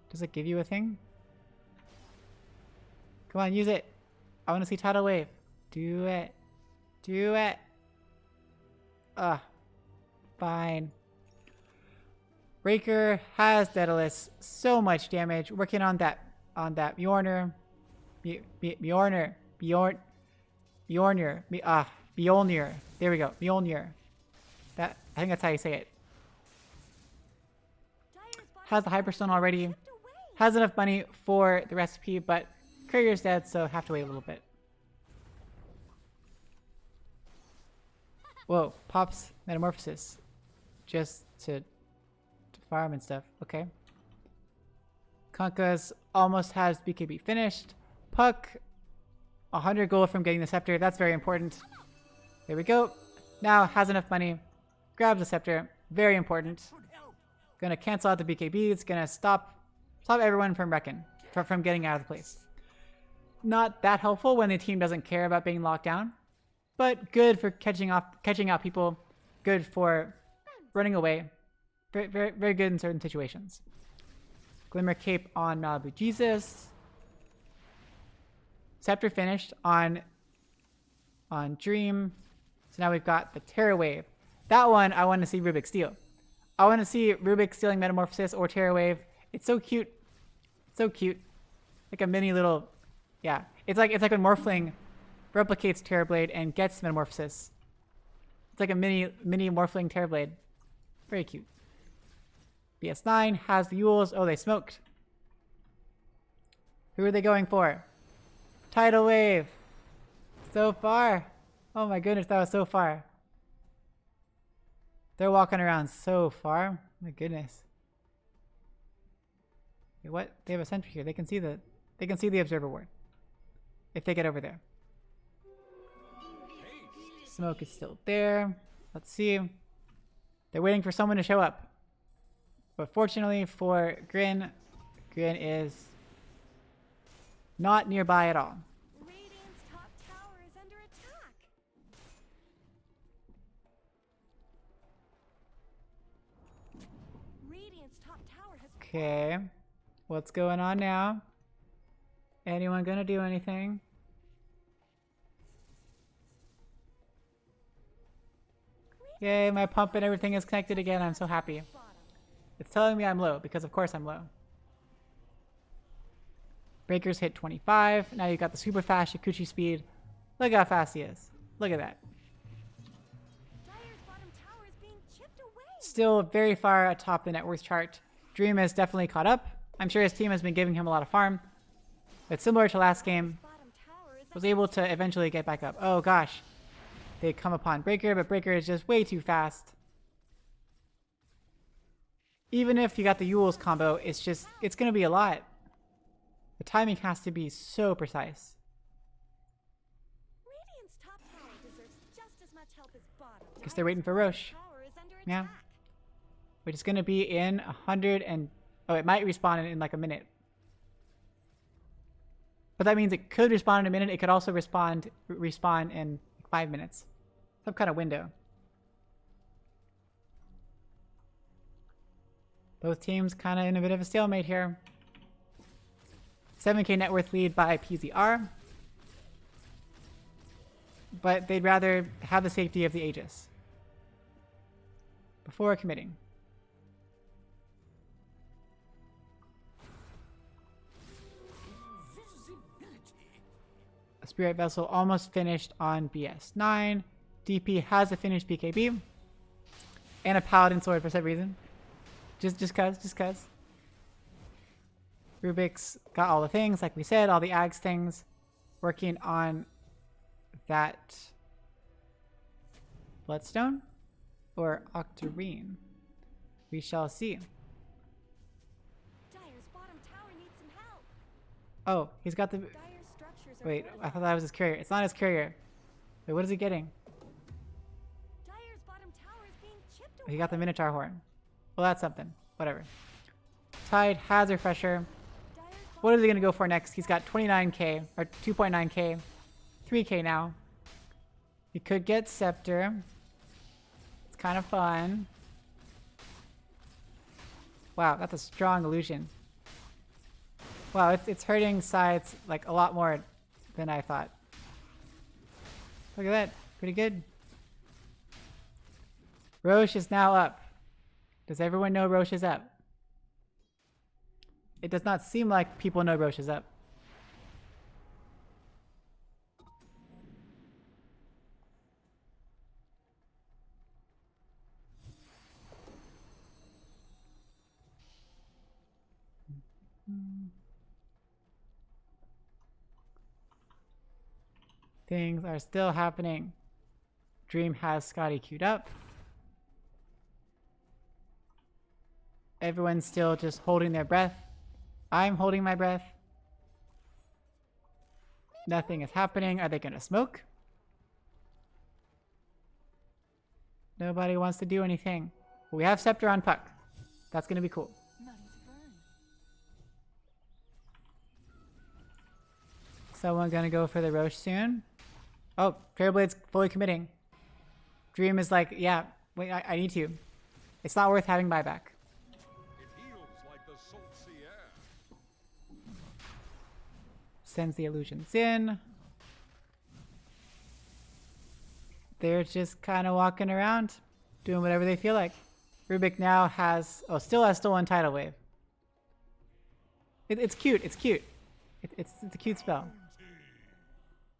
Does it give you a thing? Come on, use it. I want to see Tidal Wave. Do it. Do it. Ugh. Fine. Raker has Daedalus. So much damage. Working on that Mjolnir. Mjolnir. There we go. Mjolnir. I think that's how you say it. Has the Hyperstone already. Has enough money for the recipe, but Courier's dead, so have to wait a little bit. Whoa, pops Metamorphosis. Just to farm and stuff. Okay. Kunkka's almost has BKB finished. Puck, 100 gold from getting the scepter. That's very important. There we go. Now has enough money. Grabs the scepter. Very important. Gonna cancel out the BKB. It's gonna stop everyone from wrecking, from getting out of the place. Not that helpful when the team doesn't care about being locked down, but good for catching out people. Good for running away. Very, very, very good in certain situations. Glimmer Cape on Malibu Jesus. Scepter finished on Dream. So now we've got the Terror Wave. That one I want to see Rubik steal. I want to see Rubik stealing Metamorphosis or Terror Wave. It's so cute. So cute. Like a mini little, yeah. It's like when Morphling replicates Terrorblade and gets Metamorphosis. It's like a mini Morphling Terrorblade. Very cute. BS9 has the Yules. Oh, they smoked. Who are they going for? Tidal Wave. So far. Oh my goodness, that was so far. They're walking around so far. My goodness. Wait, what? They have a sentry here. They can see the observer ward. If they get over there. Smoke is still there. Let's see. They're waiting for someone to show up. But fortunately for GRIN, GRIN is not nearby at all. Radiant's top tower is under attack. Radiant's top tower has Okay. What's going on now? Anyone gonna do anything? Yay, my pump and everything is connected again. I'm so happy. It's telling me I'm low, because of course I'm low. Breakers hit 25. Now you got the super fast Yakuchi speed. Look how fast he is. Look at that. Dire's bottom tower is being chipped away. Still very far atop the net worth chart. Dream has definitely caught up. I'm sure his team has been giving him a lot of farm. But similar to last game, Bottom tower is was able to eventually get back up. Oh gosh. They come upon Breaker, but Breaker is just way too fast. Even if you got the Yules combo, it's going to be a lot. The timing has to be so precise. Radiant's top tower deserves just as much help as bottom. Guess they're waiting for Roche. Tower is under Yeah. attack. Which is going to be in 100 and... Oh, it might respawn in like a minute. But that means it could respawn in a minute. It could also respawn in 5 minutes. Some kind of window. Both teams kind of in a bit of a stalemate here. 7k net worth lead by PZR. But they'd rather have the safety of the Aegis before committing. A Spirit Vessel almost finished on BS9. DP has a finished BKB. And a Paladin Sword for some reason. Just cuz. Rubik's got all the things, like we said, all the Ags things. Working on that Bloodstone or Octarine. We shall see. Dire's bottom tower needs some help. Oh, he's got the... Dire's structures are Wait, I fortified. thought that was his carrier. It's not his carrier. Wait, what is he getting? Dire's bottom tower is being chipped away. He got the Minotaur Horn. Well, that's something. Whatever. Tide has Refresher. Dire's What is he going to go for next? He's got 29k, or 2.9k. 3k now. He could get Scepter. It's kind of fun. Wow, that's a strong illusion. Wow, it's hurting sides like a lot more than I thought. Look at that. Pretty good. Roche is now up. Does everyone know Roche is up? It does not seem like people know Roche is up. Things are still happening. Dream has Scotty queued up. Everyone's still just holding their breath. I'm holding my breath. Nothing is happening. Are they gonna smoke? Nobody wants to do anything. We have Scepter on Puck. That's gonna be cool. Money to burn. Someone gonna go for the Roche soon. Oh, Trailblade's fully committing. Dream is like, yeah, wait, I need to. It's not worth having buyback. It heals like the salty air. Sends the illusions in. They're just kind of walking around, doing whatever they feel like. Rubik now has, still has Stolen Tidal Wave. It's cute, it's cute. It's a cute spell.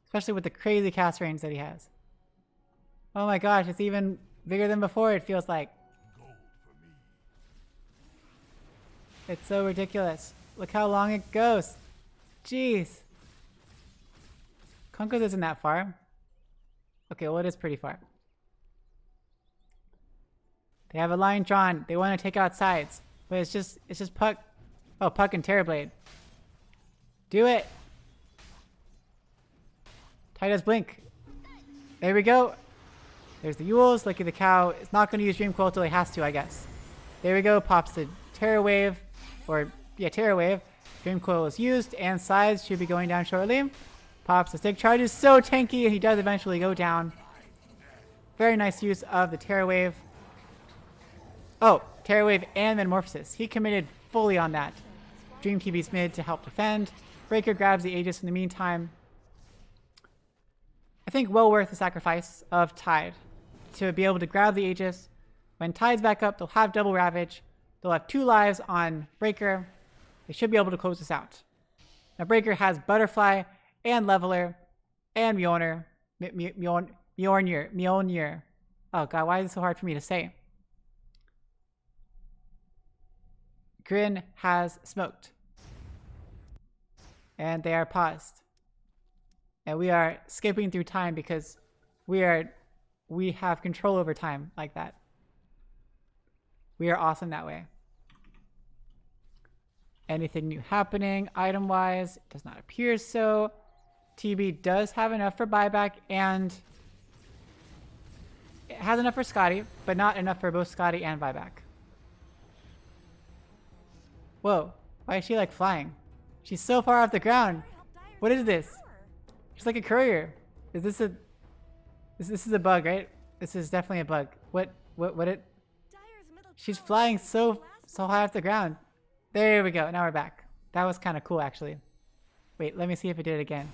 Especially with the crazy cast range that he has. Oh my gosh, it's even bigger than before, it feels like. It's so ridiculous. Look how long it goes. Jeez. Conquest isn't that far. Okay, well it is pretty far. They have a line drawn. They want to take out sides. But it's just Puck. Oh, Puck and Terrorblade. Do it. Titus Blink. There we go. There's the Yules. Lucky the Cow is not going to use Dream Coil till he has to, I guess. There we go. Pops the Terror Wave. Terror Wave. Dream Coil is used, and sides should be going down shortly. Pops the Stick Charge is so tanky, and he does eventually go down. Very nice use of the Terror Wave. Oh, Terror Wave and Metamorphosis. He committed fully on that. Dream TB's mid to help defend. Breaker grabs the Aegis in the meantime. I think well worth the sacrifice of Tide to be able to grab the Aegis. When Tide's back up, they'll have double Ravage. They'll have 2 lives on Breaker. They should be able to close this out. Now Breaker has Butterfly and Leveler and Mjolnir. Mjolnir. Oh god, why is it so hard for me to say? Grin has smoked. And they are paused. And we are skipping through time because we have control over time like that. We are awesome that way. Anything new happening item-wise? Does not appear so. TB does have enough for buyback, and it has enough for Scotty, but not enough for both Scotty and buyback. Whoa, why is she like flying? She's so far off the ground. What is this? She's like a courier. Is this a... This is a bug, right? This is definitely a bug. What it... She's flying so high off the ground. There we go. Now we're back. That was kind of cool, actually. Wait, let me see if it did it again.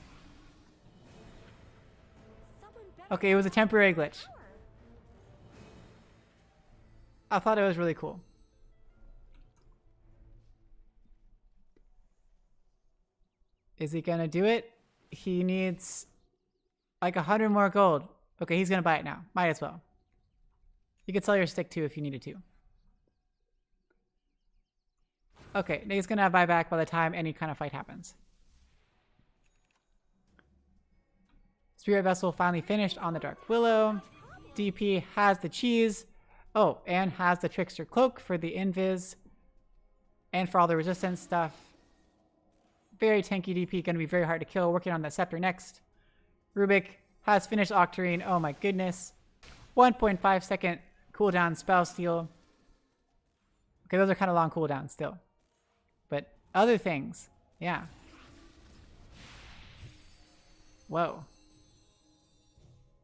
Okay, it was a temporary glitch. I thought it was really cool. Is he gonna do it? He needs like 100 more gold. Okay, he's gonna buy it now. Might as well. You could sell your stick too if you needed to. Okay, he's gonna have buyback by the time any kind of fight happens. Spirit Vessel finally finished on the Dark Willow. DP has the cheese. Oh, and has the Trickster Cloak for the invis. And for all the resistance stuff. Very tanky DP, gonna be very hard to kill. Working on that Scepter next. Rubik has finished Octarine. Oh my goodness. 1.5 second cooldown spell steal. Okay, those are kind of long cooldowns still. But other things, yeah. Whoa.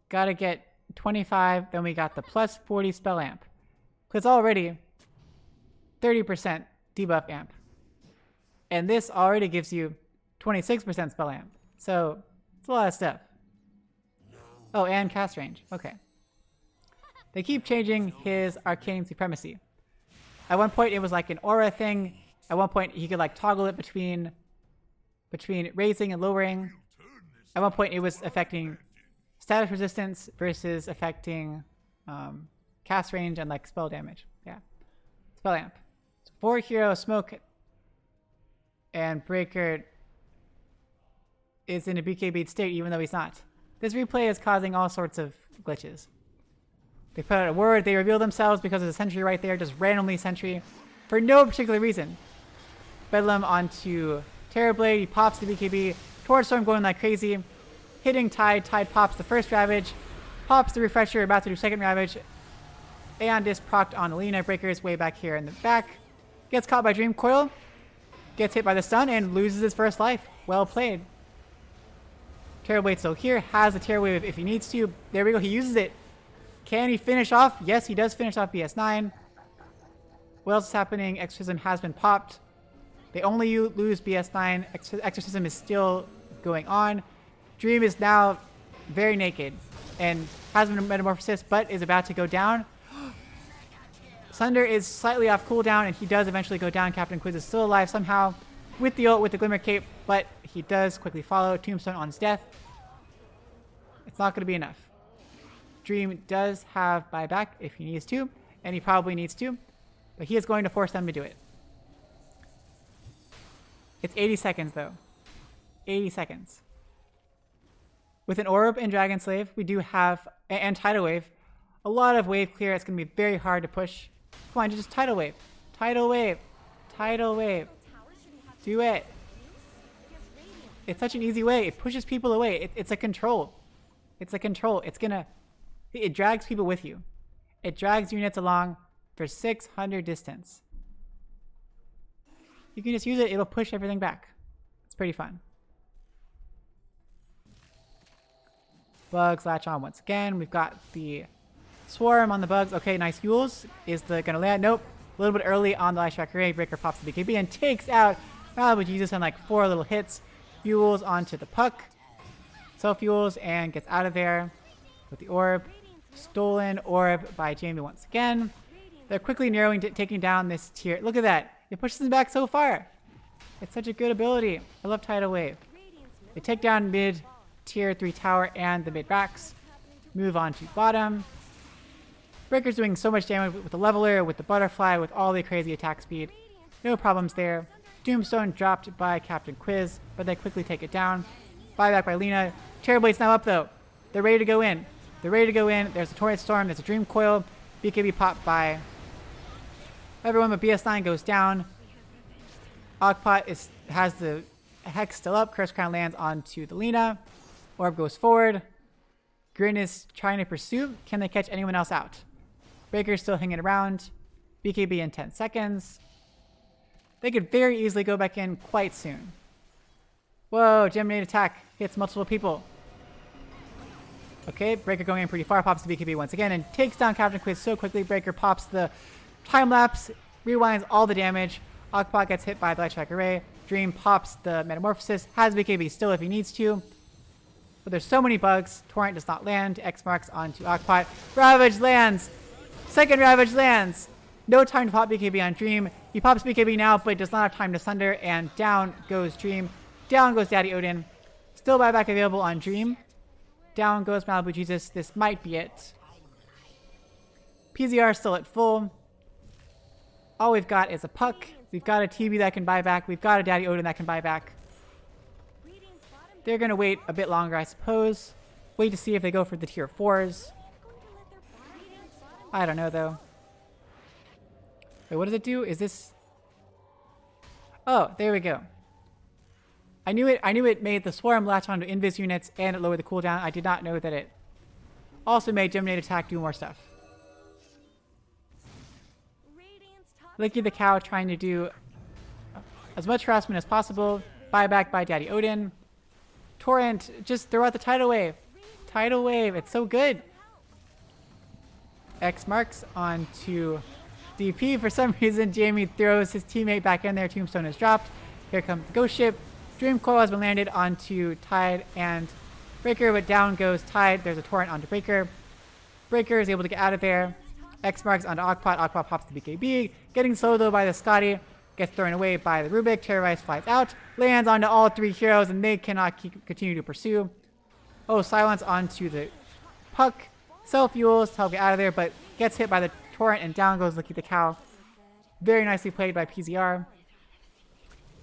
Gotta get 25, then we got the plus 40 spell amp. Because already 30% debuff amp. And this already gives you 26% spell amp. So it's a lot of stuff. Oh, and cast range. Okay. They keep changing his arcane supremacy. At one point it was like an aura thing. At one point he could like toggle it between raising and lowering. At one point it was affecting status resistance versus affecting cast range and like spell damage. Yeah. Spell amp. So 4 hero smoke and Breaker is in a BKB state even though he's not. This replay is causing all sorts of glitches. They put out a word, they reveal themselves because there's a sentry right there, just randomly sentry for no particular reason. Bedlam onto Terrorblade. He pops the BKB. Torch Storm going like crazy. Hitting Tide. Tide pops the first Ravage. Pops the Refresher. About to do second Ravage. And is procced on Alina. Breaker is way back here in the back. Gets caught by Dream Coil. Gets hit by the stun and loses his first life. Well played. Terrorblade's still here. Has the Terror Wave if he needs to. There we go. He uses it. Can he finish off? Yes, he does finish off BS9. What else is happening? Exorcism has been popped. They only lose BS9. Exorcism is still going on. Dream is now very naked and has been metamorphosis, but is about to go down. Sunder is slightly off cooldown, and he does eventually go down. Captain Quiz is still alive somehow with the ult, with the Glimmer Cape, but he does quickly follow. Tombstone on his death. It's not going to be enough. Dream does have buyback if he needs to, and he probably needs to, but he is going to force them to do it. It's 80 seconds, though. 80 seconds. With an Orb and Dragon Slave, we do have, and Tidal Wave, a lot of wave clear. It's going to be very hard to push. Come on, just Tidal Wave. Tidal Wave. Tidal Wave. Do it. It's such an easy way. It pushes people away. It's a control. It's a control. It drags people with you. It drags units along for 600 distance. You can just use it. It'll push everything back. It's pretty fun. Bugs latch on once again. We've got the Swarm on the bugs. Okay, nice Yules. Is gonna land? Nope. A little bit early on the Ice Tracker Ray. Breaker pops the BKB and takes out Malibu Jesus on like 4 little hits. Yules onto the puck. Self Yules and gets out of there with the orb. Stolen orb by Jamie once again. They're quickly narrowing, taking down this tier. Look at that. It pushes them back so far. It's such a good ability. I love Tidal Wave. They take down mid tier 3 tower and the mid racks. Move on to bottom. Breaker's doing so much damage with the leveler, with the butterfly, with all the crazy attack speed. No problems there. Doomstone dropped by Captain Quiz, but they quickly take it down. Buyback by Lena. Terrorblade's now up though. They're ready to go in. They're ready to go in. There's a Torrent Storm. There's a Dream Coil. BKB popped by everyone, but BS9 goes down. Ogpot has the Hex still up. Curse Crown lands onto the Lena. Orb goes forward. Grin is trying to pursue. Can they catch anyone else out? Breaker's still hanging around. BKB in 10 seconds. They could very easily go back in quite soon. Whoa, Geminate attack hits multiple people. Okay, Breaker going in pretty far, pops the BKB once again, and takes down Captain Quiz so quickly. Breaker pops the time lapse, rewinds all the damage. Ogpot gets hit by the Light Strike Array. Dream pops the Metamorphosis, has BKB still if he needs to. But there's so many bugs. Torrent does not land. X marks onto Ogpot. Ravage lands! Second Ravage lands! No time to pop BKB on Dream. He pops BKB now, but does not have time to Sunder, and down goes Dream. Down goes Daddy Odin. Still buyback available on Dream. Down goes Malibu Jesus. This might be it. PZR still at full. All we've got is a Puck. We've got a TB that can buy back. We've got a Daddy Odin that can buy back. They're going to wait a bit longer, I suppose. Wait to see if they go for the tier 4s. I don't know, though. Wait, what does it do? Is this... Oh, there we go. I knew it made the Swarm latch onto Invis units and it lowered the cooldown. I did not know that it also made Geminate attack do more stuff. Licky the Cow trying to do as much harassment as possible. Buyback by Daddy Odin. Torrent, just throw out the Tidal Wave. Tidal Wave, it's so good. X marks onto DP. For some reason, Jamie throws his teammate back in there. Tombstone is dropped. Here comes the Ghost Ship. Dream Coil has been landed onto Tide and Breaker, but down goes Tide. There's a Torrent onto Breaker. Breaker is able to get out of there. X marks onto Ogpot. Ogpot pops the BKB. Getting slow though by the Scotty. Gets thrown away by the Rubik. Terrorize flies out. Lands onto all 3 heroes and they cannot continue to pursue. Oh, silence onto the Puck. Self-fuels to help get out of there, but gets hit by the Torrent and down goes Licky the Cow. Very nicely played by PZR.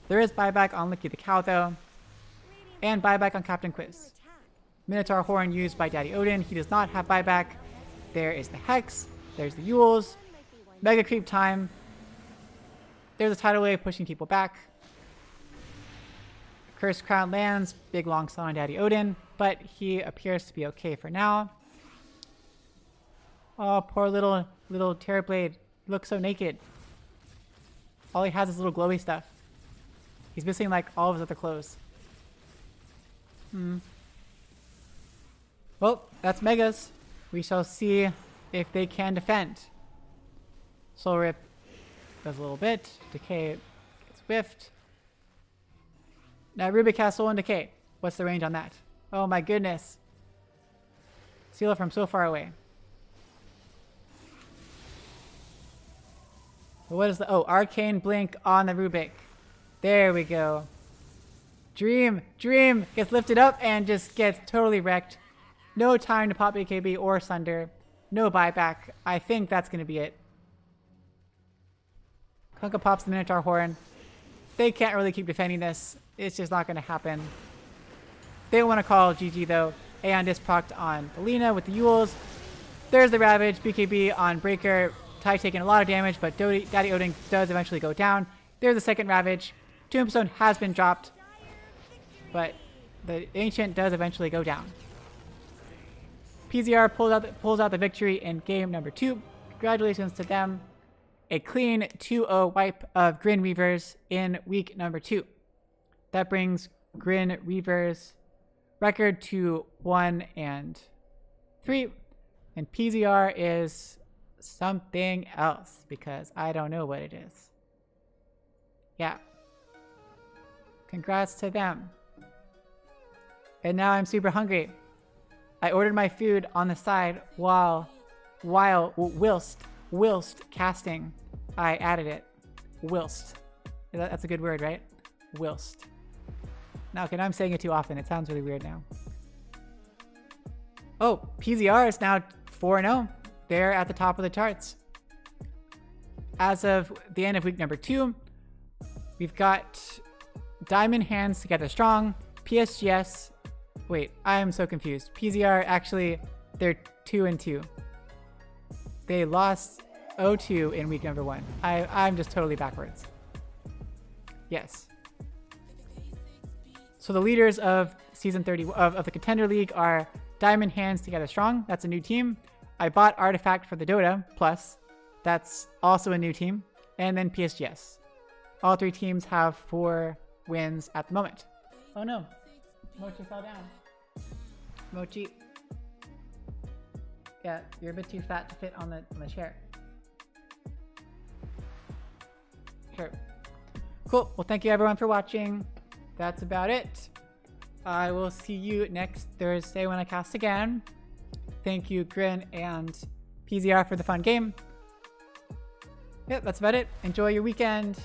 There is buyback on Licky the Cow though. And buyback on Captain Quiz. Minotaur Horn used by Daddy Odin. He does not have buyback. There is the Hex. There's the Yules. Mega Creep time. There's a Tidal Wave pushing people back. Cursed Crown lands, big long song on Daddy Odin, but he appears to be okay for now. Oh, poor little Terrorblade. He looks so naked. All he has is little glowy stuff. He's missing like all of his other clothes. Well, that's Megas. We shall see if they can defend. Soul Rip does a little bit. Decay gets whiffed. Now Rubik has Soul and Decay. What's the range on that? Oh my goodness. Seal it from so far away. What is the... Oh, Arcane Blink on the Rubik. There we go. Dream gets lifted up and just gets totally wrecked. No time to pop AKB or Sunder. No buyback. I think that's going to be it. Kunkka pops the Minotaur Horn. They can't really keep defending this. It's just not going to happen. They want to call GG though. Aeon disprocced on Belina with the Yules. There's the Ravage. BKB on Breaker. Tai taking a lot of damage, but Daddy Odin does eventually go down. There's the second Ravage. Tombstone has been dropped, but the Ancient does eventually go down. PZR pulls out the victory in game number 2. Congratulations to them. A clean 2-0 wipe of GRIN Reavers in week number 2. That brings GRIN Reavers record to 1-3, and PZR is something else because I don't know what it is. Yeah. Congrats to them. And now I'm super hungry. I ordered my food on the side whilst casting. I added it. Whilst. That's a good word, right? Whilst. Now, okay, now I'm saying it too often. It sounds really weird now. Oh, PZR is now 4-0. They're at the top of the charts. As of the end of week number 2, we've got Diamond Hands Together Strong, PSGS. Wait, I am so confused. PZR actually, they're 2-2. They lost 0-2 in week number 1. I'm just totally backwards. Yes. So the leaders of season 30 of the Contender League are Diamond Hands Together Strong. That's a new team. I bought Artifact for the Dota Plus. That's also a new team. And then PSGS. All 3 teams have 4 wins at the moment. Oh no. Mochi fell down. Mochi. Yeah, you're a bit too fat to fit on the chair. Sure. Cool. Well, thank you everyone for watching. That's about it. I will see you next Thursday when I cast again. Thank you, Grin and PZR, for the fun game. Yep, that's about it. Enjoy your weekend.